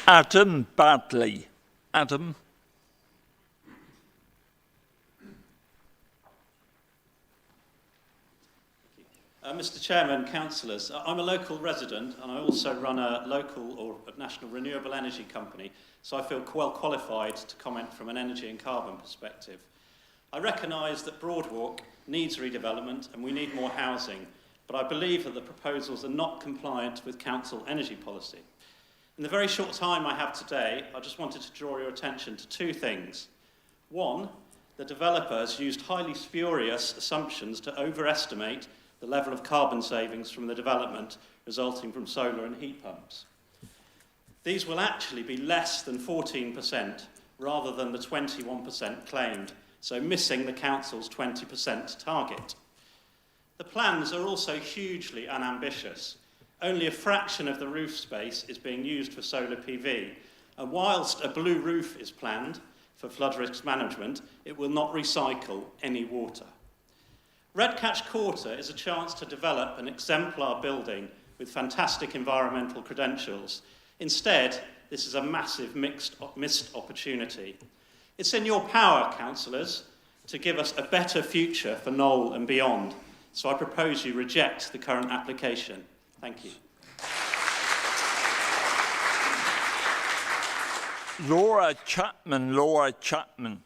S1: Adam Badley. Adam.
S18: Mr Chairman, councillors, I'm a local resident and I also run a local or a national renewable energy company, so I feel well qualified to comment from an energy and carbon perspective. I recognise that Broadwalk needs redevelopment and we need more housing, but I believe that the proposals are not compliant with council energy policy. In the very short time I have today, I just wanted to draw your attention to 2 things. One, the developer has used highly spurious assumptions to overestimate the level of carbon savings from the development resulting from solar and heat pumps. These will actually be less than 14% rather than the 21% claimed, so missing the council's 20% target. The plans are also hugely unambitious. Only a fraction of the roof space is being used for solar PV, and whilst a blue roof is planned for flood risk management, it will not recycle any water. Redcatch Quarter is a chance to develop an exemplar building with fantastic environmental credentials. Instead, this is a massive missed opportunity. It's in your power, councillors, to give us a better future for Knoll and beyond, so I propose you reject the current application. Thank you.
S1: Laura Chapman. Laura Chapman.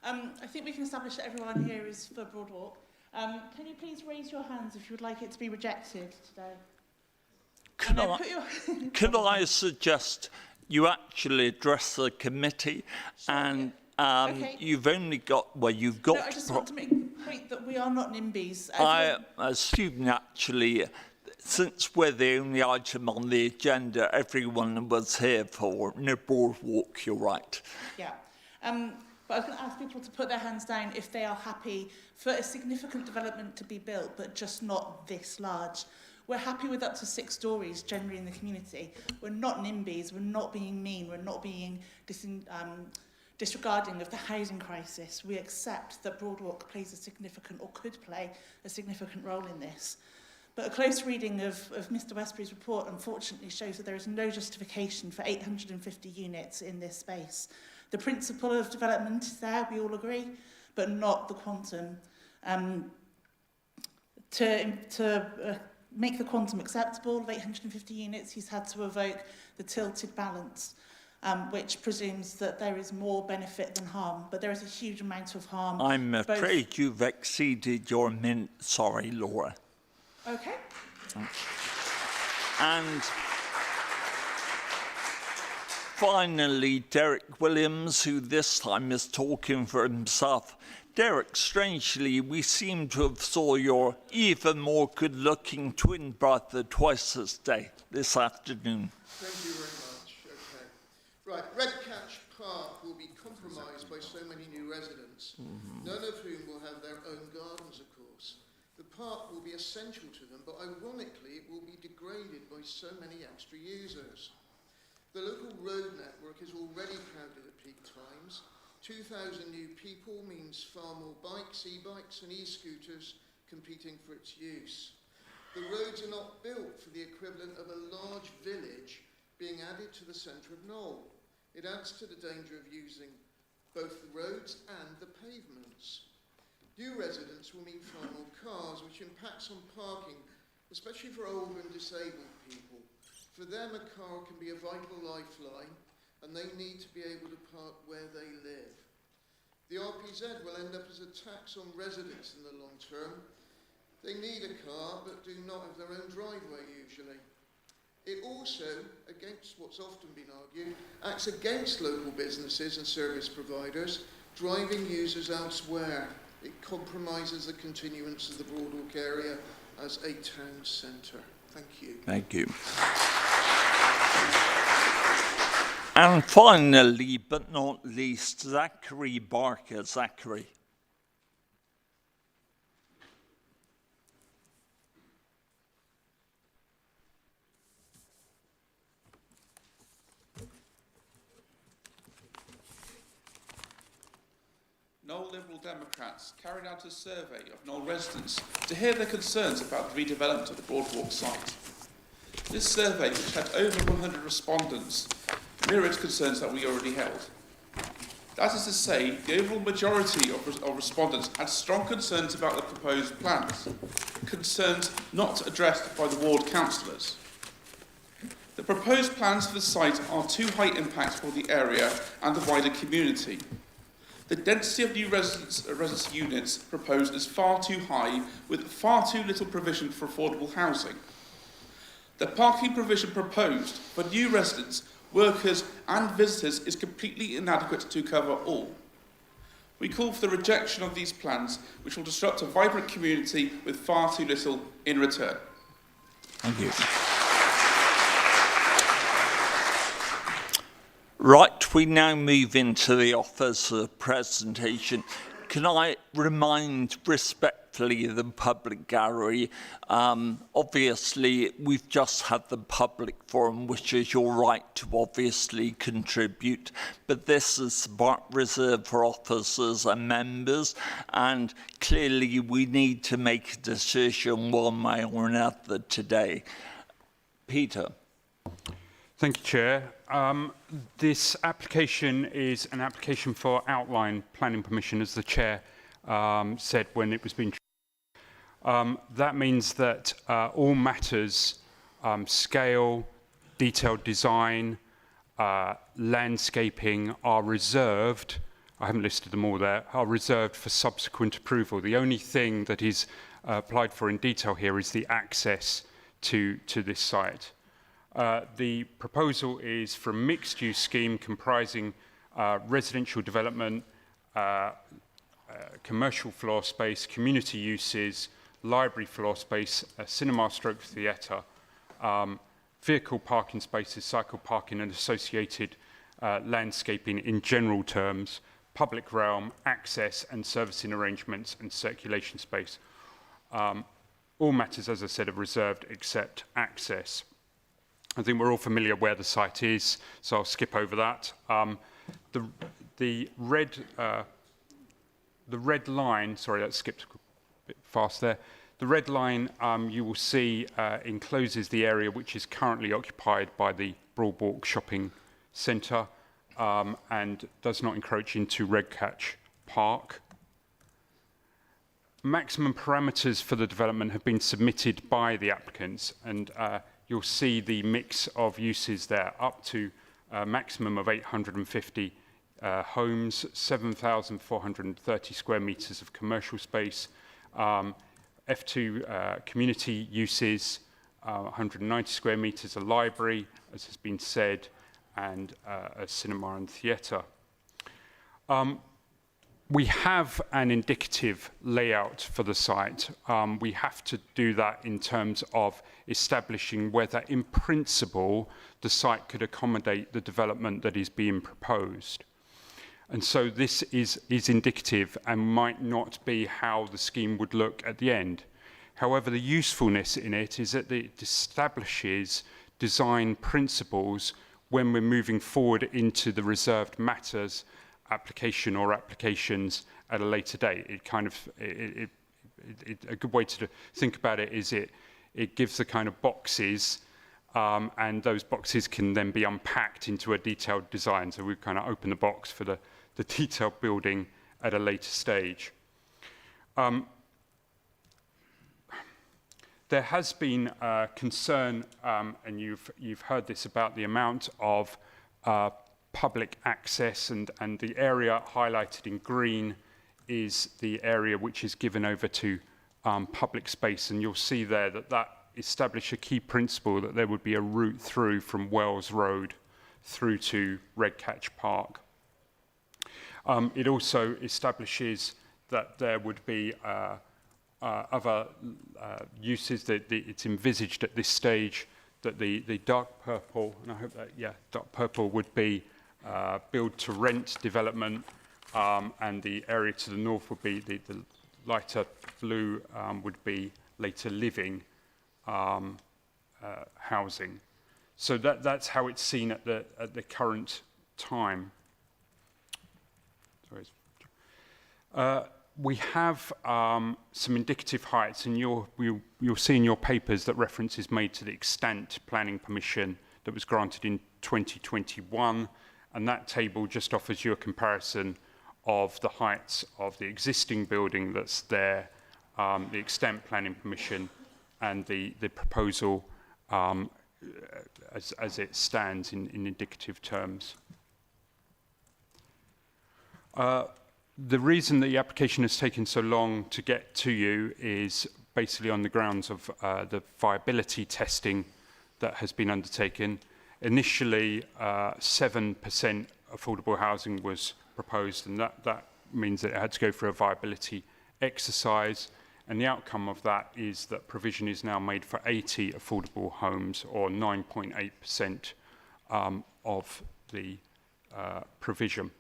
S24: I think we can establish that everyone here is for Broadwalk. Can you please raise your hands if you would like it to be rejected today?
S1: Could I suggest you actually address the committee and
S24: Okay.
S1: you've only got, well, you've got...
S24: No, I just want to make the point that we are not NIMBYs.
S1: I assume actually since we're the only item on the agenda everyone was here for, no Broadwalk, you're right.
S24: Yeah. But I was going to ask people to put their hands down if they are happy for a significant development to be built, but just not this large. We're happy with up to 6 stories generally in the community. We're not NIMBYs, we're not being mean, we're not being disregarding of the housing crisis. We accept that Broadwalk plays a significant, or could play a significant role in this. But a close reading of Mr. Westbury's report unfortunately shows that there is no justification for 850 units in this space. The principle of development is there, we all agree, but not the quantum. To make the quantum acceptable of 850 units, he's had to evoke the tilted balance, which presumes that there is more benefit than harm, but there is a huge amount of harm.
S1: I'm afraid you've exceeded your minute. Sorry, Laura.
S24: Okay.
S1: And finally, Derek Williams, who this time is talking for himself. Derek, strangely, we seem to have saw your even more good-looking twin brother twice this afternoon.
S7: Thank you very much. Okay. Right, Redcatch Park will be compromised by so many new residents, none of whom will have their own gardens, of course. The park will be essential to them, but ironically, it will be degraded by so many extra users. The local road network is already crowded at peak times. 2,000 new people means far more bikes, e-bikes and e-scooters competing for its use. The roads are not built for the equivalent of a large village being added to the centre of Knoll. It adds to the danger of using both the roads and the pavements. New residents will meet far more cars, which impacts on parking, especially for older and disabled people. For them, a car can be a vital lifeline, and they need to be able to park where they live. The RPZ will end up as a tax on residents in the long term. They need a car, but do not have their own driveway usually. It also, against what's often been argued, acts against local businesses and service providers, driving users elsewhere. It compromises the continuance of the Broadwalk area as a town centre. Thank you.
S1: Thank you. And finally, but not least, Zachary Barker. Zachary.
S3: Knoll Liberal Democrats carried out a survey of Knoll residents to hear their concerns about the redevelopment of the Broadwalk site. This survey, which had over 100 respondents, mirrored concerns that we already held. That is to say, the overall majority of respondents had strong concerns about the proposed plans, concerns not addressed by the ward councillors. The proposed plans for the site are too high impact for the area and the wider community. The density of new residence units proposed is far too high, with far too little provision for affordable housing. The parking provision proposed for new residents, workers and visitors is completely inadequate to cover all. We call for the rejection of these plans, which will disrupt a vibrant community with far too little in return.
S1: Thank you. Right, we now move into the offers of presentation. Can I remind respectfully the public gallery, obviously we've just had the public forum, which is your right to obviously contribute, but this is reserved for officers and members, and clearly we need to make a decision one way or another today. Peter.
S11: Thank you, Chair. This application is an application for outline planning permission, as the Chair said when it was being. That means that all matters, scale, detailed design, landscaping are reserved. I haven't listed them all there. Are reserved for subsequent approval. The only thing that is applied for in detail here is the access to this site. The proposal is for a mixed-use scheme comprising residential development, commercial floor space, community uses, library floor space, a cinema stroke theatre, vehicle parking spaces, cycle parking and associated landscaping in general terms, public realm, access and servicing arrangements and circulation space. All matters, as I said, are reserved except access. I think we're all familiar where the site is, so I'll skip over that. The red line, sorry, that skipped a bit fast there. The red line, you will see, encloses the area which is currently occupied by the Broadwalk shopping centre and does not encroach into Redcatch Park. Maximum parameters for the development have been submitted by the applicants, and you'll see the mix of uses there, up to a maximum of 850 homes, 7,430 square metres of commercial space, F2 community uses, 190 square metres, a library, as has been said, and a cinema and theatre. We have an indicative layout for the site. We have to do that in terms of establishing whether, in principle, the site could accommodate the development that is being proposed. And so this is indicative and might not be how the scheme would look at the end. However, the usefulness in it is that it establishes design principles when we're moving forward into the reserved matters application or applications at a later date. It kind of, a good way to think about it is it gives the kind of boxes and those boxes can then be unpacked into a detailed design. So we kind of open the box for the detailed building at a later stage. There has been concern, and you've heard this, about the amount of public access, and the area highlighted in green is the area which is given over to public space, and you'll see there that established a key principle that there would be a route through from Wells Road through to Redcatch Park. It also establishes that there would be other uses that it's envisaged at this stage, that the dark purple, and I hope that, yeah, dark purple would be build to rent development, and the area to the north would be the lighter blue would be later living housing. So that's how it's seen at the current time. Sorry. We have some indicative heights, and you'll see in your papers that reference is made to the extant planning permission that was granted in 2021, and that table just offers you a comparison of the heights of the existing building that's there, the extant planning permission, and the proposal as it stands in indicative terms. The reason that the application has taken so long to get to you is basically on the grounds of the viability testing that has been undertaken. Initially, 7% affordable housing was proposed, and that means that it had to go through a viability exercise. And the outcome of that is that provision is now made for 80 affordable homes, or 9.8% of the provision.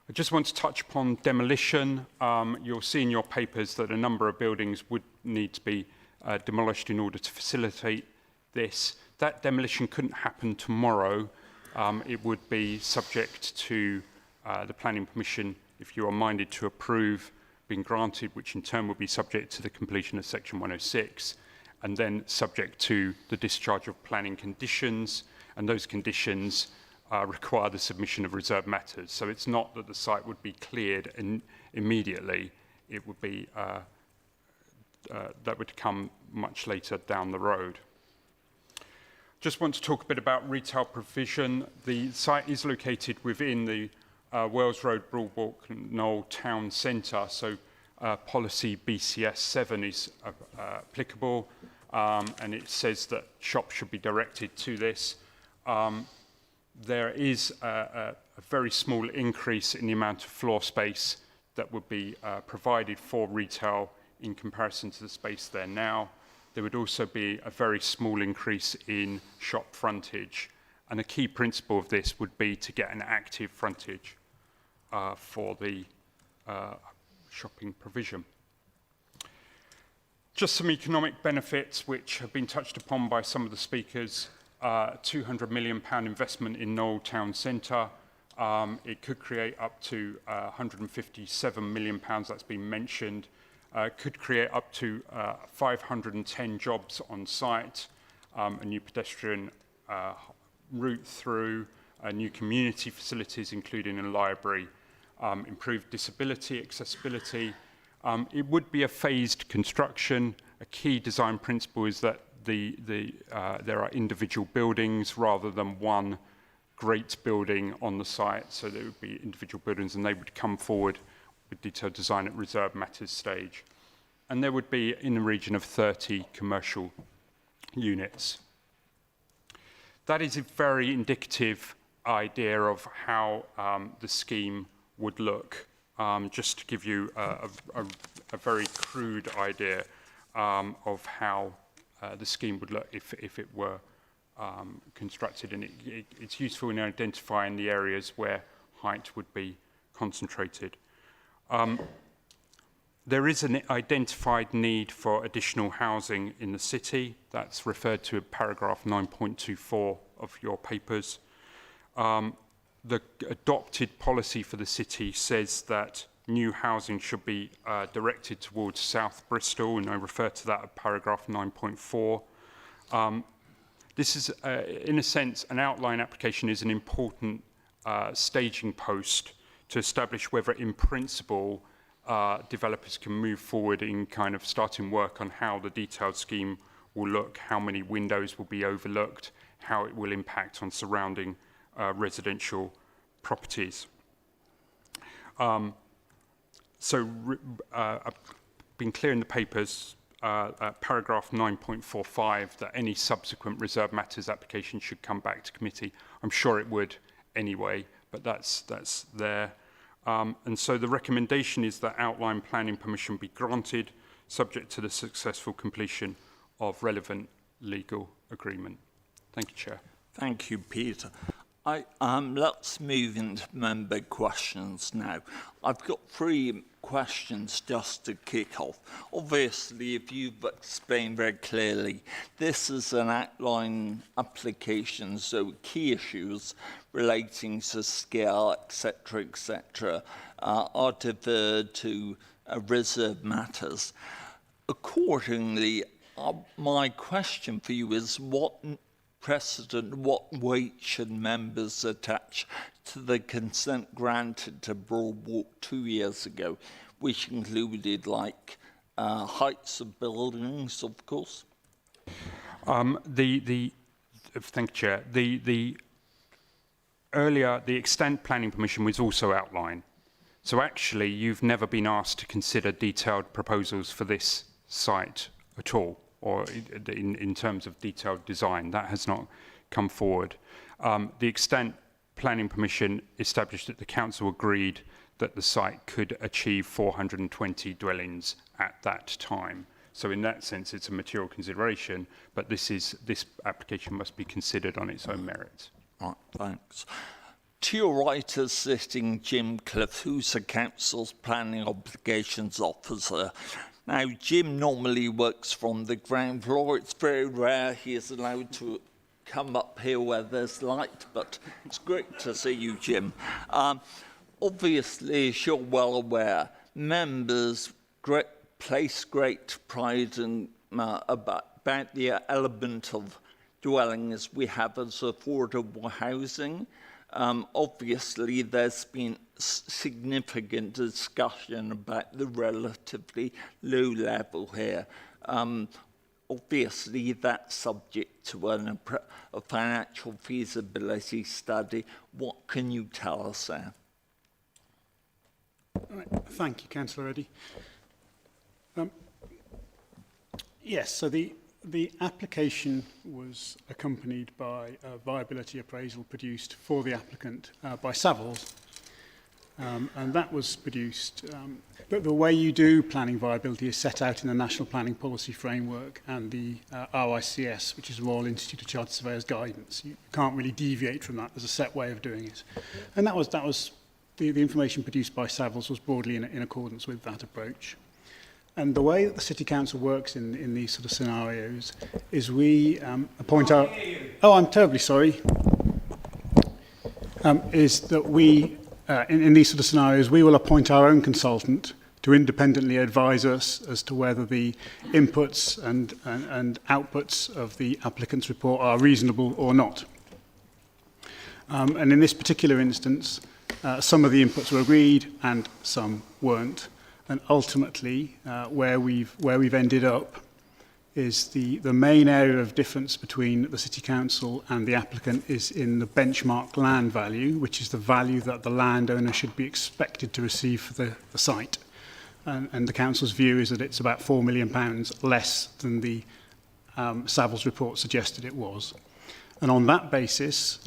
S11: I just want to touch upon demolition. You'll see in your papers that a number of buildings would need to be demolished in order to facilitate this. That demolition couldn't happen tomorrow. It would be subject to the planning permission, if you are minded to approve, being granted, which in turn would be subject to the completion of Section 106, and then subject to the discharge of planning conditions, and those conditions require the submission of reserved matters. So it's not that the site would be cleared immediately. It would be, that would come much later down the road. Just want to talk a bit about retail provision. The site is located within the Wells Road, Broadwalk, Knoll Town Centre, so policy BS6 7 is applicable, and it says that shops should be directed to this. There is a very small increase in the amount of floor space that would be provided for retail in comparison to the space there now. There would also be a very small increase in shop frontage. And a key principle of this would be to get an active frontage for the shopping provision. Just some economic benefits which have been touched upon by some of the speakers. £200 million investment in Knoll Town Centre. It could create up to £157 million, that's been mentioned. Could create up to 510 jobs on site, a new pedestrian route through, new community facilities, including a library, improved disability accessibility. It would be a phased construction. A key design principle is that there are individual buildings rather than one great building on the site, so there would be individual buildings and they would come forward with detailed design at reserve matters stage. And there would be in the region of 30 commercial units. That is a very indicative idea of how the scheme would look. Just to give you a very crude idea of how the scheme would look if it were constructed. And it's useful in identifying the areas where height would be concentrated. There is an identified need for additional housing in the city. That's referred to in paragraph 9.24 of your papers. The adopted policy for the city says that new housing should be directed towards South Bristol, and I refer to that at paragraph 9.4. This is, in a sense, an outline application is an important staging post to establish whether, in principle, developers can move forward in kind of starting work on how the detailed scheme will look, how many windows will be overlooked, how it will impact on surrounding residential properties. I've been clear in the papers, paragraph 9.45, that any subsequent reserve matters application should come back to committee. I'm sure it would anyway, but that's there. And so the recommendation is that outline planning permission be granted, subject to the successful completion of relevant legal agreement. Thank you, Chair.
S1: Thank you, Peter. Let's move into member questions now. I've got 3 questions just to kick off. Obviously, if you've explained very clearly, this is an outline application, so key issues relating to scale, etc., are deferred to reserve matters. Accordingly, my question for you is what weight should members attach to the consent granted to Broadwalk 2 years ago, which included heights of buildings, of course?
S11: Thank you, Chair. The earlier, the extent planning permission was also outlined. So actually, you've never been asked to consider detailed proposals for this site at all, or in terms of detailed design. That has not come forward. The extent planning permission established that the council agreed that the site could achieve 420 dwellings at that time. So in that sense, it's a material consideration, but this application must be considered on its own merits.
S1: Right, thanks. To your right is sitting Jim Cliff, who's the council's planning obligations officer. Now, Jim normally works from the ground floor. It's very rare he is allowed to come up here where there's light, but it's great to see you, Jim. Obviously, as you're well aware, members place great pride in, about the element of dwellings we have as affordable housing. Obviously, there's been significant discussion about the relatively low level here. Obviously, that's subject to a financial feasibility study. What can you tell us there?
S2: Right. Thank you, Councillor Eddy. Yes, so the application was accompanied by a viability appraisal produced for the applicant by Savills. and that was produced. But the way you do planning viability is set out in the National Planning Policy Framework and the RICS, which is Royal Institute of Chartered Surveyors Guidance. You can't really deviate from that. There's a set way of doing it. And that was the information produced by Savills was broadly in accordance with that approach. And the way that the City Council works in these sort of scenarios is we appoint our... Oh, I'm terribly sorry. Is that we, in these sort of scenarios, we will appoint our own consultant to independently advise us as to whether the inputs and outputs of the applicant's report are reasonable or not. And in this particular instance, some of the inputs were agreed and some weren't. And ultimately, where we've ended up is the main area of difference between the City Council and the applicant is in the benchmark land value, which is the value that the landowner should be expected to receive for the site. And the Council's view is that it's about £4 million less than the Savills report suggested it was. And on that basis,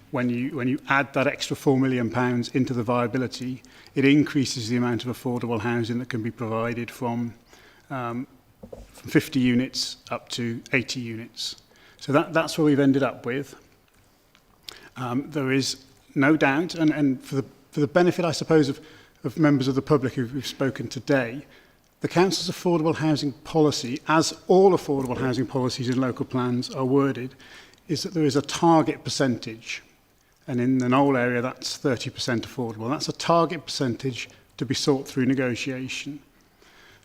S2: when you add that extra £4 million into the viability, it increases the amount of affordable housing that can be provided from 50 units up to 80 units. So that's where we've ended up with. There is no doubt, and for the benefit, I suppose, of members of the public who've spoken today, the Council's affordable housing policy, as all affordable housing policies in local plans are worded, is that there is a target percentage. And in the Knoll area, that's 30% affordable. That's a target percentage to be sought through negotiation.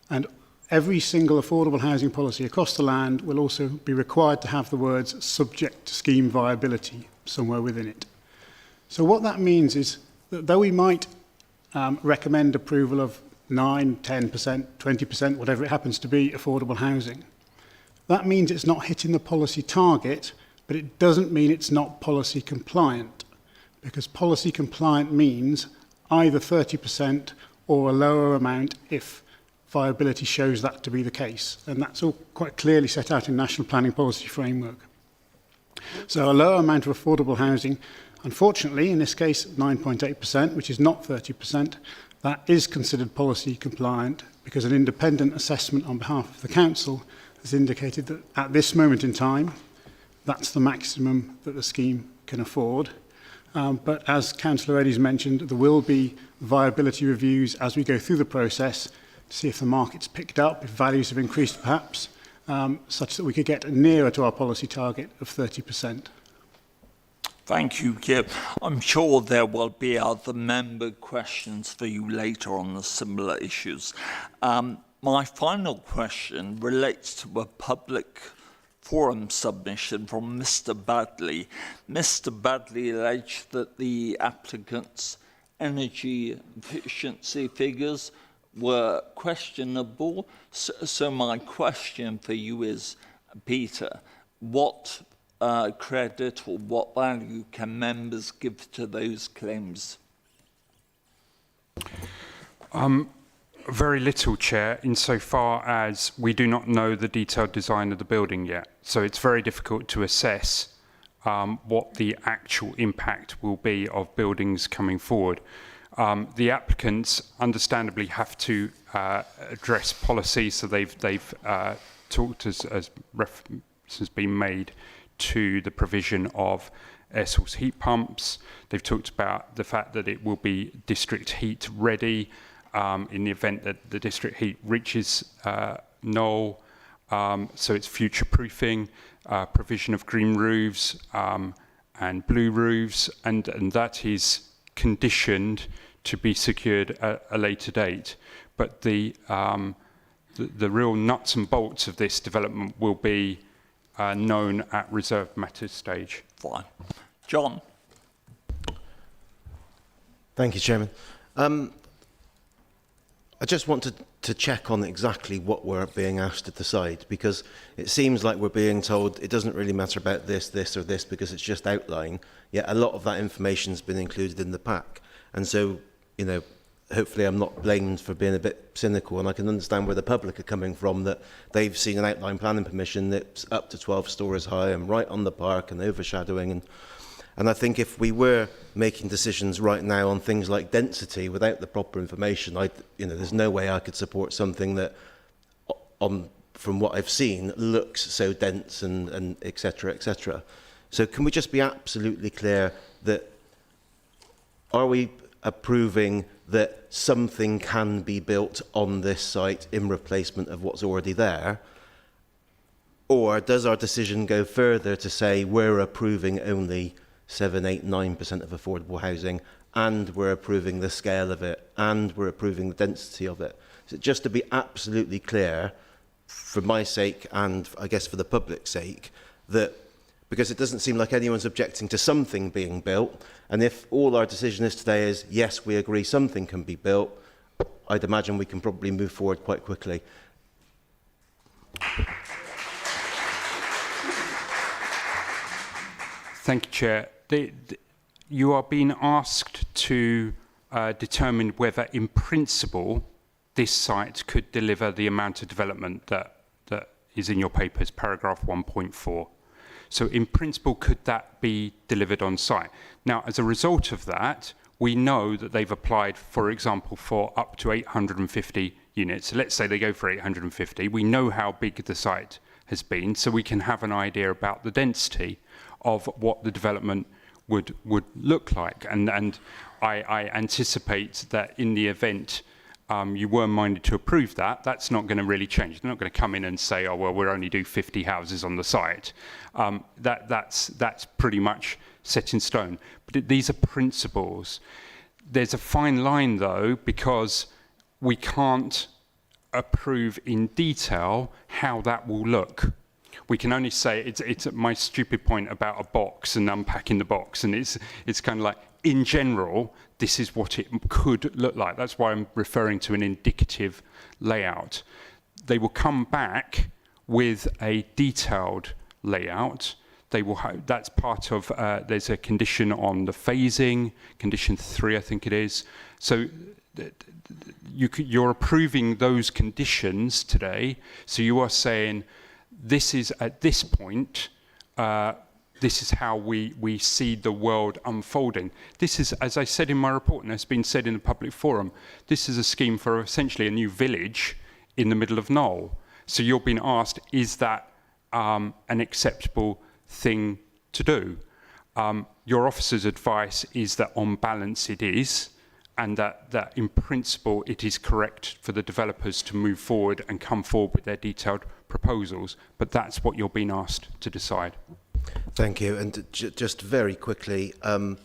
S2: And every single affordable housing policy across the land will also be required to have the words subject to scheme viability somewhere within it. So what that means is that though we might recommend approval of 9, 10%, 20%, whatever it happens to be, affordable housing, that means it's not hitting the policy target, but it doesn't mean it's not policy compliant, because policy compliant means either 30% or a lower amount if viability shows that to be the case. And that's all quite clearly set out in National Planning Policy Framework. So a lower amount of affordable housing, unfortunately, in this case, 9.8%, which is not 30%, that is considered policy compliant because an independent assessment on behalf of the Council has indicated that at this moment in time, that's the maximum that the scheme can afford. But as Councillor Eddy's mentioned, there will be viability reviews as we go through the process to see if the market's picked up, if values have increased perhaps, such that we could get nearer to our policy target of 30%.
S1: Thank you, Gill. I'm sure there will be other member questions for you later on the similar issues. My final question relates to a public forum submission from Mr. Badley. Mr. Badley alleged that the applicant's energy efficiency figures were questionable. So my question for you is, Peter, what credit or what value can members give to those claims?
S11: Very little, Chair, insofar as we do not know the detailed design of the building yet. So it's very difficult to assess what the actual impact will be of buildings coming forward. The applicants understandably have to address policy, so they've talked as reference has been made to the provision of air source heat pumps. They've talked about the fact that it will be district heat ready in the event that the district heat reaches Knoll. So it's future proofing, provision of green roofs and blue roofs, and that is conditioned to be secured at a later date. But the real nuts and bolts of this development will be known at reserved matters stage.
S1: Fine. John.
S12: Thank you, Chairman. I just wanted to check on exactly what we're being asked to decide, because it seems like we're being told it doesn't really matter about this, this or this because it's just outline, yet a lot of that information has been included in the pack. And so, you know, hopefully I'm not blamed for being a bit cynical, and I can understand where the public are coming from, that they've seen an outline planning permission that's up to 12 stories high and right on the park and overshadowing. And I think if we were making decisions right now on things like density without the proper information, there's no way I could support something that, from what I've seen, looks so dense and et cetera, et cetera. So can we just be absolutely clear that, are we approving that something can be built on this site in replacement of what's already there? Or does our decision go further to say we're approving only 7, 8, 9% of affordable housing, and we're approving the scale of it, and we're approving the density of it? So just to be absolutely clear, for my sake and I guess for the public's sake, that because it doesn't seem like anyone's objecting to something being built, and if all our decision is today is yes, we agree something can be built, I'd imagine we can probably move forward quite quickly.
S11: Thank you, Chair. You are being asked to determine whether, in principle, this site could deliver the amount of development that is in your papers, paragraph 1.4. So, in principle, could that be delivered on site? Now, as a result of that, we know that they've applied, for example, for up to 850 units. So let's say they go for 850. We know how big the site has been, so we can have an idea about the density of what the development would look like. And I anticipate that in the event you were minded to approve that, that's not going to really change. They're not going to come in and say, oh, well, we'll only do 50 houses on the site. That's pretty much set in stone. But these are principles. There's a fine line, though, because we can't approve in detail how that will look. We can only say, it's my stupid point about a box and unpacking the box, and it's kind of like, in general, this is what it could look like. That's why I'm referring to an indicative layout. They will come back with a detailed layout. They will that's part of, there's a condition on the phasing, condition 3, I think it is. So you're approving those conditions today. So you are saying, this is, at this point, this is how we see the world unfolding. This is, as I said in my report, and it's been said in a public forum, this is a scheme for essentially a new village in the middle of Knoll. So you're being asked, is that an acceptable thing to do? Your officer's advice is that on balance it is, and that in principle it is correct for the developers to move forward and come forward with their detailed proposals, but that's what you're being asked to decide.
S12: Thank you. And just very quickly, am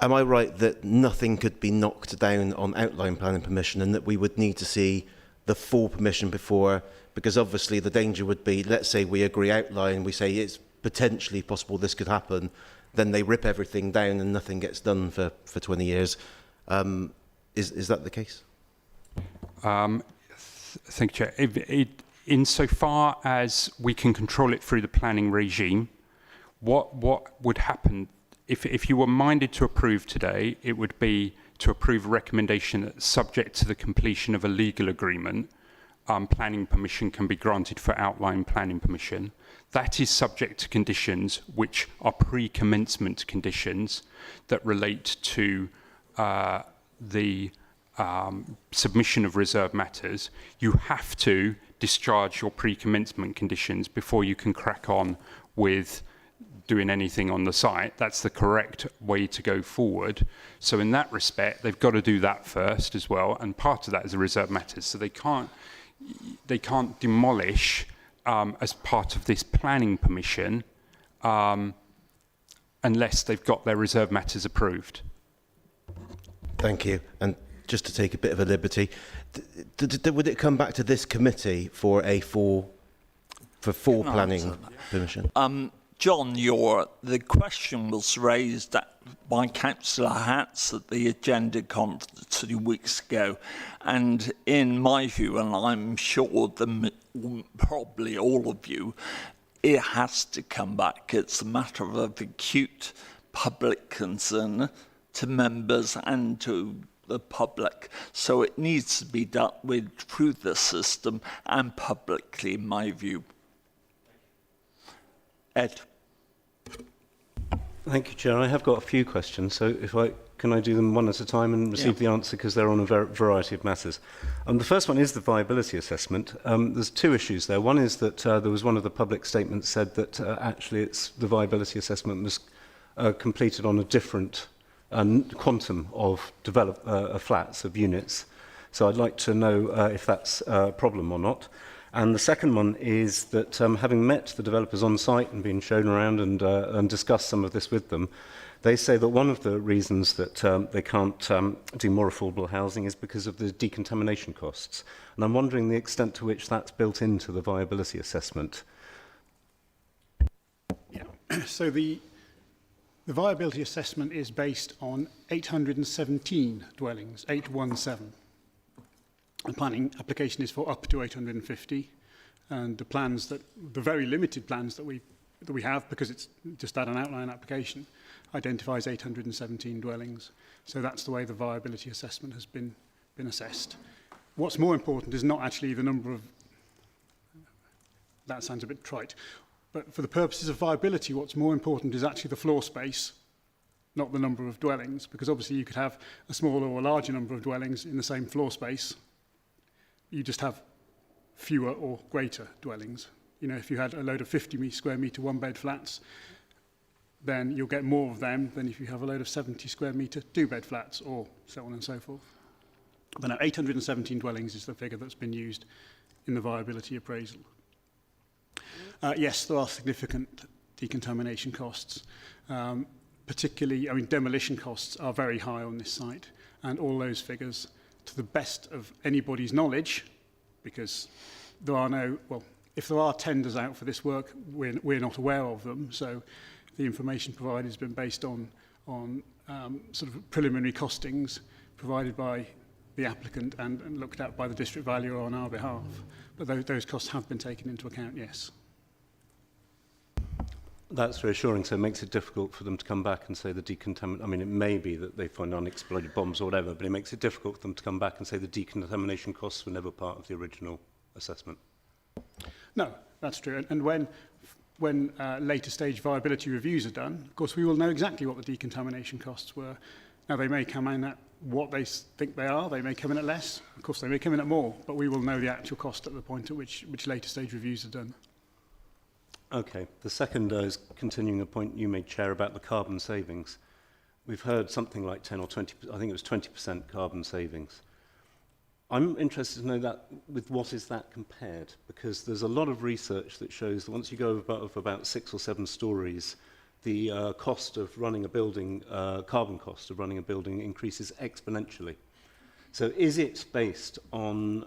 S12: I right that nothing could be knocked down on outline planning permission, and that we would need to see the full permission before? Because obviously the danger would be, let's say we agree outline, we say it's potentially possible this could happen, then they rip everything down and nothing gets done for 20 years. Is that the case?
S11: Thank you, Chair. Insofar as we can control it through the planning regime, what would happen if you were minded to approve today? It would be to approve a recommendation that, subject to the completion of a legal agreement, planning permission can be granted for outline planning permission. That is subject to conditions which are pre-commencement conditions that relate to the submission of reserved matters. You have to discharge your pre-commencement conditions before you can crack on with doing anything on the site. That's the correct way to go forward. So in that respect, they've got to do that first as well, and part of that is the reserved matters. So they can't demolish as part of this planning permission unless they've got their reserved matters approved.
S12: Thank you. And just to take a bit of a liberty, would it come back to this committee for full planning permission?
S1: John, the question was raised by Councillor Hatts at the agenda conference 2 weeks ago, and in my view, and I'm sure probably all of you, it has to come back. It's a matter of acute public concern to members and to the public. So it needs to be dealt with through the system and publicly, in my view. Ed.
S15: Thank you, Chair. I have got a few questions, so can I do them one at a time and receive the answer, because they're on a variety of matters. The first one is the viability assessment. There's two issues there. One is that there was one of the public statements said that actually the viability assessment was completed on a different quantum of flats, of units. So I'd like to know if that's a problem or not. And the second one is that having met the developers on site and been shown around and discussed some of this with them, they say that one of the reasons that they can't do more affordable housing is because of the decontamination costs. And I'm wondering the extent to which that's built into the viability assessment.
S2: Yeah. So the viability assessment is based on 817 dwellings, 817. The planning application is for up to 850, and the very limited plans that we have, because it's just an outline application, identifies 817 dwellings. So that's the way the viability assessment has been assessed. What's more important is not actually the number of, that sounds a bit trite, but for the purposes of viability, what's more important is actually the floor space, not the number of dwellings, because obviously you could have a smaller or a larger number of dwellings in the same floor space. You just have fewer or greater dwellings. You know, if you had a load of 50 square metre one-bed flats, then you'll get more of them than if you have a load of 70 square metre two-bed flats, or so on and so forth. But now 817 dwellings is the figure that's been used in the viability appraisal. Yes, there are significant decontamination costs. Particularly, I mean, demolition costs are very high on this site, and all those figures, to the best of anybody's knowledge, because there are no, well, if there are tenders out for this work, we're not aware of them, so the information provided has been based on sort of preliminary costings provided by the applicant and looked at by the district valuer on our behalf. But those costs have been taken into account, yes.
S15: That's reassuring, so it makes it difficult for them to come back and say the decontamination. I mean, it may be that they find unexploded bombs or whatever, but it makes it difficult for them to come back and say the decontamination costs were never part of the original assessment. No, that's true. And when later stage viability reviews are done, of course, we will know exactly what the decontamination costs were. Now, they may come in at what they think they are. They may come in at less. Of course, they may come in at more, but we will know the actual cost at the point at which later stage reviews are done. Okay. The second is continuing a point you made, Chair, about the carbon savings. We've heard something like 10 or 20, I think it was 20% carbon savings. I'm interested to know that with what is that compared, because there's a lot of research that shows that once you go above about 6 or 7 stories, the cost of running a building, carbon cost of running a building increases exponentially. So is it based on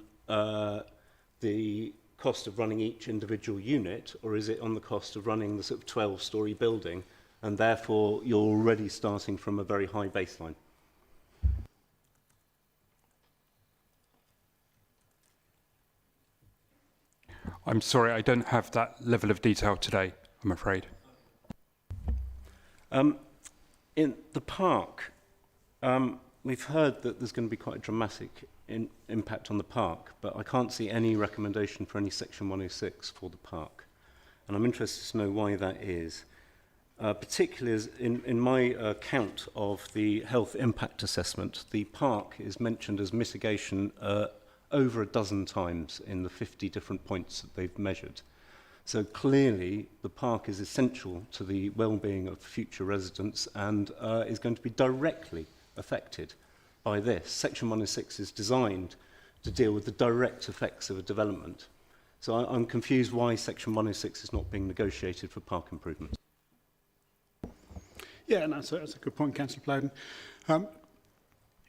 S15: the cost of running each individual unit, or is it on the cost of running the sort of 12-storey building, and therefore you're already starting from a very high baseline?
S11: I'm sorry, I don't have that level of detail today, I'm afraid.
S15: In the park, we've heard that there's going to be quite a dramatic impact on the park, but I can't see any recommendation for any Section 106 for the park. And I'm interested to know why that is. Particularly as in my count of the health impact assessment, the park is mentioned as mitigation over a dozen times in the 50 different points that they've measured. So clearly the park is essential to the well-being of future residents and is going to be directly affected by this. Section 106 is designed to deal with the direct effects of a development. So I'm confused why Section 106 is not being negotiated for park improvements.
S2: Yeah, and that's a good point, Councillor Plowden.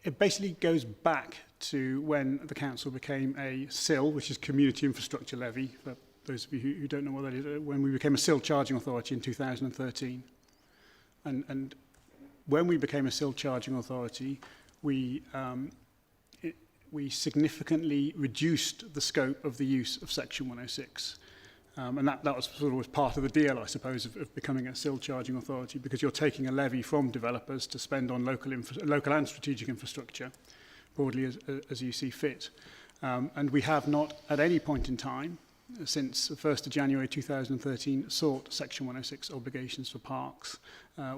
S2: It basically goes back to when the council became a CIL, which is Community Infrastructure Levy, for those of you who don't know what that is, when we became a CIL charging authority in 2013. And when we became a CIL charging authority, we significantly reduced the scope of the use of Section 106. And that was sort of part of the deal, I suppose, of becoming a CIL charging authority, because you're taking a levy from developers to spend on local and strategic infrastructure, broadly as you see fit. And we have not, at any point in time, since the 1st of January 2013, sought Section 106 obligations for parks.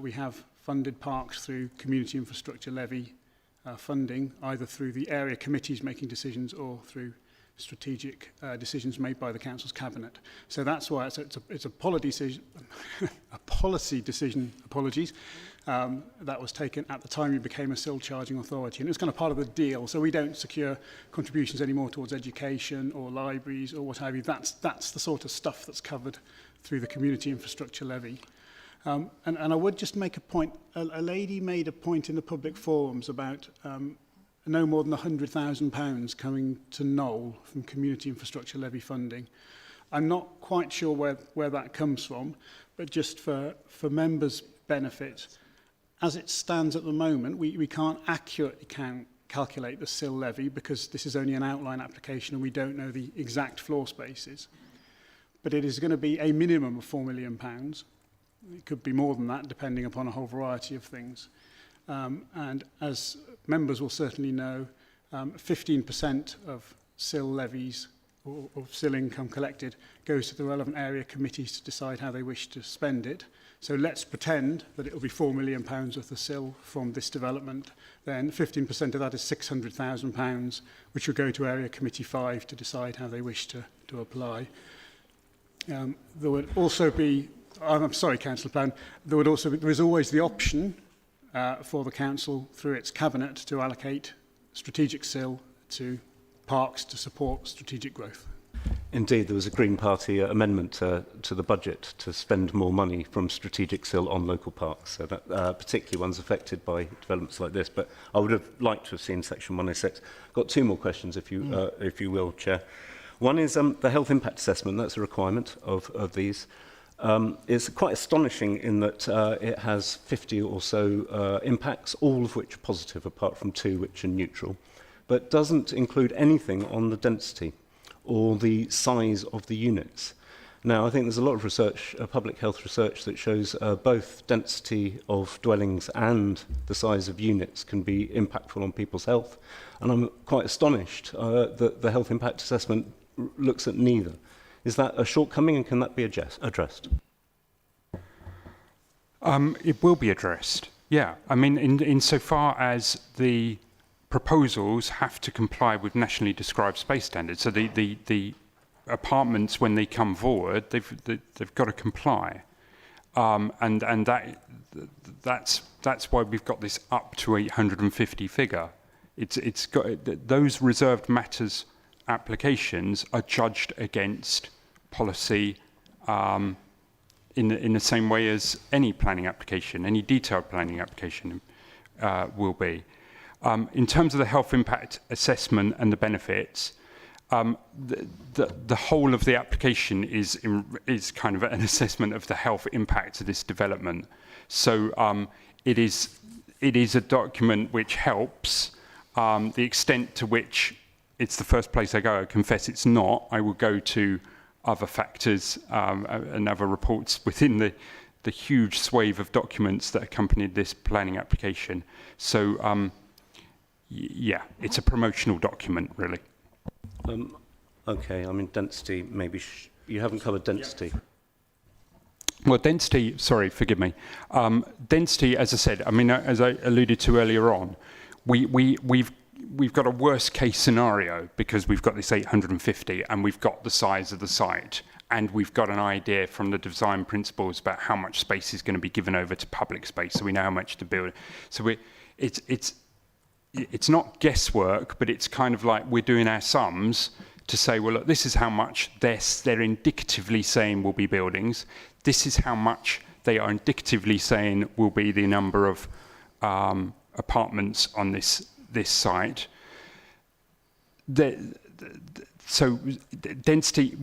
S2: We have funded parks through community infrastructure levy funding, either through the area committees making decisions or through strategic decisions made by the Council's Cabinet. So that's why it's a policy decision, a policy decision, apologies, that was taken at the time we became a SIL charging authority. And it was kind of part of the deal. So we don't secure contributions anymore towards education or libraries or what have you. That's the sort of stuff that's covered through the community infrastructure levy. And I would just make a point. A lady made a point in the public forums about no more than £100,000 coming to Knoll from community infrastructure levy funding. I'm not quite sure where that comes from, but just for members' benefit, as it stands at the moment, we can't accurately calculate the SIL levy because this is only an outline application and we don't know the exact floor spaces. But it is going to be a minimum of £4 million. It could be more than that, depending upon a whole variety of things. And as members will certainly know, 15% of SIL levies or SIL income collected goes to the relevant area committees to decide how they wish to spend it. So let's pretend that it will be £4 million worth of SIL from this development. Then 15% of that is £600,000, which will go to Area Committee 5 to decide how they wish to apply. There would also be, I'm sorry, Councillor Pan, there is always the option for the Council, through its Cabinet, to allocate strategic SIL to parks to support strategic growth.
S15: Indeed, there was a Green Party amendment to the budget to spend more money from strategic SIL on local parks, so that particularly ones affected by developments like this. But I would have liked to have seen Section 106. I've got two more questions, if you will, Chair. One is the health impact assessment. That's a requirement of these. It's quite astonishing in that it has 50 or so impacts, all of which are positive, apart from 2 which are neutral, but doesn't include anything on the density or the size of the units. Now, I think there's a lot of research, public health research, that shows both density of dwellings and the size of units can be impactful on people's health. And I'm quite astonished that the health impact assessment looks at neither. Is that a shortcoming, and can that be addressed?
S11: It will be addressed, yeah. I mean, insofar as the proposals have to comply with nationally described space standards. So the apartments, when they come forward, they've got to comply, and that's why we've got this up to 850 figure. It's got those reserved matters applications are judged against policy in the same way as any planning application, any detailed planning application will be. In terms of the health impact assessment and the benefits, the whole of the application is kind of an assessment of the health impact of this development. So it is a document which helps. The extent to which it's the first place I go, I confess it's not. I will go to other factors and other reports within the huge swathe of documents that accompanied this planning application. So yeah, it's a promotional document, really.
S15: Okay, I mean, density, maybe you haven't covered density.
S11: Well, density, sorry, forgive me. Density, as I said, I mean, as I alluded to earlier on, we've got a worst case scenario because we've got this 850 and we've got the size of the site and we've got an idea from the design principles about how much space is going to be given over to public space, so we know how much to build. So it's not guesswork, but it's kind of like we're doing our sums to say, well, look, this is how much they're indicatively saying will be buildings. This is how much they are indicatively saying will be the number of apartments on this site. So density,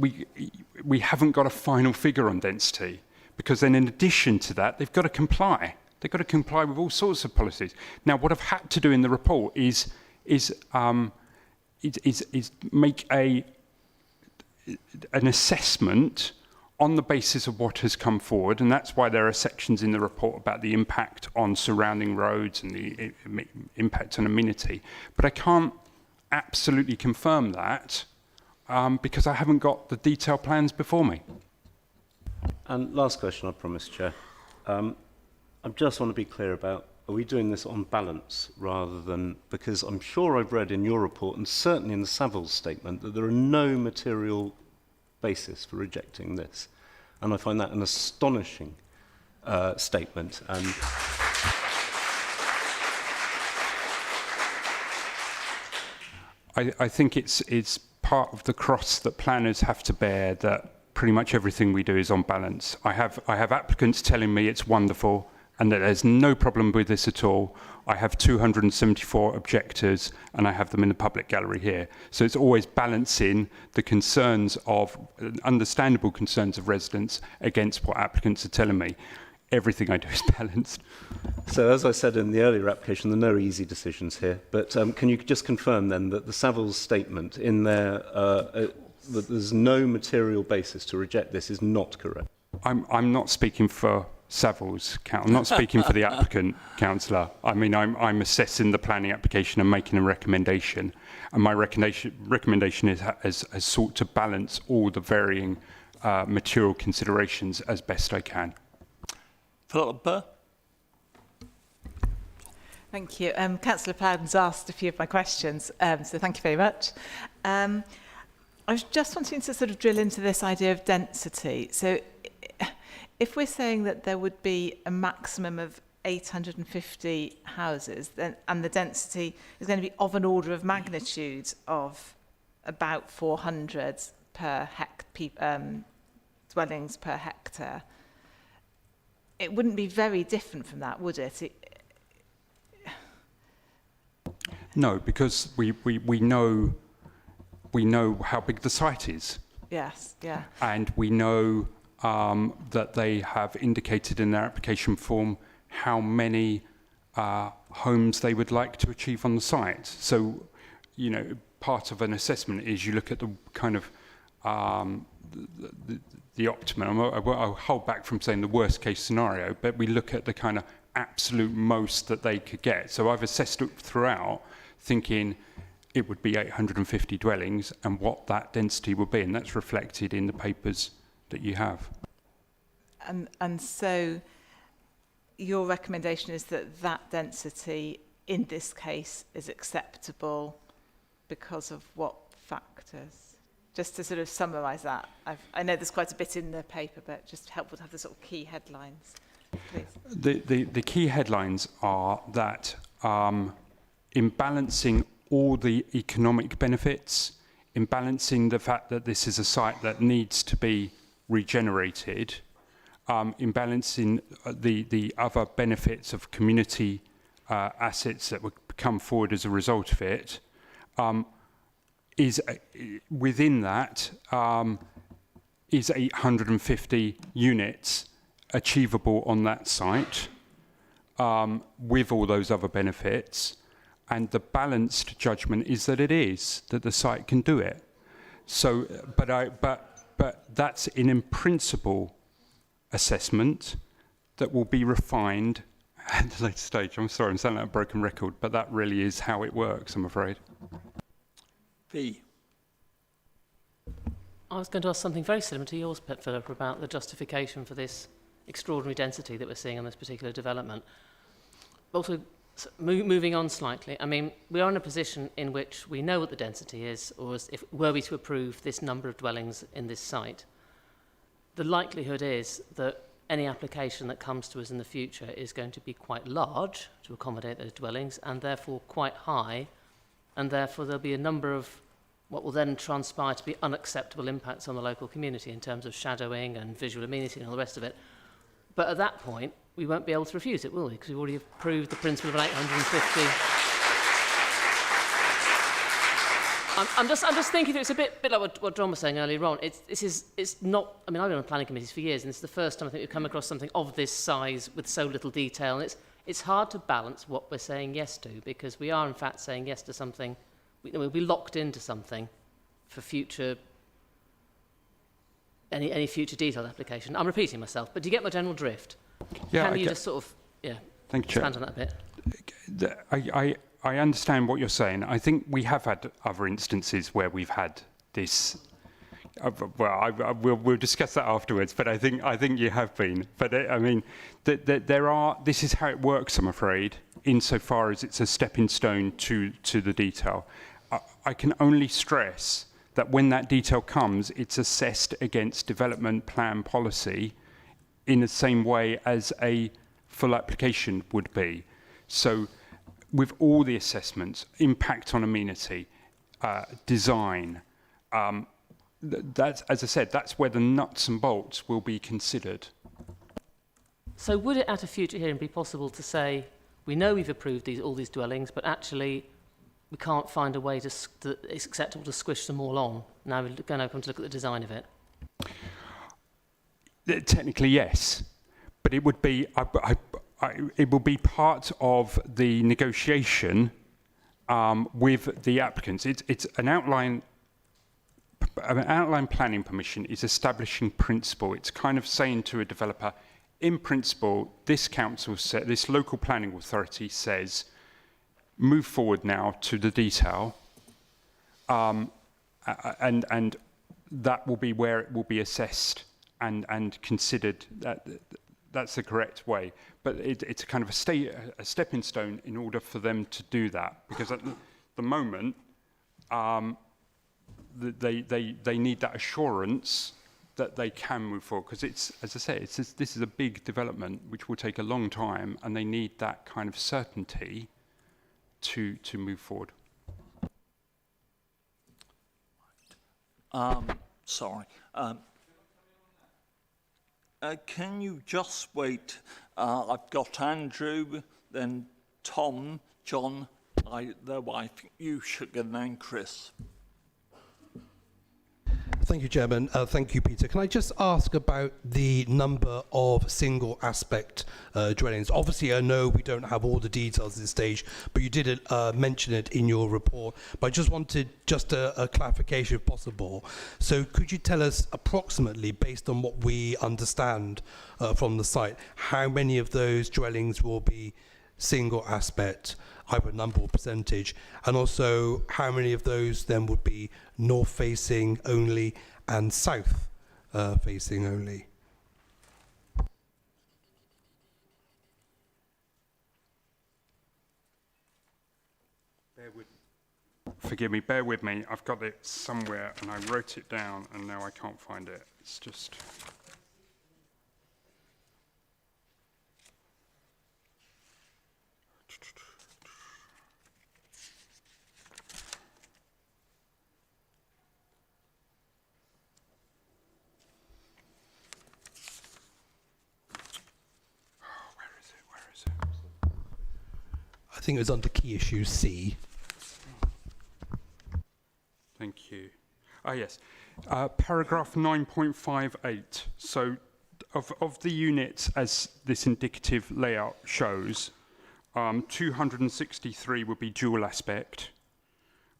S11: we haven't got a final figure on density, because then in addition to that, they've got to comply. They've got to comply with all sorts of policies. Now, what I've had to do in the report is make an assessment on the basis of what has come forward, and that's why there are sections in the report about the impact on surrounding roads and the impact on amenity. But I can't absolutely confirm that because I haven't got the detailed plans before me.
S15: And last question, I promise, Chair. I just want to be clear about, are we doing this on balance rather than, because I'm sure I've read in your report and certainly in the Savills statement that there are no material basis for rejecting this. And I find that an astonishing statement. And
S11: I think it's part of the cross that planners have to bear, that pretty much everything we do is on balance. I have applicants telling me it's wonderful and that there's no problem with this at all. I have 274 objectors and I have them in the public gallery here. So it's always balancing the concerns of, understandable concerns of residents against what applicants are telling me. Everything I do is balanced.
S15: so, as I said in the earlier application, there are no easy decisions here. But can you just confirm then that the Savills statement in there, that there's no material basis to reject this, is not correct?
S11: I'm not speaking for Savills. I'm not speaking for the applicant, Councillor. I mean, I'm assessing the planning application and making a recommendation. And my recommendation has sought to balance all the varying material considerations as best I can.
S1: Philippa?
S17: Thank you. Councillor Plowden's asked a few of my questions, so thank you very much. I was just wanting to sort of drill into this idea of density. So if we're saying that there would be a maximum of 850 houses, then, and the density is going to be of an order of magnitude of about 400 per dwellings per hectare, it wouldn't be very different from that, would it?
S11: No, because we know how big the site is.
S17: Yes, yeah.
S11: And we know that they have indicated in their application form how many homes they would like to achieve on the site. So, you know, part of an assessment is you look at the kind of the optimum. I'll hold back from saying the worst case scenario, but we look at the kind of absolute most that they could get. So I've assessed it throughout, thinking it would be 850 dwellings and what that density would be, and that's reflected in the papers that you have.
S17: And so your recommendation is that that density in this case is acceptable because of what factors? Just to sort of summarise that. I know there's quite a bit in the paper, but just helpful to have the sort of key headlines, please.
S11: The key headlines are that in balancing all the economic benefits, in balancing the fact that this is a site that needs to be regenerated, in balancing the other benefits of community assets that would come forward as a result of it, is within that is 850 units achievable on that site with all those other benefits, and the balanced judgment is that that the site can do it. So, but that's an in principle assessment that will be refined at the later stage. I'm sorry, I'm sounding like a broken record, but that really is how it works, I'm afraid.
S1: V.
S19: I was going to ask something very similar to yours, Philip, about the justification for this extraordinary density that we're seeing on this particular development. Also, moving on slightly, I mean, we are in a position in which we know what the density is, or if were we to approve this number of dwellings in this site, the likelihood is that any application that comes to us in the future is going to be quite large to accommodate those dwellings, and therefore quite high, and therefore there'll be a number of what will then transpire to be unacceptable impacts on the local community in terms of shadowing and visual amenity and all the rest of it. But at that point, we won't be able to refuse it, will we? Because we've already approved the principle of 850. I'm just thinking that it's a bit like what John was saying earlier on. It's not. I mean, I've been on planning committees for years, and it's the first time I think we've come across something of this size with so little detail. And it's hard to balance what we're saying yes to, because we are in fact saying yes to something. We'll be locked into something for future. Any future detailed application. I'm repeating myself, but do you get my general drift?
S11: Yeah,
S19: Can you just sort of
S11: Thank you,
S19: expand on that a bit?
S11: I understand what you're saying. I think we have had other instances where we've had this. We'll discuss that afterwards. But I think you have been. But I mean, this is how it works. I'm afraid, insofar as it's a stepping stone to the detail. I can only stress that when that detail comes, it's assessed against development plan policy in the same way as a full application would be. So with all the assessments, impact on amenity, design, that's, as I said, that's where the nuts and bolts will be considered.
S19: So would it at a future hearing be possible to say, we know we've approved all these dwellings, but actually we can't find a way it's acceptable to squish them all on? Now we're going to come to look at the design of it.
S11: Technically, yes, but it would be it will be part of the negotiation with the applicants. It's an outline planning permission is establishing principle. It's kind of saying to a developer, in principle, this this local planning authority says, move forward now to the detail, and that will be where it will be assessed and considered. That's the correct way. But it's a kind of a stepping stone in order for them to do that, because at the moment, they need that assurance that they can move forward, because it's, as I say, this is a big development which will take a long time, and they need that kind of certainty to move forward.
S1: Sorry. Can you just wait? I've got Andrew, then Tom, John, their wife, you should get, and then Chris.
S20: Thank you, Chairman. Thank you, Peter. Can I just ask about the number of single aspect dwellings? Obviously, I know we don't have all the details at this stage, but you did mention it in your report. But I just wanted a clarification if possible. So could you tell us approximately, based on what we understand from the site, how many of those dwellings will be single aspect, either number or percentage, and also how many of those then would be north facing only and south facing only?
S11: Forgive me, bear with me. I've got it somewhere and I wrote it down and now I can't find it. It's just...
S20: I think it was under key issue C.
S11: Thank you. Yes. Paragraph 9.58. So of the units as this indicative layout shows, 263 would be dual aspect,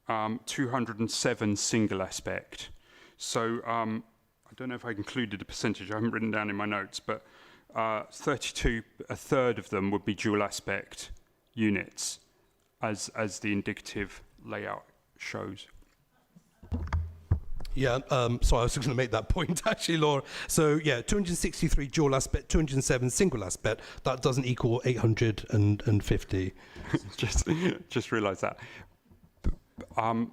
S11: 207 single aspect. So I don't know if I included the percentage, I haven't written down in my notes, but 32, a third of them would be dual aspect units as the indicative layout shows.
S20: Yeah, sorry, I was going to make that point actually, Laura. So yeah, 263 dual aspect, 207 single aspect, that doesn't equal 850.
S11: just realised that. I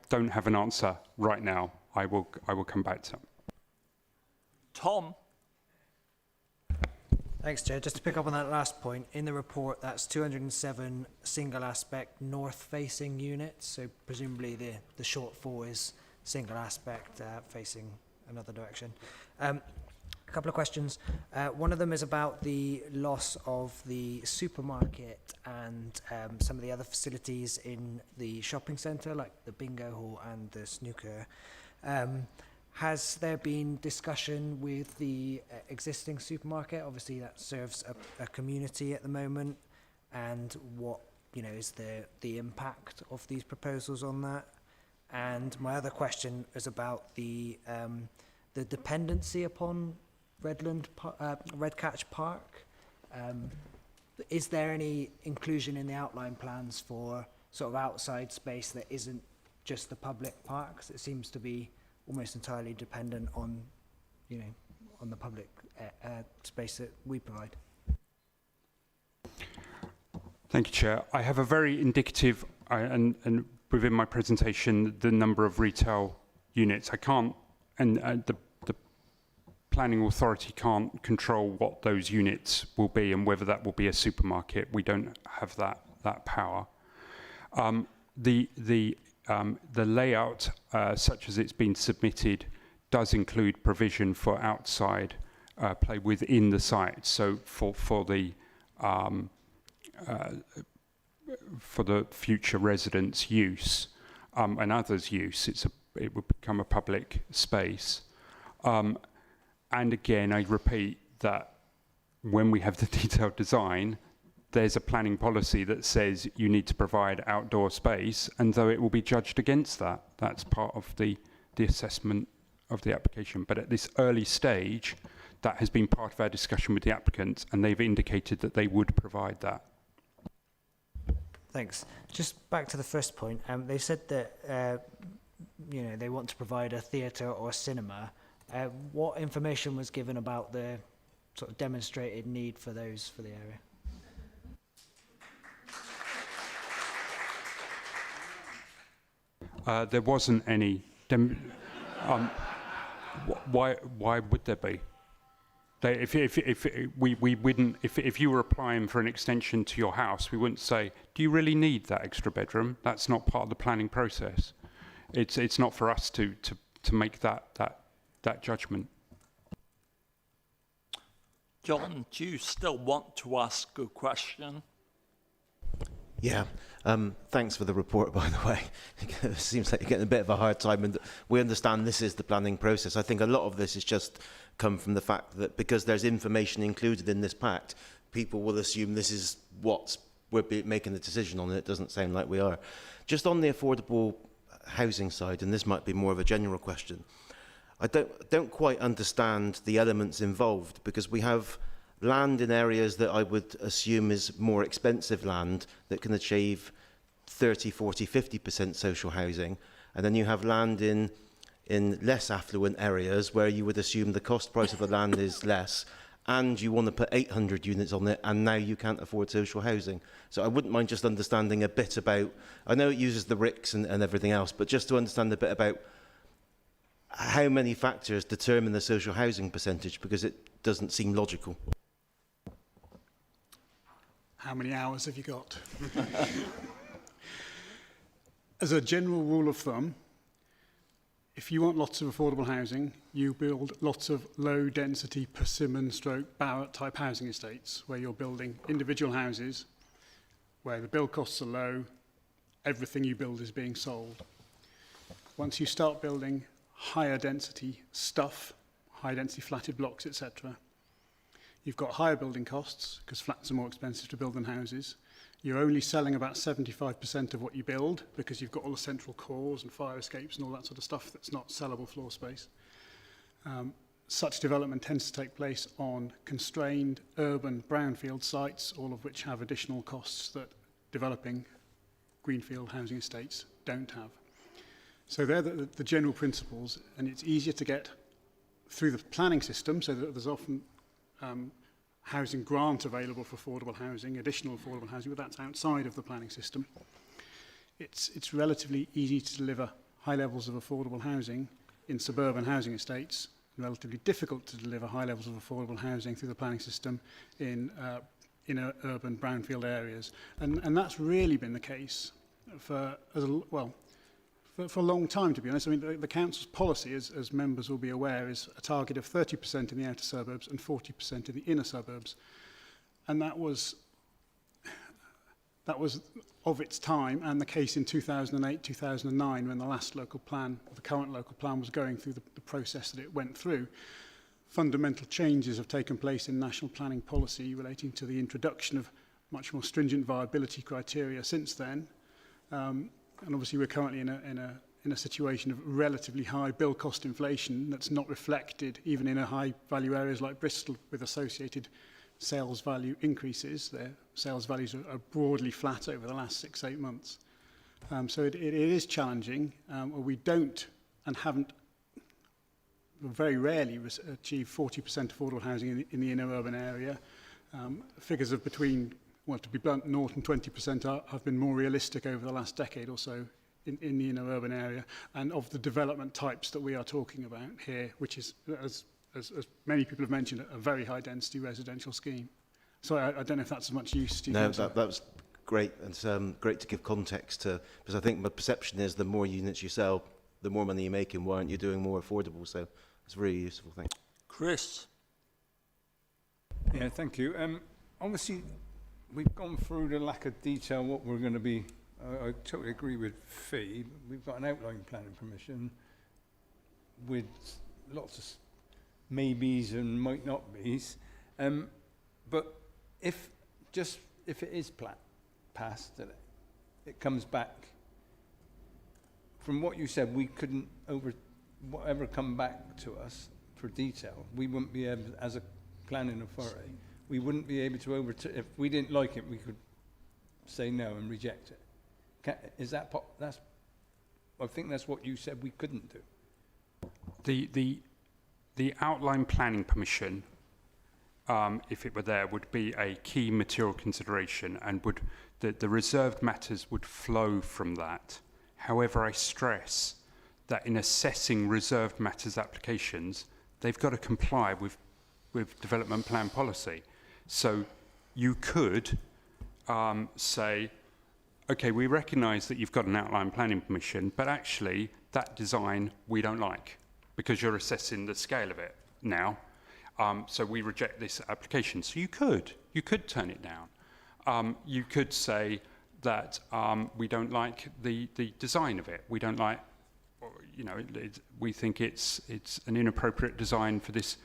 S11: don't have an answer right now. I will come back to it.
S1: Tom?
S21: Thanks, Chair. Just to pick up on that last point, in the report, that's 207 single aspect north-facing units, so presumably the shortfall is single aspect facing another direction. A couple of questions. One of them is about the loss of the supermarket and some of the other facilities in the shopping centre, like the bingo hall and the snooker. Has there been discussion with the existing supermarket? Obviously, that serves a community at the moment, and what is the impact of these proposals on that? And my other question is about the dependency upon Redcatch Park. Is there any inclusion in the outline plans for sort of outside space that isn't just the public parks? It seems to be almost entirely dependent on, you know, on the public space that we provide.
S11: Thank you, Chair. I have a very indicative, and within my presentation, the number of retail units. I can't, and the planning authority can't control what those units will be and whether that will be a supermarket. We don't have that power. The layout, such as it's been submitted, does include provision for outside play within the site. So for the future residents' use and others' use, it would become a public space. And again, I repeat that when we have the detailed design, there's a planning policy that says you need to provide outdoor space, and though it will be judged against that, that's part of the assessment of the application. But at this early stage, that has been part of our discussion with the applicants, and they've indicated that they would provide that.
S21: Thanks. Just back to the first point, they said that you know, they want to provide a theatre or a cinema. What information was given about the sort of demonstrated need for those for the area?
S11: There wasn't any. Why would there be? If you were applying for an extension to your house, we wouldn't say, "Do you really need that extra bedroom?" That's not part of the planning process. It's not for us to make that judgment.
S1: John, do you still want to ask a question?
S12: Yeah, thanks for the report, by the way. It seems like you're getting a bit of a hard time, and we understand this is the planning process. I think a lot of this has just come from the fact that because there's information included in this pact, people will assume this is what we're making the decision on, and it doesn't sound like we are. Just on the affordable housing side, and this might be more of a general question, I don't quite understand the elements involved, because we have land in areas that I would assume is more expensive land that can achieve 30, 40, 50% social housing. And then you have land in less affluent areas where you would assume the cost price of the land is less, and you want to put 800 units on it, and now you can't afford social housing. So I wouldn't mind just understanding a bit about, I know it uses the RICS and everything else, but just to understand a bit about how many factors determine the social housing percentage, because it doesn't seem logical.
S2: How many hours have you got? As a general rule of thumb, if you want lots of affordable housing, you build lots of low-density persimmon/Barratt type housing estates, where you're building individual houses, where the build costs are low, everything you build is being sold. Once you start building higher density stuff, high density flatted blocks, etc., you've got higher building costs, because flats are more expensive to build than houses. You're only selling about 75% of what you build, because you've got all the central cores and fire escapes and all that sort of stuff that's not sellable floor space. Such development tends to take place on constrained urban brownfield sites, all of which have additional costs that developing greenfield housing estates don't have. So they're the general principles, and it's easier to get through the planning system, so that there's often housing grant available for affordable housing, additional affordable housing, but that's outside of the planning system. It's relatively easy to deliver high levels of affordable housing in suburban housing estates, and relatively difficult to deliver high levels of affordable housing through the planning system in urban brownfield areas. And that's really been the case for a long time, to be honest. I mean, the council's policy, as members will be aware, is a target of 30% in the outer suburbs and 40% in the inner suburbs. And that was of its time, and the case in 2008, 2009, when the last local plan, the current local plan, was going through the process that it went through. Fundamental changes have taken place in national planning policy relating to the introduction of much more stringent viability criteria since then. And obviously we're currently in a situation of relatively high build cost inflation that's not reflected even in high value areas like Bristol, with associated sales value increases. Their sales values are broadly flat over the last 6-8 months. So it is challenging. We don't and haven't very rarely achieve 40% affordable housing in the inner urban area. Figures of between, well, to be blunt, 0 and 20% have been more realistic over the last decade or so in the inner urban area, and of the development types that we are talking about here, which is, as many people have mentioned, a very high density residential scheme. So I don't know if that's of much use to you.
S12: No, that was great. It's great to give context to, because I think my perception is the more units you sell, the more money you're making. Why aren't you doing more affordable? So it's really useful. Thank you.
S1: Chris.
S8: Yeah, thank you. Obviously, we've gone through the lack of detail what we're going to be. I totally agree with Fee. We've got an outline planning permission with lots of maybes and might not be's. But if it is passed, it comes back. From what you said, we couldn't whatever come back to us for detail. We wouldn't be able, as a planning authority, we wouldn't be able to if we didn't like it, we could say no and reject it. Is that that's? I think that's what you said we couldn't do.
S11: The outline planning permission, if it were there, would be a key material consideration, and the reserved matters would flow from that. However, I stress that in assessing reserved matters applications, they've got to comply with development plan policy. So you could say, okay, we recognise that you've got an outline planning permission, but actually that design we don't like because you're assessing the scale of it now. So we reject this application. So you could turn it down. You could say that we don't like the design of it. We don't like, we think it's an inappropriate design for this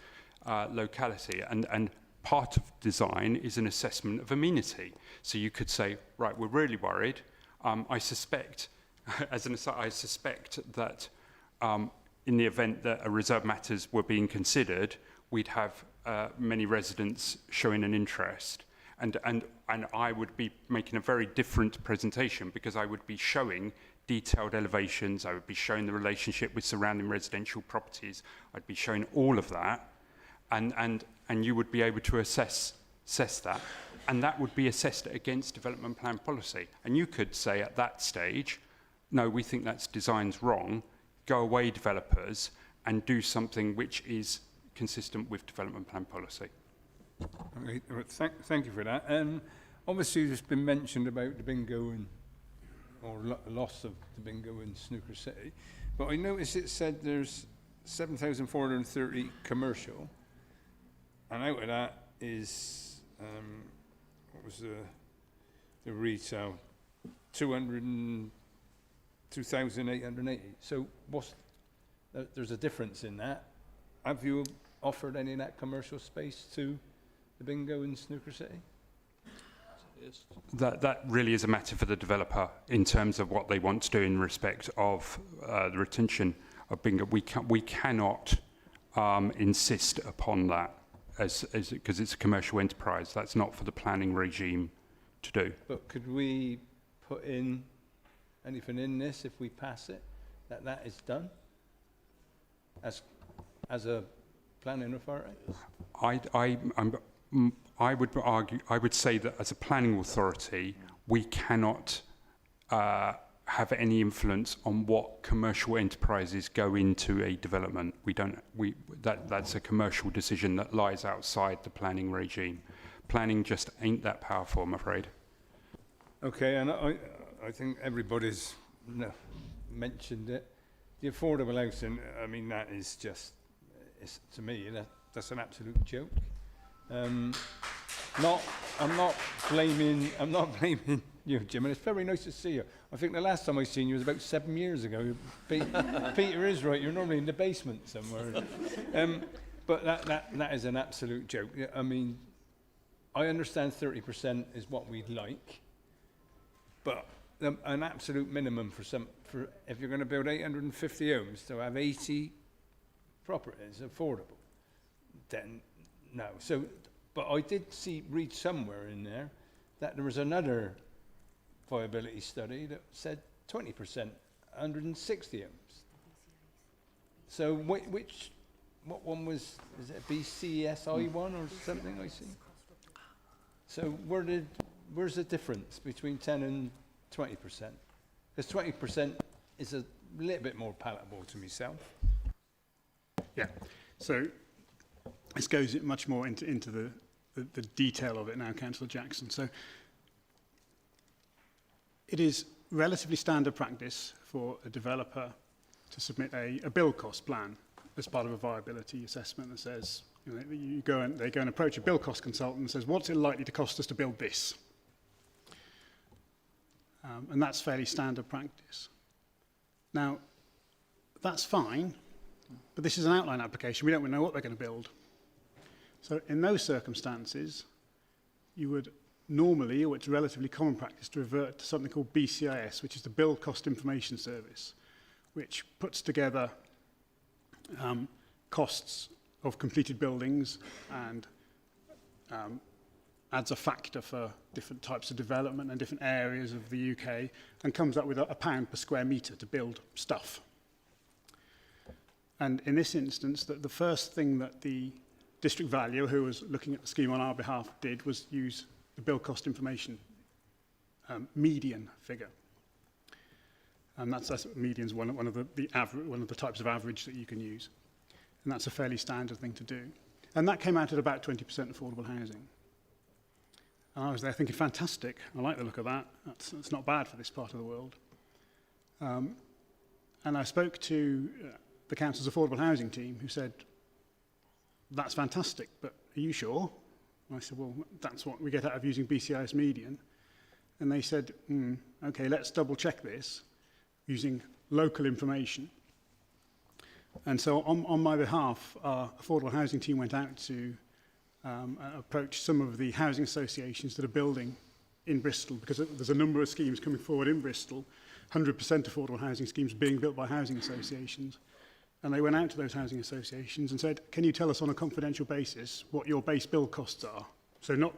S11: locality. And part of design is an assessment of amenity. So you could say, right, we're really worried. I suspect, as an aside, I suspect that in the event that a reserve matters were being considered, we'd have many residents showing an interest. And I would be making a very different presentation because I would be showing detailed elevations, I would be showing the relationship with surrounding residential properties, I'd be showing all of that, and you would be able to assess that, and that would be assessed against development plan policy. And you could say at that stage, no, we think that design's wrong, go away developers and do something which is consistent with development plan policy.
S8: Okay, thank you for that. Obviously, there's been mentioned about the bingo or loss of the bingo in Snooker City, but I noticed it said there's 7,430 commercial, and out of that is what was the retail? 2,880. So there's a difference in that. Have you offered any of that commercial space to the bingo in Snooker City?
S11: That really is a matter for the developer in terms of what they want to do in respect of the retention of bingo. We cannot insist upon that because it's a commercial enterprise. That's not for the planning regime to do.
S8: But could we put in anything in this if we pass it that is done as a planning authority?
S11: I would say that as a planning authority, we cannot have any influence on what commercial enterprises go into a development. That's a commercial decision that lies outside the planning regime. Planning just ain't that powerful, I'm afraid.
S8: Okay, and I think everybody's mentioned it. The affordable housing, I mean, that is just, to me, that's an absolute joke. I'm not blaming you, Jim, and it's very nice to see you. I think the last time I seen you was about 7 years ago. Peter is right, you're normally in the basement somewhere. But that is an absolute joke. I mean, I understand 30% is what we'd like, but an absolute minimum for if you're going to build 850 homes to have 80 properties affordable, then no. So, but I did read somewhere in there that there was another viability study that said 20%, 160 ohms. So what one was, is it BCSI one or something I see? So where's the difference between 10 and 20%? Because 20% is a little bit more palatable to myself.
S2: Yeah, so this goes much more into the detail of it now, Councillor Jackson. So it is relatively standard practice for a developer to submit a build cost plan as part of a viability assessment that says, you know, they go and approach a build cost consultant and says, what's it likely to cost us to build this? And that's fairly standard practice. Now, that's fine, but this is an outline application. We don't know what they're going to build. So in those circumstances, you would normally, or it's relatively common practice, to revert to something called BCIS, which is the Build Cost Information Service, which puts together costs of completed buildings and adds a factor for different types of development and different areas of the UK, and comes up with a pound per square metre to build stuff. And in this instance, the first thing that the district valuer, who was looking at the scheme on our behalf, did was use the build cost information median figure. And that's median's one of the types of average that you can use. And that's a fairly standard thing to do. And that came out at about 20% affordable housing. And I was there thinking, fantastic, I like the look of that. That's not bad for this part of the world. And I spoke to the council's affordable housing team, who said, that's fantastic, but are you sure? And I said, well, that's what we get out of using BCIS median. And they said, okay, let's double check this using local information. And so on my behalf, our affordable housing team went out to approach some of the housing associations that are building in Bristol, because there's a number of schemes coming forward in Bristol, 100% affordable housing schemes being built by housing associations. And they went out to those housing associations and said, can you tell us on a confidential basis what your base build costs are? So not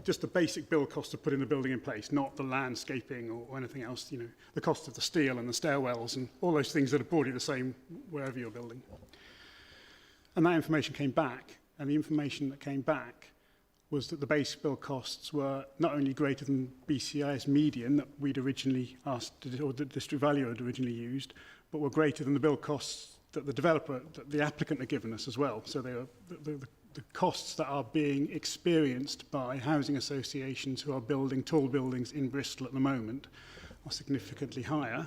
S2: just the basic build cost of putting the building in place, not the landscaping or anything else, you know, the cost of the steel and the stairwells and all those things that are broadly the same wherever you're building. And that information came back, and the information that came back was that the base build costs were not only greater than BCIS median that we'd originally asked, or the district valuer had originally used, but were greater than the build costs that the developer, that the applicant had given us as well. So they are the costs that are being experienced by housing associations who are building tall buildings in Bristol at the moment are significantly higher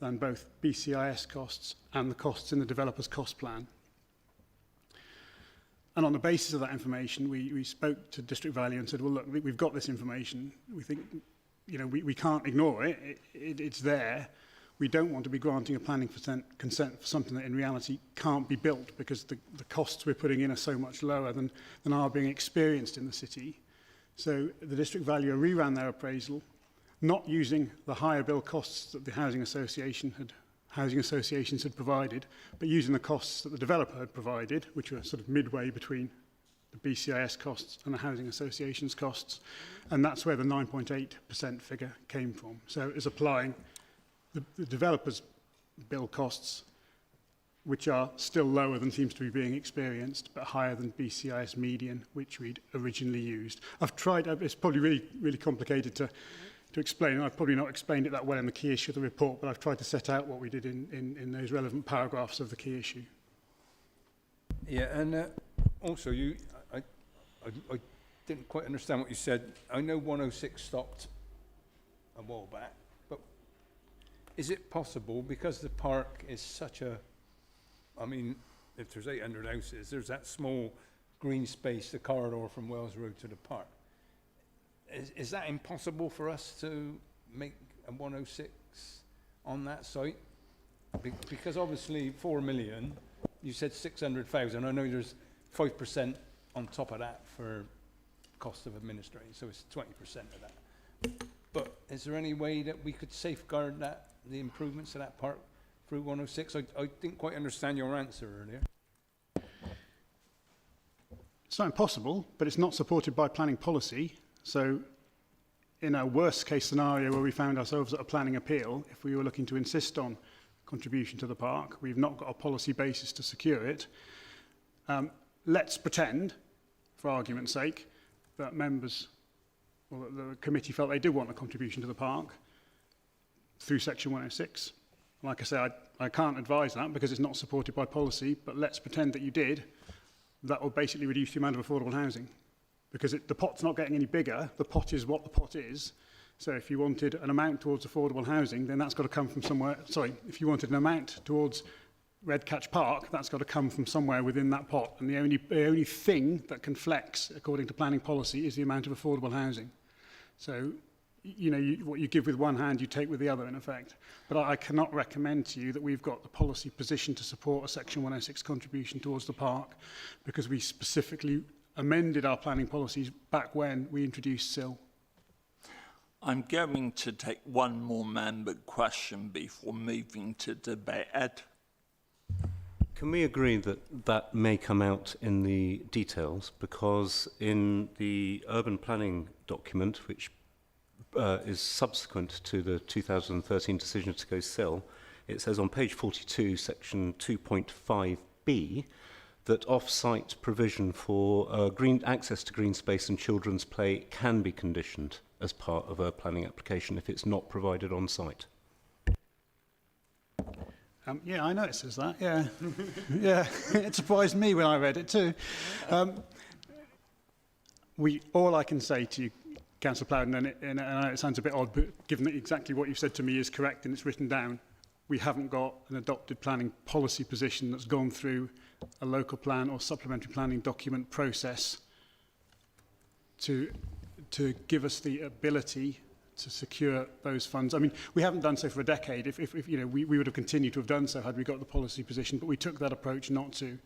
S2: than both BCIS costs and the costs in the developer's cost plan. And on the basis of that information, we spoke to District Value and said, well, look, we've got this information. We think, you know, we can't ignore it. It's there. We don't want to be granting a planning consent for something that in reality can't be built, because the costs we're putting in are so much lower than are being experienced in the city. So the district valuer reran their appraisal, not using the higher bill costs that the housing associations had provided, but using the costs that the developer had provided, which were sort of midway between the BCIS costs and the housing association's costs. And that's where the 9.8% figure came from. So it was applying the developer's bill costs, which are still lower than seems to be being experienced, but higher than BCIS median, which we'd originally used. I've tried, it's probably really, really complicated to explain. I've probably not explained it that well in the key issue of the report, but I've tried to set out what we did in those relevant paragraphs of the key issue.
S8: Yeah, and also I didn't quite understand what you said. I know 106 stopped a while back, but is it possible, because the park is such a, I mean, if there's 800 houses, there's that small green space, the corridor from Wells Road to the park. Is that impossible for us to make a 106 on that site? Because obviously 4 million, you said 600,000. I know there's 5% on top of that for cost of administrating, so it's 20% of that. But is there any way that we could safeguard that, the improvements to that park through 106? I didn't quite understand your answer earlier. It's
S2: not impossible, but it's not supported by planning policy. So in a worst case scenario where we found ourselves at a planning appeal, if we were looking to insist on contribution to the park, we've not got a policy basis to secure it. Let's pretend, for argument's sake, that members, or that the committee felt they did want a contribution to the park through Section 106. Like I say, I can't advise that because it's not supported by policy, but let's pretend that you did. That will basically reduce the amount of affordable housing. Because the pot's not getting any bigger, the pot is what the pot is. So if you wanted an amount towards affordable housing, then that's got to come from somewhere. Sorry, if you wanted an amount towards Redcatch Park, that's got to come from somewhere within that pot. And the only thing that can flex, according to planning policy, is the amount of affordable housing. So, you know, what you give with one hand, you take with the other, in effect. But I cannot recommend to you that we've got the policy position to support a Section 106 contribution towards the park, because we specifically amended our planning policies back when we introduced SIL.
S1: I'm going to take one more member question before moving to debate. Ed?
S15: Can we agree that that may come out in the details? Because in the urban planning document, which is subsequent to the 2013 decision to go SIL, it says on page 42, section 2.5b, that off-site provision for green access to green space and children's play can be conditioned as part of a planning application if it's not provided on site.
S2: Yeah, I know it says that, yeah. Yeah, it surprised me when I read it too. All I can say to you, Councillor Plowden, and I know it sounds a bit odd, but given that exactly what you've said to me is correct and it's written down, we haven't got an adopted planning policy position that's gone through a local plan or supplementary planning document process to give us the ability to secure those funds. I mean, we haven't done so for a decade. If you know, we would have continued to have done so had we got the policy position, but we took that approach not to.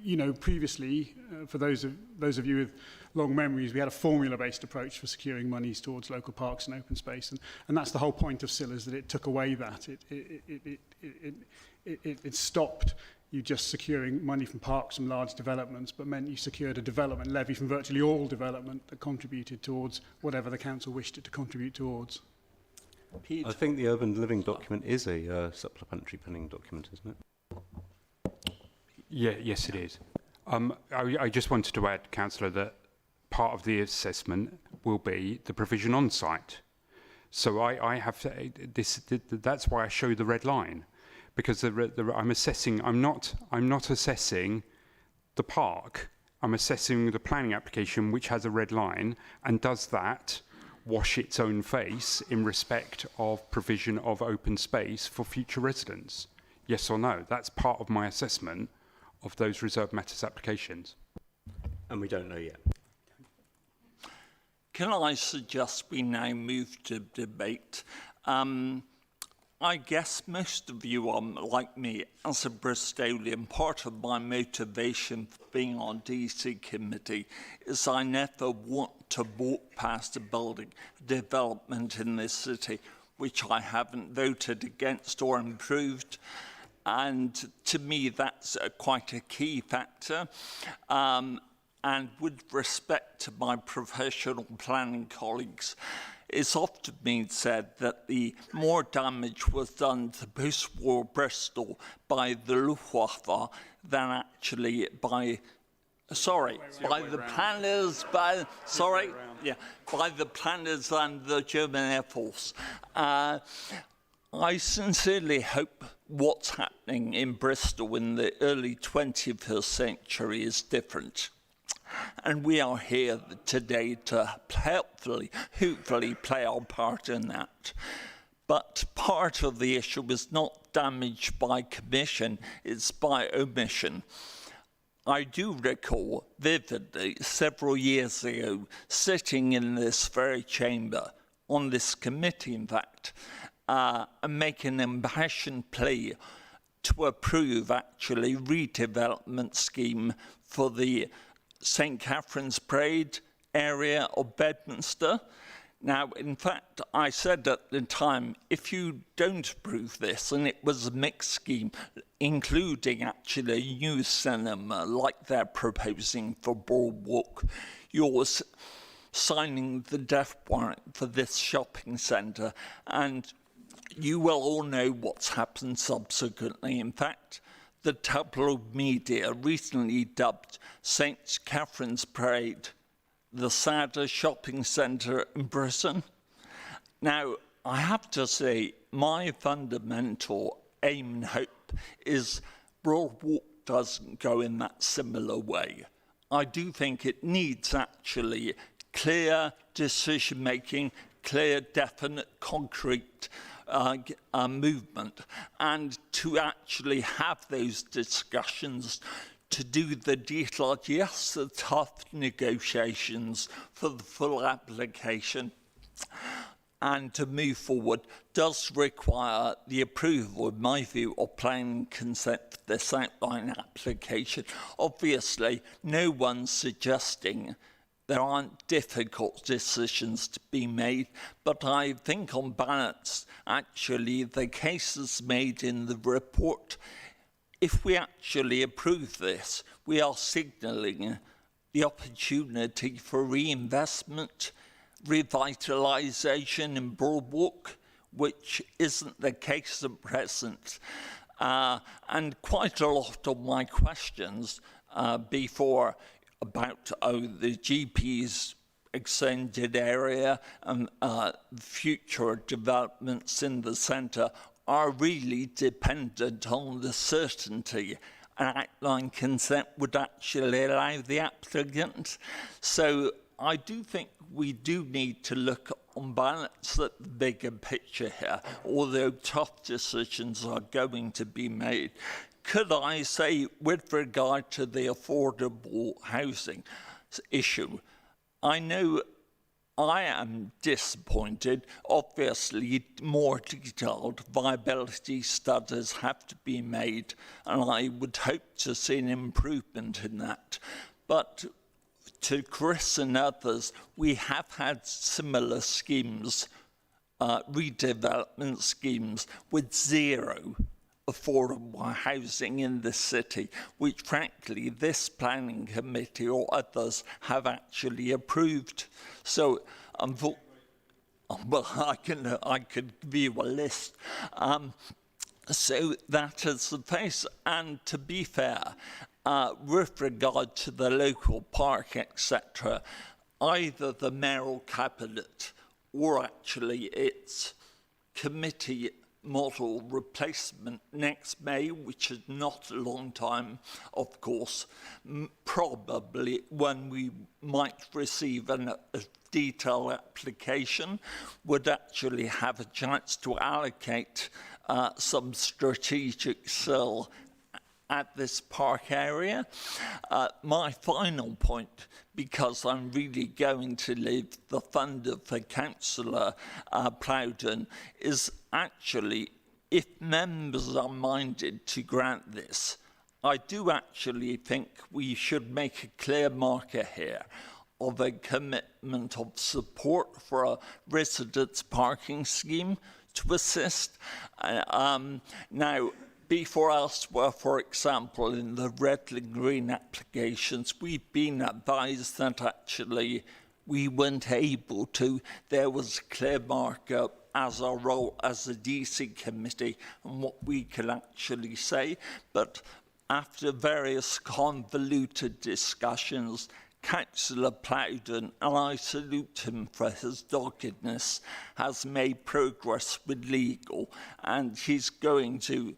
S2: You know, previously, for those of you with long memories, we had a formula-based approach for securing monies towards local parks and open space, and that's the whole point of SIL, is that it took away that. It stopped you just securing money from parks and large developments, but meant you secured a development levy from virtually all development that contributed towards whatever the council wished it to contribute towards.
S1: Pete?
S15: I think the urban living document is a supplementary planning document, isn't it?
S11: Yeah, yes, it is. I just wanted to add, Councillor, that part of the assessment will be the provision on site. So I have to, that's why I show the red line, because I'm assessing. I'm not assessing the park. I'm assessing the planning application, which has a red line, and does that wash its own face in respect of provision of open space for future residents? Yes or no? That's part of my assessment of those reserved matters applications.
S15: And we don't know yet.
S1: Can I suggest we now move to debate? I guess most of you are like me. As a Bristolian, part of my motivation for being on DC committee is I never want to walk past a building development in this city which I haven't voted against or improved. And to me, that's quite a key factor. And with respect to my professional planning colleagues, it's often been said that the more damage was done to post-war Bristol by the Luftwaffe than actually by, by the planners, by the planners and the German Air Force. I sincerely hope what's happening in Bristol in the early 21st century is different. And we are here today to hopefully play our part in that. But part of the issue is not damage by commission, it's by omission. I do recall vividly several years ago sitting in this very chamber, on this committee in fact, and make an impassioned plea to approve actually redevelopment scheme for the St. Catherine's Parade area of Bedminster. Now, in fact, I said at the time, if you don't approve this, and it was a mixed scheme, including actually a new cinema like they're proposing for Broadwalk, signing the death warrant for this shopping centre, and you will all know what's happened subsequently. In fact, the tabloid media recently dubbed St. Catherine's Parade the saddest shopping centre in Britain. Now, I have to say, my fundamental aim and hope is Broadwalk doesn't go in that similar way. I do think it needs actually clear decision-making, clear, definite, concrete movement, and to actually have those discussions, to do the detailed, yes, the tough negotiations for the full application, and to move forward does require the approval, in my view, of planning consent for this outline application. Obviously, no one's suggesting there aren't difficult decisions to be made, but I think on balance, actually, the cases made in the report, if we actually approve this, we are signalling the opportunity for reinvestment, revitalisation in Broadwalk, which isn't the case at present. And quite a lot of my questions before about the GP's extended area and future developments in the centre are really dependent on the certainty an outline consent would actually allow the applicant. So I do think we do need to look on balance at the bigger picture here, although tough decisions are going to be made. Could I say, with regard to the affordable housing issue, I know I am disappointed. Obviously, more detailed viability studies have to be made, and I would hope to see an improvement in that. But to Chris and others, we have had similar schemes, redevelopment schemes, with zero affordable housing in the city, which frankly this planning committee or others have actually approved. So well, I could view a list. So that is the case. And to be fair, with regard to the local park, etc., either the mayoral cabinet or actually its committee model replacement next May, which is not a long time, of course, probably when we might receive a detailed application, would actually have a chance to allocate some strategic cell at this park area. My final point, because I'm really going to leave the funder for Councillor Plowden, is actually, if members are minded to grant this, I do actually think we should make a clear marker here of a commitment of support for a residents' parking scheme to assist. Now, before elsewhere, for example, in the Redling Green applications, we've been advised that actually we weren't able to. There was a clear markup as our role as the DC committee and what we can actually say. But after various convoluted discussions, Councillor Plowden, and I salute him for his doggedness, has made progress with legal, and he's going to,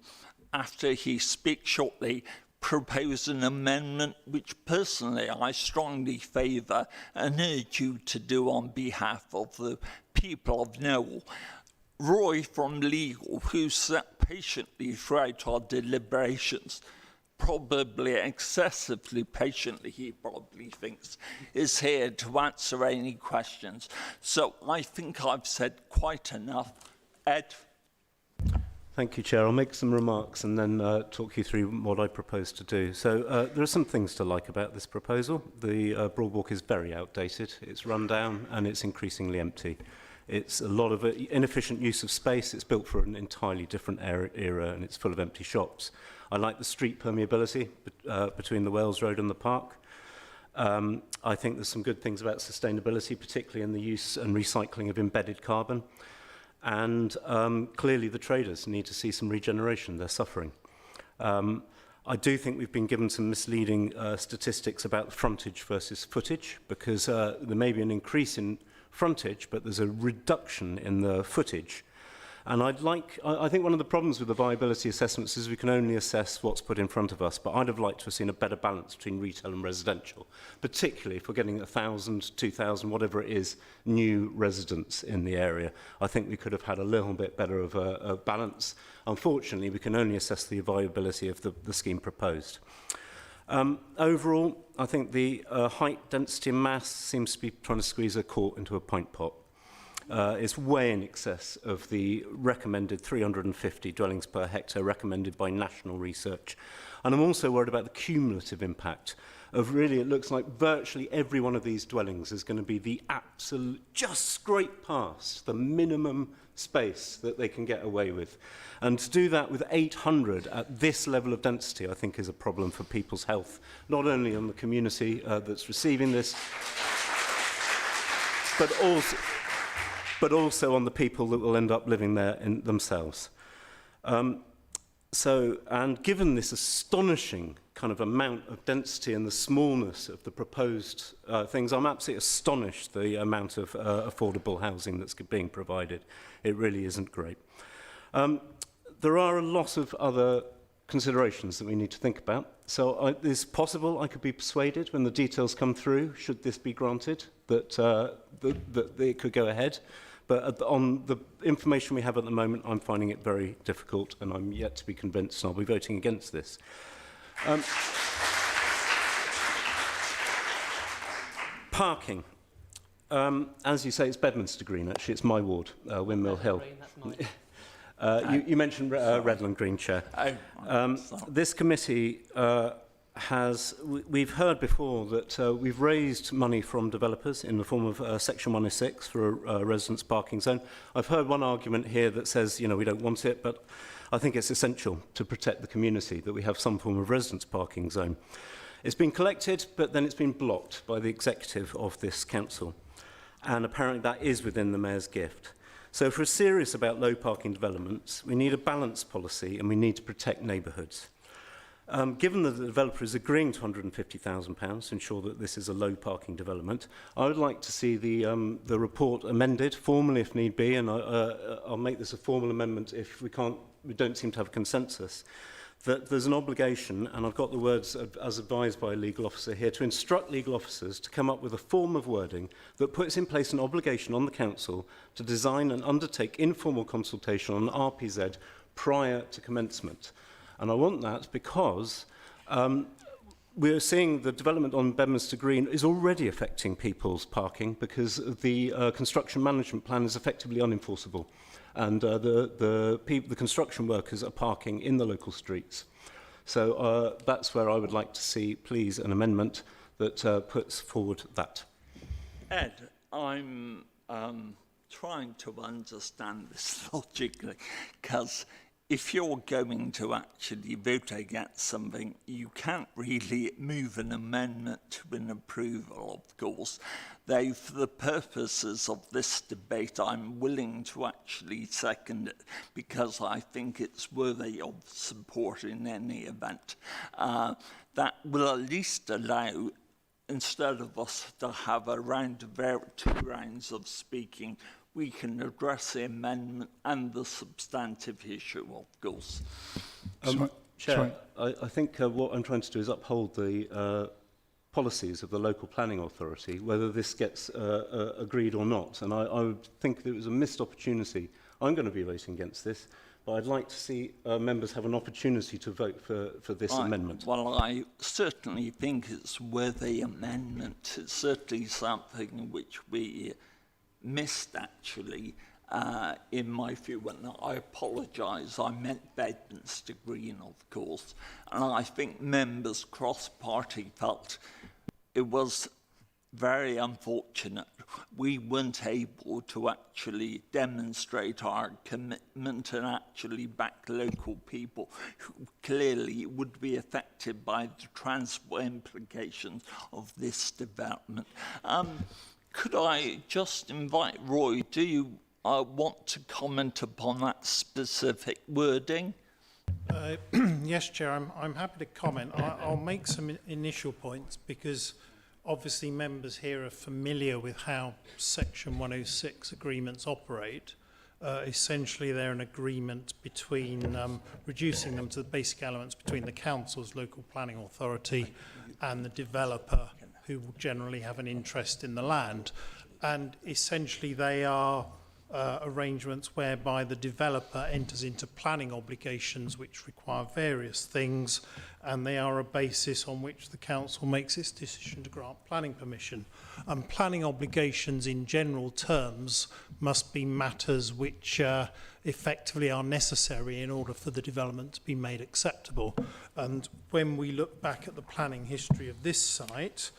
S1: after he speaks shortly, propose an amendment which personally I strongly favour and urge you to do on behalf of the people of Knowle. Roy from legal, who sat patiently throughout our deliberations, probably excessively patiently, he probably thinks, is here to answer any questions. So I think I've said quite enough. Ed?
S15: Thank you, Chair. I'll make some remarks and then talk you through what I propose to do. So there are some things to like about this proposal. The Broadwalk is very outdated, it's run down, and it's increasingly empty. It's a lot of inefficient use of space. It's built for an entirely different era, and it's full of empty shops. I like the street permeability between the Wales Road and the park. I think there's some good things about sustainability, particularly in the use and recycling of embedded carbon. And clearly the traders need to see some regeneration. They're suffering. I do think we've been given some misleading statistics about frontage versus footage, because there may be an increase in frontage, but there's a reduction in the footage. And I think one of the problems with the viability assessments is we can only assess what's put in front of us, but I'd have liked to have seen a better balance between retail and residential, particularly if we're getting 1,000, 2,000, whatever it is, new residents in the area. I think we could have had a little bit better of a balance. Unfortunately, we can only assess the viability of the scheme proposed. Overall, I think the height, density and mass seems to be trying to squeeze a quart into a pint pot. It's way in excess of the recommended 350 dwellings per hectare recommended by national research. And I'm also worried about the cumulative impact of really, it looks like virtually every one of these dwellings is going to be the absolute, just scrape past the minimum space that they can get away with. And to do that with 800 at this level of density, I think is a problem for people's health, not only on the community that's receiving this, but also on the people that will end up living there in themselves. And given this astonishing kind of amount of density and the smallness of the proposed things, I'm absolutely astonished the amount of affordable housing that's being provided. It really isn't great. There are a lot of other considerations that we need to think about. So it's possible I could be persuaded when the details come through, should this be granted, that it could go ahead. But on the information we have at the moment, I'm finding it very difficult, and I'm yet to be convinced, and I'll be voting against this. Parking. As you say, it's Bedminster Green, actually. It's my ward, Windmill Hill. You mentioned Redland Green, Chair. This committee we've heard before that we've raised money from developers in the form of Section 106 for a residence parking zone. I've heard one argument here that says, we don't want it, but I think it's essential to protect the community that we have some form of residence parking zone. It's been collected, but then it's been blocked by the executive of this council. And apparently that is within the Mayor's gift. So if we're serious about low parking developments, we need a balanced policy and we need to protect neighbourhoods. Given that the developer is agreeing to £150,000 to ensure that this is a low parking development, I would like to see the report amended formally if need be, and I'll make this a formal amendment if we don't seem to have a consensus, that there's an obligation, and I've got the words as advised by a legal officer here, to instruct legal officers to come up with a form of wording that puts in place an obligation on the council to design and undertake informal consultation on RPZ prior to commencement. And I want that because we're seeing the development on Bedminster Green is already affecting people's parking because the construction management plan is effectively unenforceable. And the construction workers are parking in the local streets. So that's where I would like to see, please, an amendment that puts forward that.
S1: Ed, I'm trying to understand this logically, because if you're going to actually vote against something, you can't really move an amendment to an approval, of course. Though for the purposes of this debate, I'm willing to actually second it because I think it's worthy of support in any event. That will at least allow, instead of us to have a round of 2 rounds of speaking, we can address the amendment and the substantive issue, of course.
S15: Chair, I think what I'm trying to do is uphold the policies of the local planning authority, whether this gets agreed or not. And I would think that it was a missed opportunity. I'm going to be voting against this, but I'd like to see members have an opportunity to vote for this amendment.
S1: Well, I certainly think it's worthy amendment. It's certainly something which we missed, actually, in my view, and I apologise, I meant Bedminster Green, of course, and I think members cross-party felt it was very unfortunate. We weren't able to actually demonstrate our commitment and actually back local people who clearly would be affected by the transport implications of this development. Could I just invite Roy, do you want to comment upon that specific wording?
S9: Yes, Chair, I'm happy to comment. I'll make some initial points because obviously members here are familiar with how Section 106 agreements operate. Essentially, they're an agreement between reducing them to the basic elements between the council's local planning authority and the developer, who will generally have an interest in the land. And essentially, they are arrangements whereby the developer enters into planning obligations which require various things, and they are a basis on which the council makes its decision to grant planning permission. And planning obligations in general terms must be matters which effectively are necessary in order for the development to be made acceptable. And when we look back at the planning history of this site,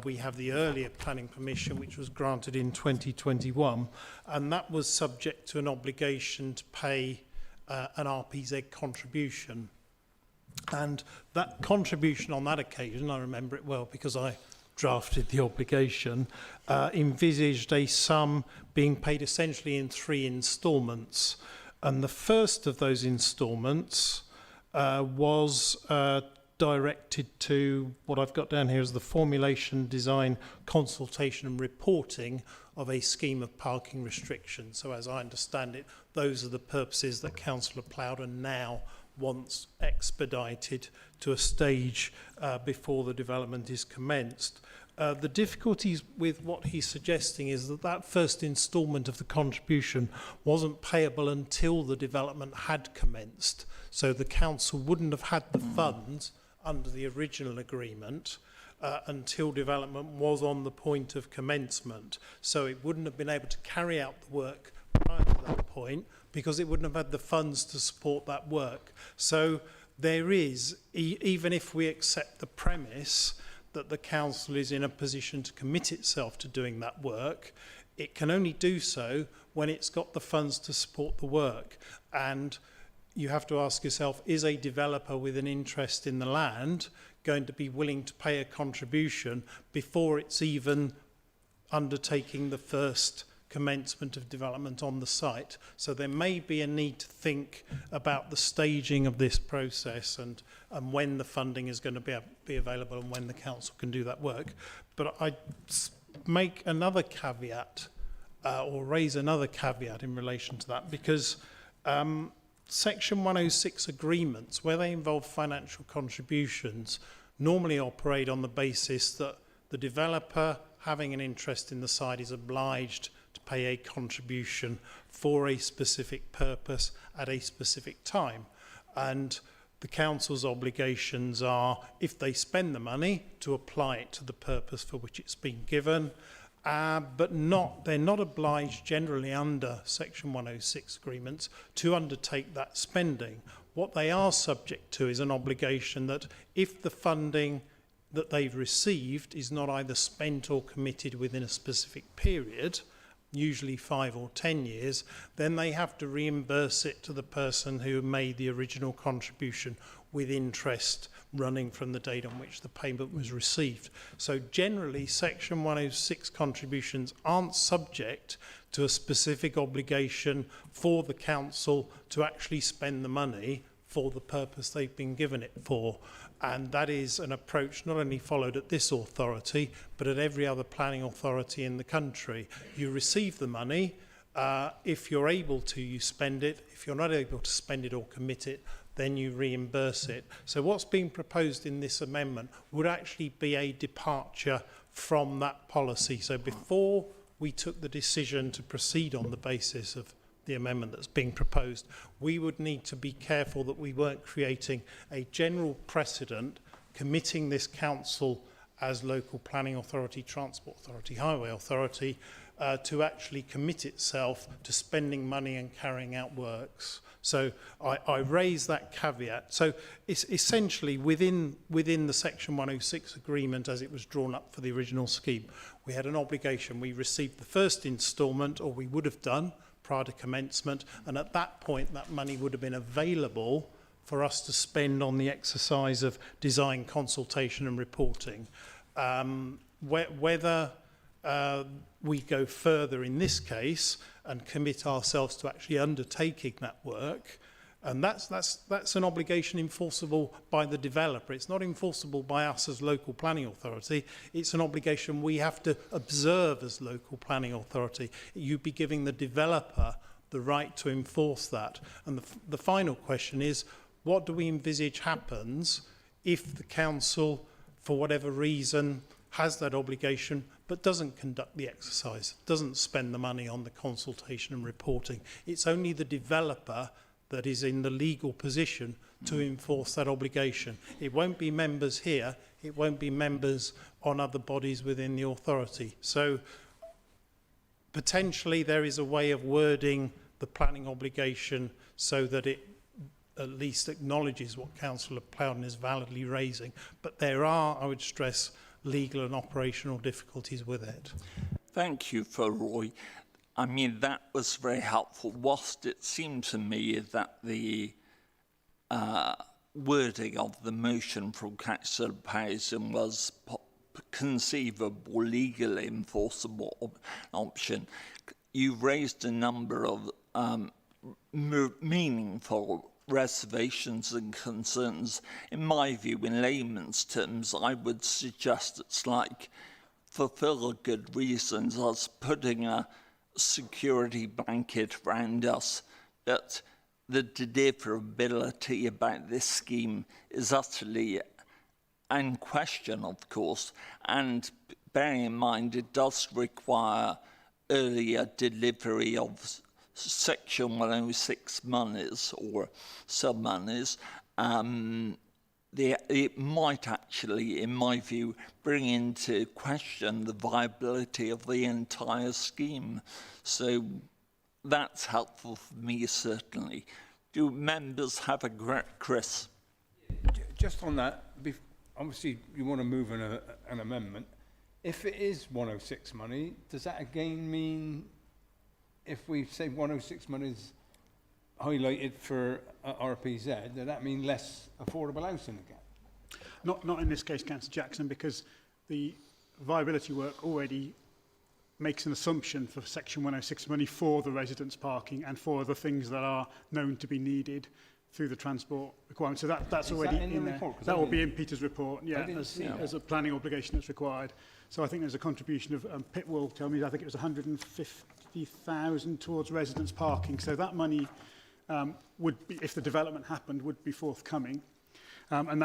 S9: we have the earlier planning permission, which was granted in 2021, and that was subject to an obligation to pay an RPZ contribution. And that contribution on that occasion, I remember it well because I drafted the obligation, envisaged a sum being paid essentially in 3 instalments. And the first of those instalments was directed to what I've got down here as the formulation, design, consultation and reporting of a scheme of parking restrictions. So as I understand it, those are the purposes that Councillor Plowden now wants expedited to a stage before the development is commenced. The difficulties with what he's suggesting is that that first instalment of the contribution wasn't payable until the development had commenced. So the council wouldn't have had the funds under the original agreement until development was on the point of commencement. So it wouldn't have been able to carry out the work prior to that point because it wouldn't have had the funds to support that work. So there is, even if we accept the premise that the council is in a position to commit itself to doing that work, it can only do so when it's got the funds to support the work. And you have to ask yourself, is a developer with an interest in the land going to be willing to pay a contribution before it's even undertaking the first commencement of development on the site? So there may be a need to think about the staging of this process and when the funding is going to be available and when the council can do that work. But I make another caveat or raise another caveat in relation to that because Section 106 agreements, where they involve financial contributions, normally operate on the basis that the developer having an interest in the site is obliged to pay a contribution for a specific purpose at a specific time. And the council's obligations are, if they spend the money, to apply it to the purpose for which it's been given. But they're not obliged generally under Section 106 agreements to undertake that spending. What they are subject to is an obligation that if the funding that they've received is not either spent or committed within a specific period, usually 5 or 10 years, then they have to reimburse it to the person who made the original contribution with interest running from the date on which the payment was received. So generally, Section 106 contributions aren't subject to a specific obligation for the council to actually spend the money for the purpose they've been given it for. And that is an approach not only followed at this authority, but at every other planning authority in the country. You receive the money. If you're able to, you spend it. If you're not able to spend it or commit it, then you reimburse it. So what's being proposed in this amendment would actually be a departure from that policy. So before we took the decision to proceed on the basis of the amendment that's being proposed, we would need to be careful that we weren't creating a general precedent committing this council as local planning authority, transport authority, highway authority to actually commit itself to spending money and carrying out works. So I raise that caveat. So it's essentially within the Section 106 agreement as it was drawn up for the original scheme, we had an obligation. We received the first instalment, or we would have done prior to commencement, and at that point that money would have been available for us to spend on the exercise of design, consultation and reporting. Whether we go further in this case and commit ourselves to actually undertaking that work, and that's an obligation enforceable by the developer. It's not enforceable by us as local planning authority. It's an obligation we have to observe as local planning authority. You'd be giving the developer the right to enforce that. And the final question is, what do we envisage happens if the council, for whatever reason, has that obligation but doesn't conduct the exercise, doesn't spend the money on the consultation and reporting? It's only the developer that is in the legal position to enforce that obligation. It won't be members here, it won't be members on other bodies within the authority. So potentially there is a way of wording the planning obligation so that it at least acknowledges what Councillor Plowden is validly raising. But there are, I would stress, legal and operational difficulties with it.
S1: Thank you, Roy. I mean, that was very helpful. Whilst it seemed to me that the wording of the motion from Councillor Powson was conceivable, legally enforceable option, you raised a number of meaningful reservations and concerns. In my view, in layman's terms, I would suggest it's like, for good reasons, us putting a security blanket around us, that the deliverability about this scheme is utterly in question, of course, and bearing in mind it does require earlier delivery of Section 106 monies or sub-monies. It might actually, in my view, bring into question the viability of the entire scheme. So that's helpful for me, certainly. Do members have a Chris?
S8: Just on that, obviously you want to move an amendment. If it is 106 money, does that again mean, if we say 106 money is highlighted for RPZ, does that mean less affordable housing again?
S2: Not in this case, Councillor Jackson, because the viability work already makes an assumption for Section 106 money for the residence parking and for other things that are known to be needed through the transport requirement. So that's already in there. That will be in Peter's report, as a planning obligation that's required. So I think there's a contribution of, Pitt will tell me, I think it was 150,000 towards residence parking. So that money would be, if the development happened, would be forthcoming. And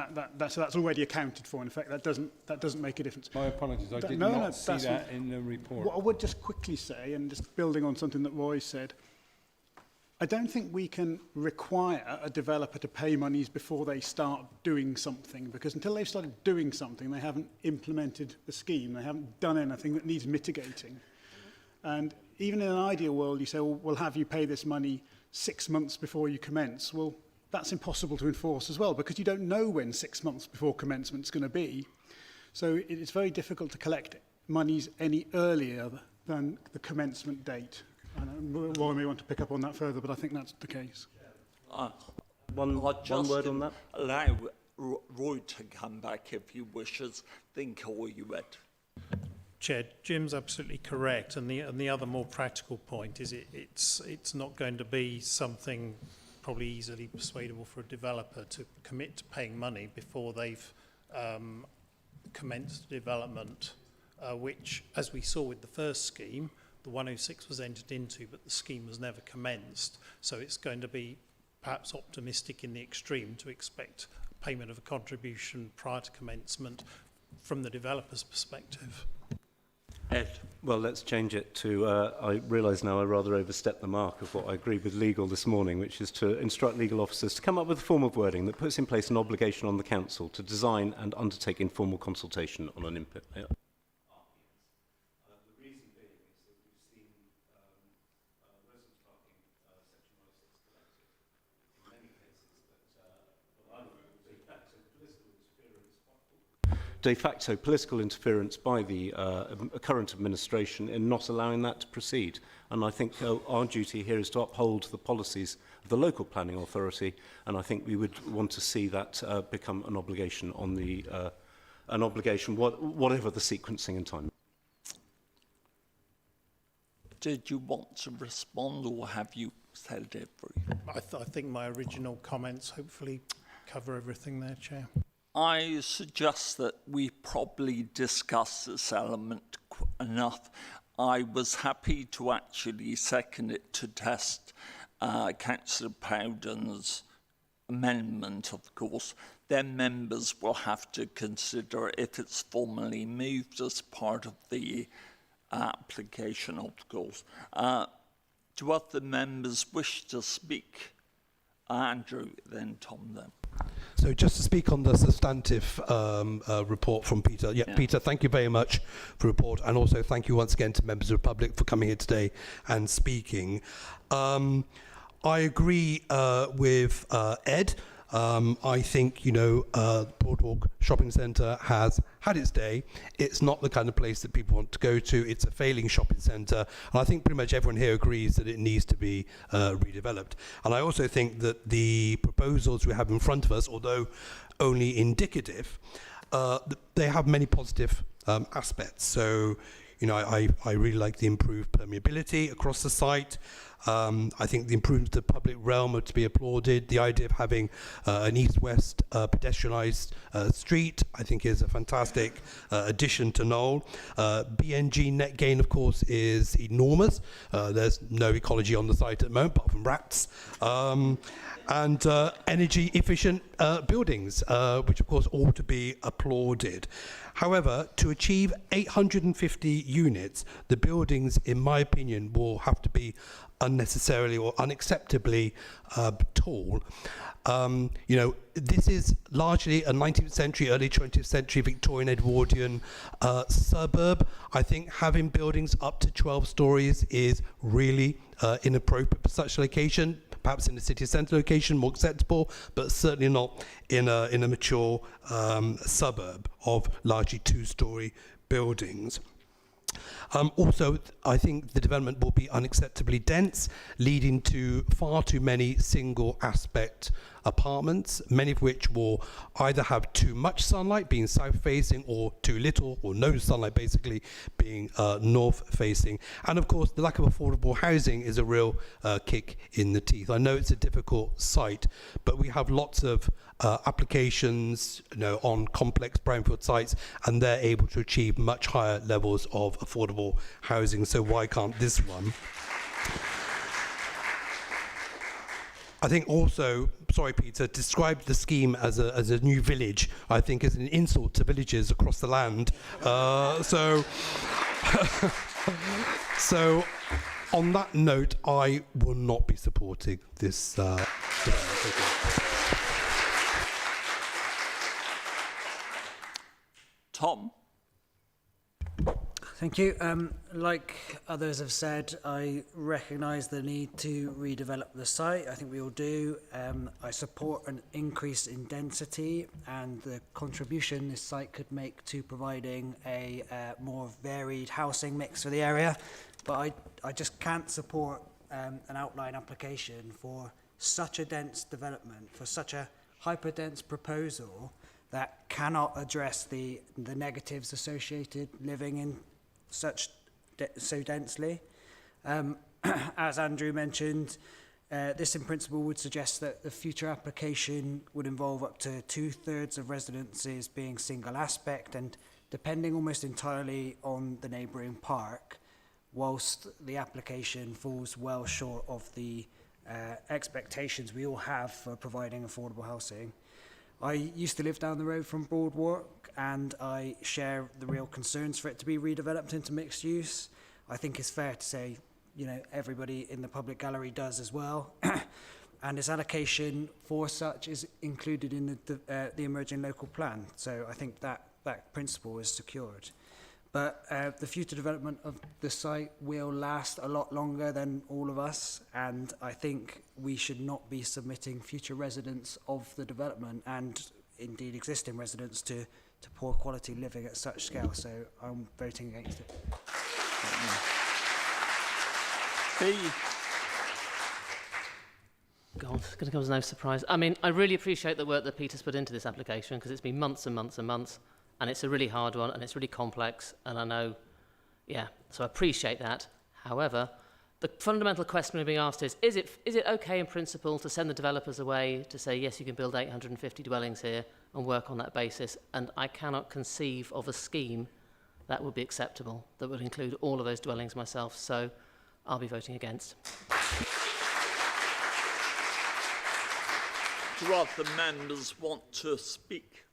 S2: so that's already accounted for. In effect, that doesn't make a difference.
S8: My apologies, I did not see that in the report.
S2: What I would just quickly say, and just building on something that Roy said, I don't think we can require a developer to pay monies before they start doing something, because until they've started doing something, they haven't implemented the scheme, they haven't done anything that needs mitigating. And even in an ideal world, you say, well, we'll have you pay this money 6 months before you commence. Well, that's impossible to enforce as well, because you don't know when 6 months before commencement is going to be. So it's very difficult to collect monies any earlier than the commencement date. And Roy may want to pick up on that further, but I think that's the case.
S15: One word on that.
S1: Allow Roy to come back if he wishes. Think all you read.
S9: Chair, Jim's absolutely correct, and the other more practical point is it's not going to be something probably easily persuadable for a developer to commit to paying money before they've commenced development, which, as we saw with the first scheme, the 106 was entered into, but the scheme was never commenced. So it's going to be perhaps optimistic in the extreme to expect payment of a contribution prior to commencement from the developer's perspective.
S1: Ed.
S15: Well, let's change it to, I realise now I rather overstepped the mark of what I agreed with legal this morning, which is to instruct legal officers to come up with a form of wording that puts in place an obligation on the council to design and undertake informal consultation on an input. Yeah. de facto political interference by the current administration in not allowing that to proceed. And I think our duty here is to uphold the policies of the local planning authority, and I think we would want to see that become an obligation on the whatever the sequencing and time.
S1: Did you want to respond, or have you said everything?
S9: I think my original comments hopefully cover everything there, Chair.
S1: I suggest that we probably discuss this element enough. I was happy to actually second it to test Councillor Powden's amendment, of course. Then members will have to consider if it's formally moved as part of the application, of course. Do other members wish to speak? Andrew, then Tom, then.
S20: So just to speak on the substantive report from Peter. Yeah, Peter, thank you very much for the report, and also thank you once again to members of the public for coming here today and speaking. I agree with Ed. I think, Broadwalk Shopping Centre has had its day. It's not the kind of place that people want to go to. It's a failing shopping centre. And I think pretty much everyone here agrees that it needs to be redeveloped. And I also think that the proposals we have in front of us, although only indicative, they have many positive aspects. So, I really like the improved permeability across the site. I think the improvements to the public realm are to be applauded. The idea of having an east-west pedestrianised street, I think, is a fantastic addition to Knoll. BNG net gain, of course, is enormous. There's no ecology on the site at the moment, apart from rats. And energy-efficient buildings, which, of course, ought to be applauded. However, to achieve 850 units, the buildings, in my opinion, will have to be unnecessarily or unacceptably tall. This is largely a 19th century, early 20th century Victorian Edwardian suburb. I think having buildings up to 12 stories is really inappropriate for such a location. Perhaps in a city centre location, more acceptable, but certainly not in a mature suburb of largely two-storey buildings. Also, I think the development will be unacceptably dense, leading to far too many single-aspect apartments, many of which will either have too much sunlight, being south-facing, or too little, or no sunlight, basically, being north-facing. And, of course, the lack of affordable housing is a real kick in the teeth. I know it's a difficult site, but we have lots of applications on complex brownfield sites, and they're able to achieve much higher levels of affordable housing. So why can't this one? I think also, sorry Peter, described the scheme as a new village, I think is an insult to villages across the land. So on that note, I will not be supporting this development.
S1: Tom?
S21: Thank you. Like others have said, I recognise the need to redevelop the site. I think we all do. I support an increase in density and the contribution this site could make to providing a more varied housing mix for the area. But I just can't support an outline application for such a dense development, for such a hyper-dense proposal that cannot address the negatives associated living in so densely. As Andrew mentioned, this in principle would suggest that the future application would involve up to 2/3 of residences being single aspect and depending almost entirely on the neighbouring park, whilst the application falls well short of the expectations we all have for providing affordable housing. I used to live down the road from Broadwalk, and I share the real concerns for it to be redeveloped into mixed use. I think it's fair to say, everybody in the public gallery does as well. And its allocation for such is included in the emerging local plan. So I think that principle is secured. But the future development of the site will last a lot longer than all of us, and I think we should not be submitting future residents of the development and indeed existing residents to to poor quality living at such scale. So I'm voting against it.
S19: God, it's going to come as no surprise. I mean, I really appreciate the work that Peter's put into this application, because it's been months and months and months, and it's a really hard one, and it's really complex, and I know, yeah, so I appreciate that. However, the fundamental question we're being asked is it okay in principle to send the developers away to say, yes, you can build 850 dwellings here and work on that basis? And I cannot conceive of a scheme that would be acceptable, that would include all of those dwellings myself, so I'll be voting against.
S1: Do other members want to speak?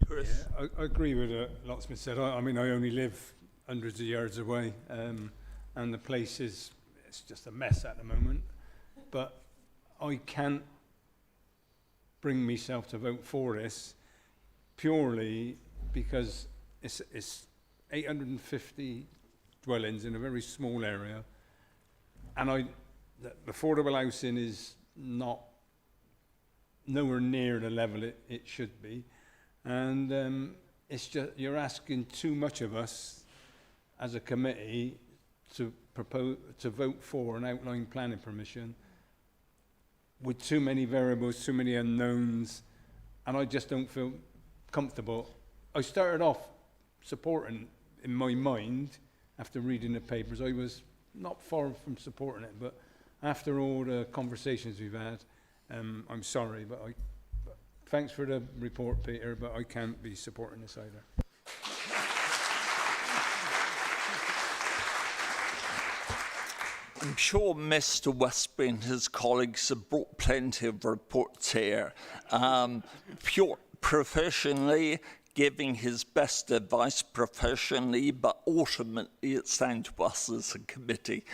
S1: Chris?
S8: Yeah, I agree with what Locksmith said. I mean, I only live hundreds of yards away, and the place it's just a mess at the moment. But I can't bring myself to vote for this purely because it's 850 dwellings in a very small area, and the affordable housing is nowhere near the level it should be, and it's just you're asking too much of us as a committee to vote for an outline planning permission with too many variables, too many unknowns, and I just don't feel comfortable. I started off supporting in my mind after reading the papers. I was not far from supporting it, but after all the conversations we've had, I'm sorry, but thanks for the report, Peter, but I can't be supporting this either.
S1: I'm sure Mr. Westbury and his colleagues have brought plenty of reports here. Pure professionally, giving his best advice professionally, but ultimately it's down to us as a committee.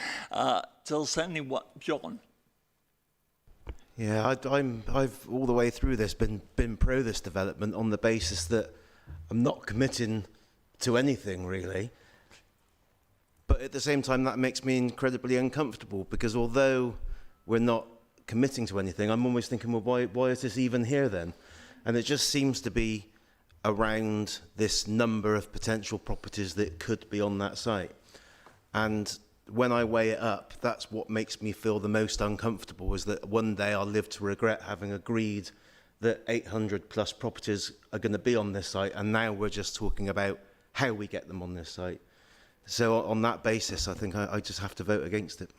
S1: Does anyone, John?
S12: Yeah, I've all the way through this been pro this development on the basis that I'm not committing to anything really. But at the same time, that makes me incredibly uncomfortable because although we're not committing to anything, I'm always thinking, well, why is this even here then? And it just seems to be around this number of potential properties that could be on that site. And when I weigh it up, that's what makes me feel the most uncomfortable, is that one day I'll live to regret having agreed that 800 plus properties are going to be on this site, and now we're just talking about how we get them on this site. So on that basis, I think I just have to vote against it.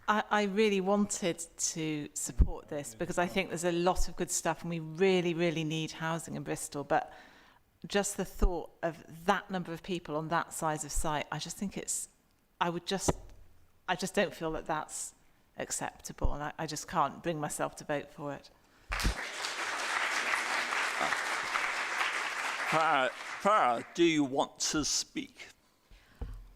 S17: I really wanted to support this because I think there's a lot of good stuff and we really, really need housing in Bristol. But just the thought of that number of people on that size of site, I just think I just don't feel that that's acceptable, and I just can't bring myself to vote for it.
S1: Farah, do you want to speak?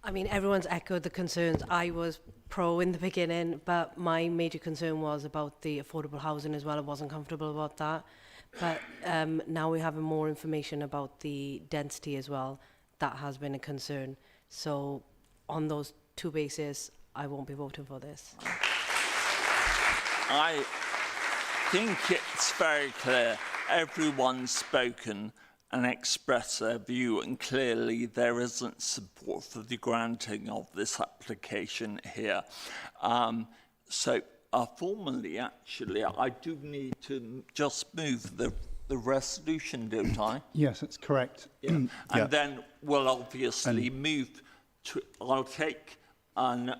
S4: I mean, everyone's echoed the concerns. I was pro in the beginning, but my major concern was about the affordable housing as well. I wasn't comfortable about that. But now we're having more information about the density as well. That has been a concern. So on those two bases, I won't be voting for this.
S1: I think it's very clear. Everyone's spoken and express their view, and clearly there isn't support for the granting of this application here. So formally, actually, I do need to just move the resolution, don't I?
S2: Yes, that's correct.
S1: Yeah. And then we'll obviously move to, I'll take a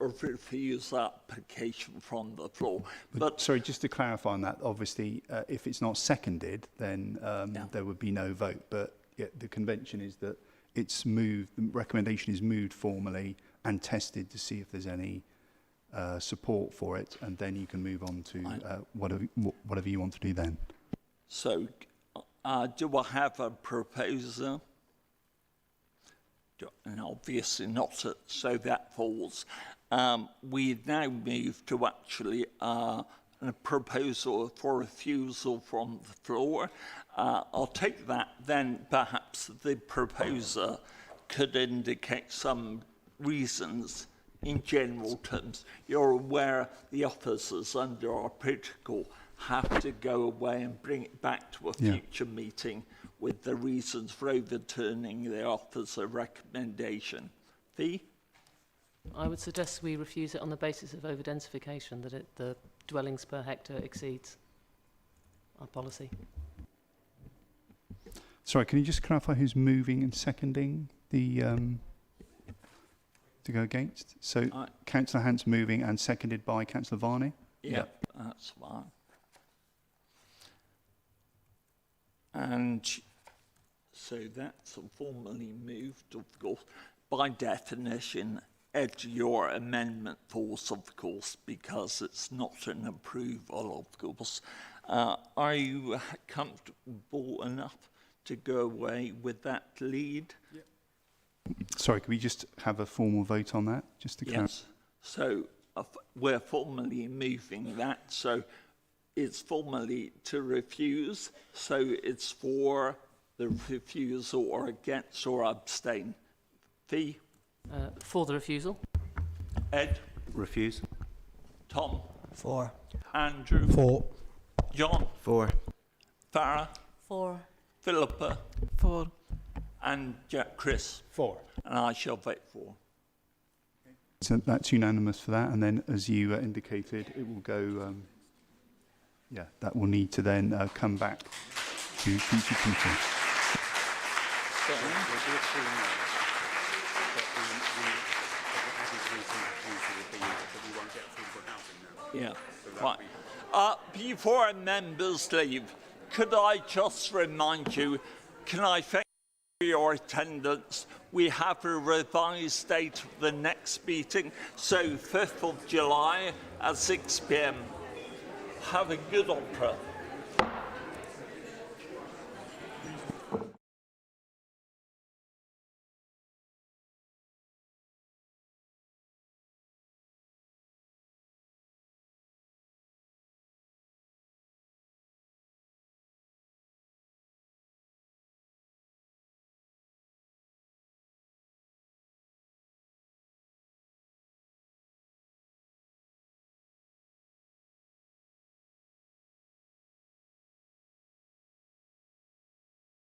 S1: refuse application from the floor. But
S10: sorry, just to clarify on that, obviously, if it's not seconded, then there would be no vote. But the convention is that it's moved, the recommendation is moved formally and tested to see if there's any support for it, and then you can move on to whatever you want to do then.
S1: So, do I have a proposer? And obviously not, so that falls. We now move to actually a proposal for refusal from the floor. I'll take that, then perhaps the proposer could indicate some reasons in general terms, you're aware the officers under our protocol have to go away and bring it back to a future meeting with the reasons for overturning the officer recommendation. Fee?
S19: I would suggest we refuse it on the basis of overdensification, that the dwellings per hectare exceeds our policy.
S10: Sorry, can you just clarify who's moving and seconding the to go against? So Councillor Hant's moving and seconded by Councillor Varney?
S1: Yep, that's fine. And so that's formally moved, of course. By definition, Ed, your amendment falls, of course, because it's not an approval, of course. Are you comfortable enough to go away with that lead?
S10: Yep. Sorry, can we just have a formal vote on that? Just to
S1: yes. So we're formally moving that. So it's formally to refuse. So it's for the refusal or against or abstain. Fee?
S19: For the refusal.
S1: Ed?
S15: Refuse.
S1: Tom?
S21: For.
S1: Andrew?
S20: For.
S1: John?
S12: For.
S1: Farah?
S4: For.
S1: Philippa?
S17: For.
S1: And Chris?
S8: For.
S1: And I shall vote for.
S10: So that's unanimous for that, and then as you indicated, it will go, that will need to then come back to future committee.
S1: Yeah, right. Before members leave, could I just remind you, can I thank you for your attendance? We have a revised date of the next meeting, so 5th of July at 6 p.m. Have a good opera.